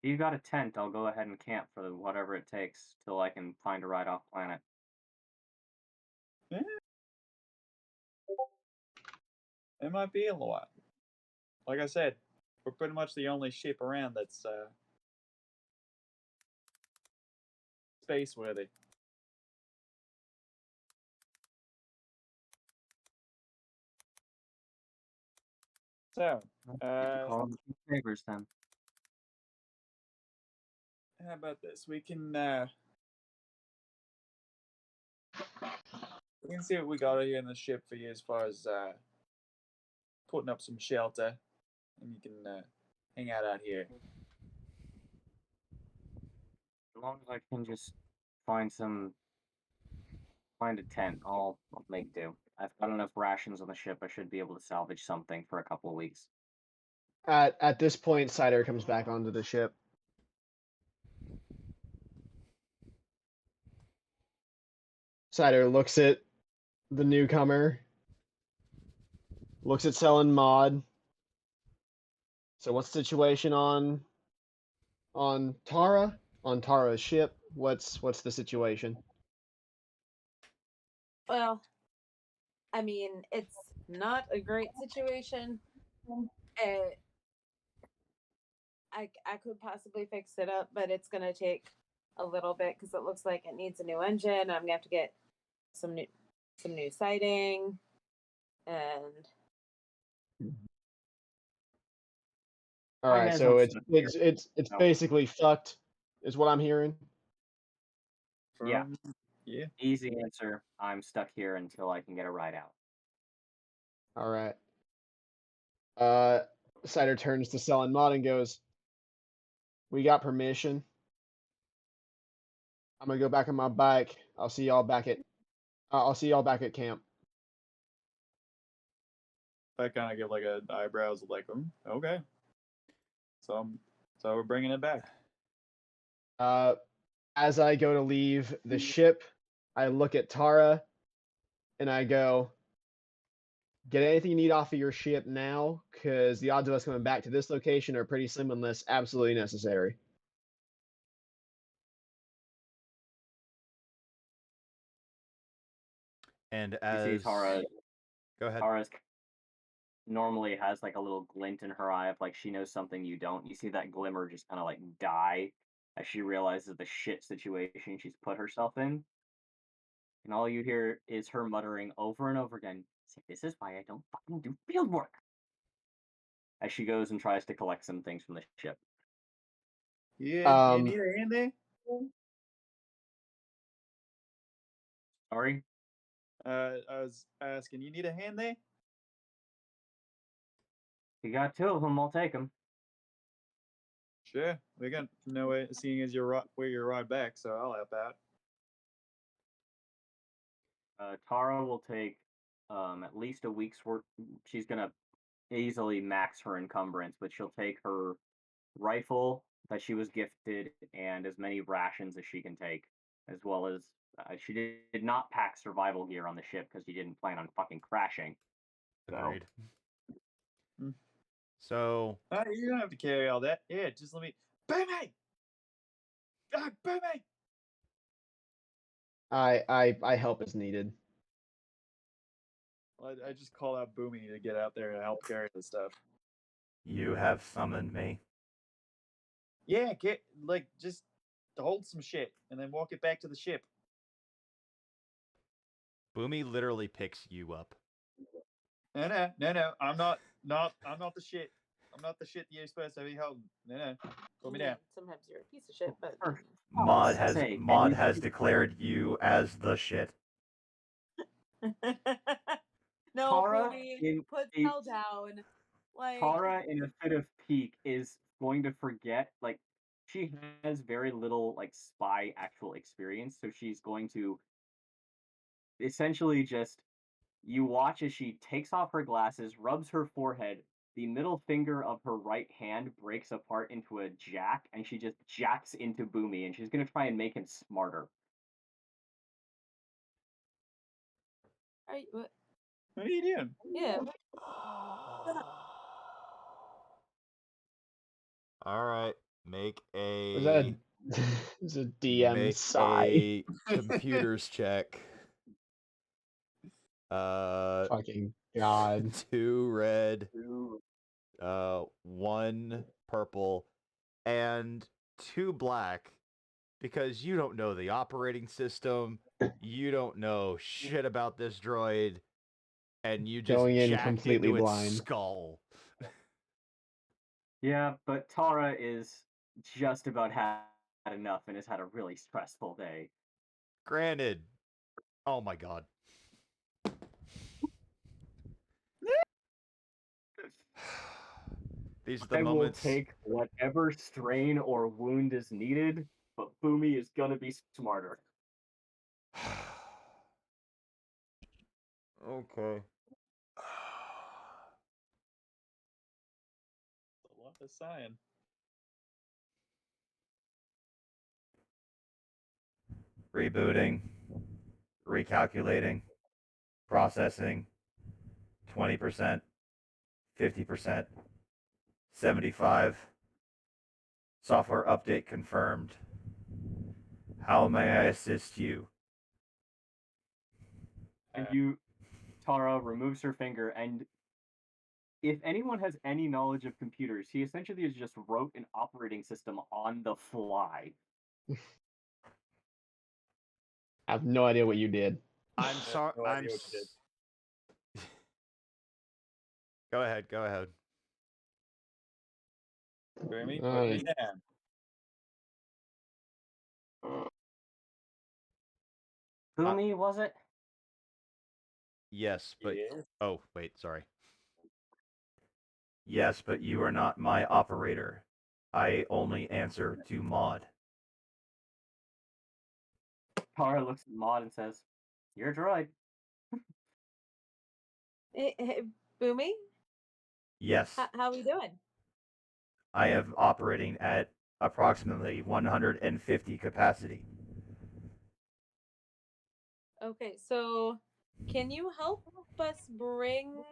if you got a tent, I'll go ahead and camp for whatever it takes till I can find a ride off planet. It might be a while. Like I said, we're pretty much the only ship around that's space worthy. So, Call them favors then. how about this? We can see what we got here in the ship for you as far as putting up some shelter, and you can hang out here. As long as I can just find a tent, I'll make do. I've got enough rations on the ship. I should be able to salvage something for a couple of weeks. At this point, Cider comes back onto the ship. Cider looks at the newcomer, looks at Selling Mod. So what's the situation on Tara? On Tara's ship? What's the situation? Well, I mean, it's not a great situation. I could possibly fix it up, but it's gonna take a little bit because it looks like it needs a new engine. I'm gonna have to get some new siding, and All right, so it's basically fucked, is what I'm hearing. Yeah. Yeah. Easy answer. I'm stuck here until I can get a ride out. All right. Cider turns to Selling Mod and goes, "We got permission. I'm gonna go back on my bike. I'll see y'all back at camp." I kind of give like a eyebrows, like, okay. So we're bringing it back. As I go to leave the ship, I look at Tara and I go, "Get anything you need off of your ship now, because the odds of us coming back to this location are pretty slim unless absolutely necessary." And You as see Tara. go ahead. Tara's normally has like a little glint in her eye of like she knows something you don't. You see that glimmer just kind of like die as she realizes the shit situation she's put herself in. And all you hear is her muttering over and over again, "This is why I don't fucking do field work." As she goes and tries to collect some things from the ship. Yeah, you need a hand there? Sorry? I was asking, you need a hand there? You got two of them, I'll take them. Sure. We got no way, seeing as you're where you're right back, so I'll help out. Tara will take at least a week's work. She's gonna easily max her encumbrance, but she'll take her rifle that she was gifted and as many rations as she can take, as well as she did not pack survival gear on the ship because she didn't plan on fucking crashing. Agreed. Hmm. So You don't have to carry all that. Yeah, just let me. Boomy! Boomy! I help as needed. Well, I just call out Boomy to get out there to help carry the stuff. you have summoned me. Yeah, just to hold some shit and then walk it back to the ship. Boomy literally picks you up. No, I'm not the shit. I'm not the shit you're supposed to be holding. No. Put me Yeah, down. sometimes you're a piece of shit, but For Maud fuck's has sake, Maud and has declared you as the shit. no, Tara Boomy, in put a- Tell down. Like Tara, in a fit of pique, is going to forget. Like, she has very little like spy actual experience, so she's going to essentially just. You watch as she takes off her glasses, rubs her forehead. The middle finger of her right hand breaks apart into a jack, and she just jacks into Boomy, and she's gonna try and make him smarter. are you, what? What are you doing? Yeah. All right, make a Was that a, it's a DM make sigh? a computers check. Fucking god. 2 red, Ooh. 1 purple, and 2 black, because you don't know the operating system, you don't know shit about this droid, and you just Going in jacked completely into its blind. skull. Yeah, but Tara is just about had enough and has had a really stressful day. Granted. Oh my god. These are the I will moments. take whatever strain or wound is needed, but Boomy is gonna be smarter. Okay. A lot of sighing. Rebooting. Recalculating. Processing. 20%. 50%. 75. Software update confirmed. How may I assist you? And Tara removes her finger, and if anyone has any knowledge of computers, he essentially just wrote an operating system on the fly. I have no idea what you did. I'm sorry. no idea what you did. Go ahead. Go ahead. Boomy, Uh, put me down. Boomy, was it? Yes, but Yes. oh wait, sorry. Yes, but you are not my operator. I only answer to Maud. Tara looks at Maud and says, "You're a droid." Hey, Boomy, Yes, how we doing? I am operating at approximately 150 capacity. Okay, so can you help us bring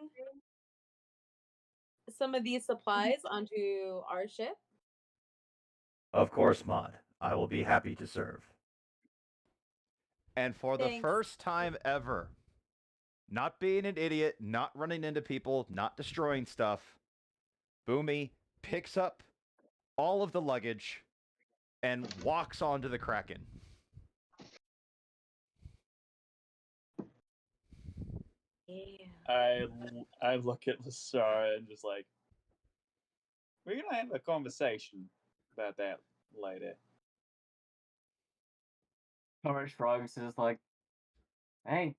some of these supplies onto our ship? Of course, Maud. I will be happy to serve. And for the Thanks. first time ever, not being an idiot, not running into people, not destroying stuff, Boomy picks up all of the luggage and walks onto the Kraken. Yeah. I look at Lasara and just like, we're gonna have a conversation about that later. Tara shrugs and is like, "Hey,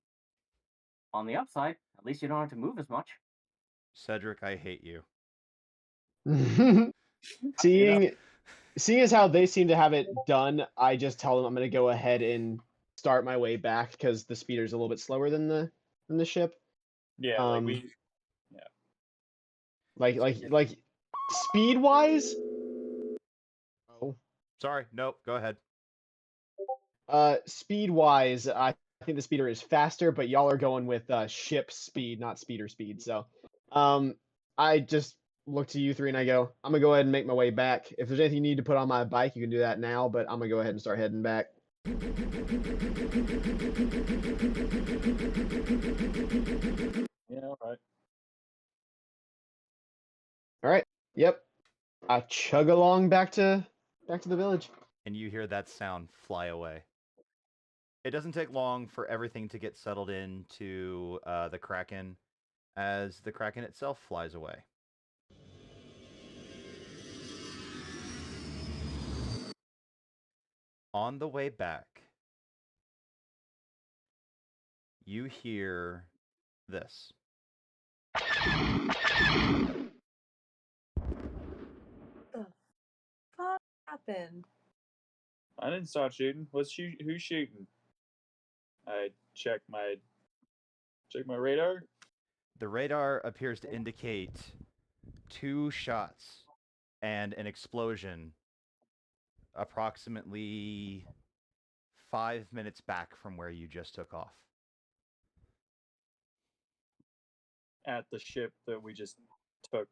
on the upside, at least you don't have to move as much." Cedric, I hate you. seeing as how they seem to have it done, I just tell them I'm gonna go ahead and start my way back because the speeder's a little bit slower than the ship. Yeah, Um, we like speed wise. Oh. Sorry, nope, go ahead. Speed wise, I think the speeder is faster, but y'all are going with ship speed, not speeder speed. So, I just look to you three and I go, I'm gonna go ahead and make my way back. If there's anything you need to put on my bike, you can do that now, but I'm gonna go ahead and start heading back. yeah, all right. All right. Yep. I chug along back to the village. And you hear that sound fly away. It doesn't take long for everything to get settled into the Kraken as the Kraken itself flies away. On the way back, you hear this. What happened? I didn't start shooting. Who's shooting? I check my radar. The radar appears to indicate 2 shots and an explosion approximately 5 minutes back from where you just took off. At the ship that we just took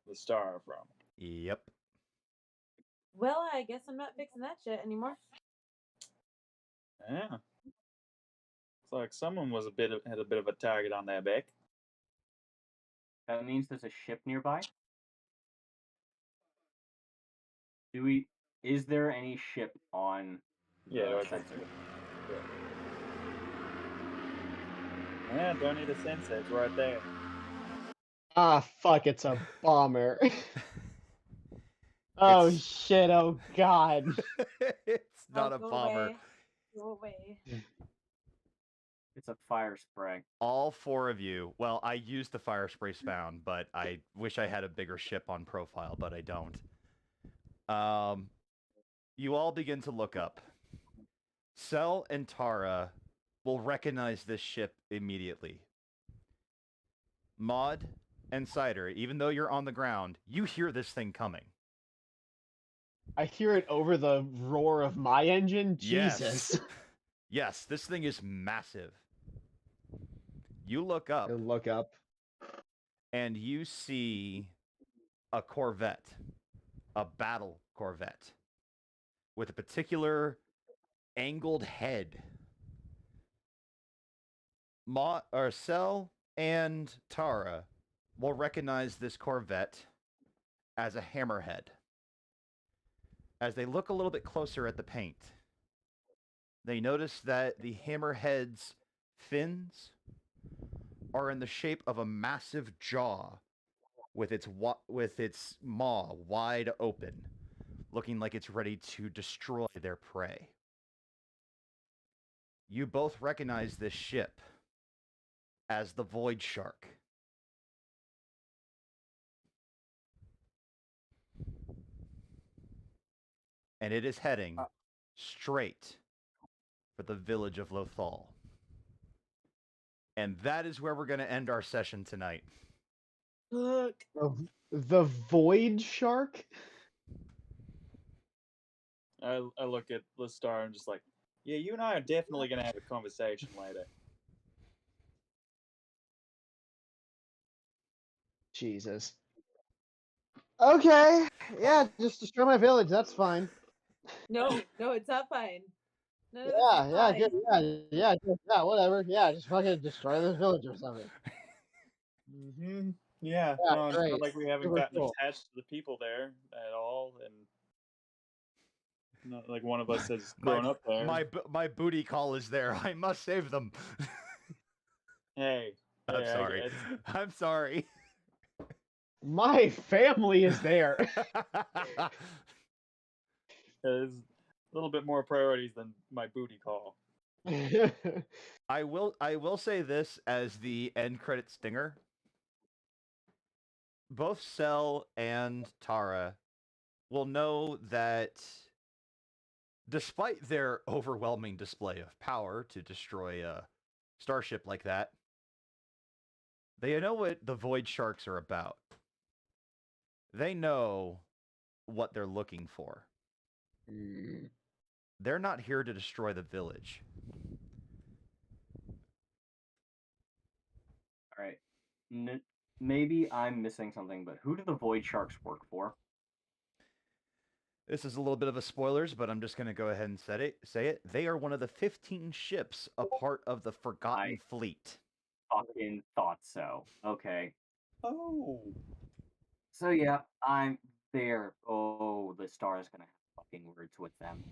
the star from. Yep. Well, I guess I'm not fixing that shit anymore. Yeah. It's like someone had a bit of a target on their back. That means there's a ship nearby. Is there any ship on Yeah, the I think sensor? so. Yeah, don't need a sensor. It's right there. Ah, fuck! It's a bomber. Oh It's- shit! Oh god! It's not Oh, a go bomber. away. Go away. It's a fire spray. All 4 of you. Well, I used the fire spray found, but I wish I had a bigger ship on profile, but I don't. You all begin to look up. Cell and Tara will recognize this ship immediately. Maud and Cider, even though you're on the ground, you hear this thing coming. I hear it over the roar of my engine. Yes. Jesus. Yes, this thing is massive. You look up I look up. and you see a Corvette, a battle Corvette, with a particular angled head. Cell and Tara will recognize this Corvette as a Hammerhead. As they look a little bit closer at the paint, they notice that the Hammerhead's fins are in the shape of a massive jaw with its maw wide open, looking like it's ready to destroy their prey. You both recognize this ship as the Void Shark. And it is heading straight for the village of Lothal. And that is where we're going to end our session tonight. Look. The Void Shark. I look at the star and just like, yeah, you and I are definitely gonna have a conversation later. Jesus. Okay. Yeah, just destroy my village. That's fine. No, it's not fine. None of this Yeah, is yeah, fine. yeah, whatever. Yeah, just fucking destroy this village or something. Mm-hmm. Yeah. Yeah, No, it's great. not like we haven't Super gotten cool. attached to the people there at all, and not like one of us has grown up there. My booty call is there. I must save them. Hey. I'm hey, sorry. I'm sorry. My family is there. There's a little bit more priorities than my booty call. I will say this as the end credit stinger. Both Cell and Tara will know that despite their overwhelming display of power to destroy a starship like that, they know what the Void Sharks are about. They know what they're looking for. They're not here to destroy the village. All right. Maybe I'm missing something, but who do the Void Sharks work for? This is a little bit of a spoilers, but I'm just going to go ahead and say it. They are one of the 15 ships, a part of the Forgotten Fleet. Fucking thought so. Okay. Oh. So yeah, I'm there. Oh, the star is gonna have fucking words with them.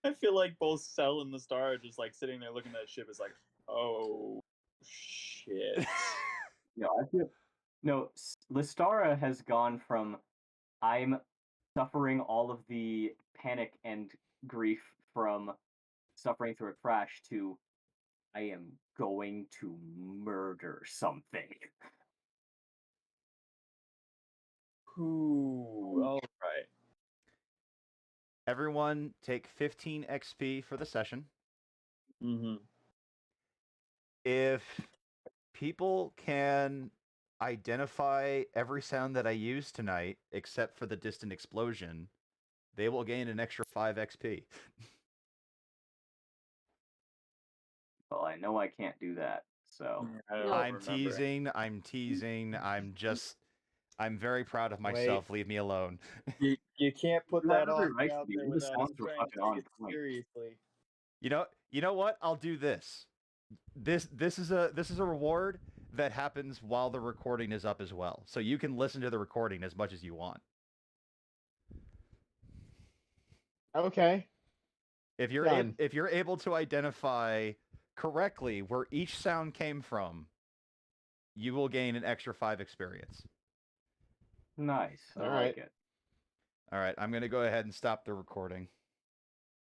I feel like both Cell and the Star are just like sitting there looking at that ship. Is like, oh shit. No, I feel no. Listara has gone from I'm suffering all of the panic and grief from suffering through a crash to I am going to murder something. Ooh, all right. Everyone take 15 XP for the session. Mm-hmm. If people can identify every sound that I used tonight, except for the distant explosion, they will gain an extra 5 XP. Well, I know I can't do that, so I don't No. I'm remember. teasing. I'm very proud of myself. Leave me alone. You can't put You have that every offer right to out be. there The without us sounds were trying to fucking on take it point. seriously. You know what? I'll do this. This is a reward that happens while the recording is up as well. So you can listen to the recording as much as you want. Okay. If you're Done. if you're able to identify correctly where each sound came from, you will gain an extra 5 experience. Nice. I All like right. it. All right, I'm going to go ahead and stop the recording.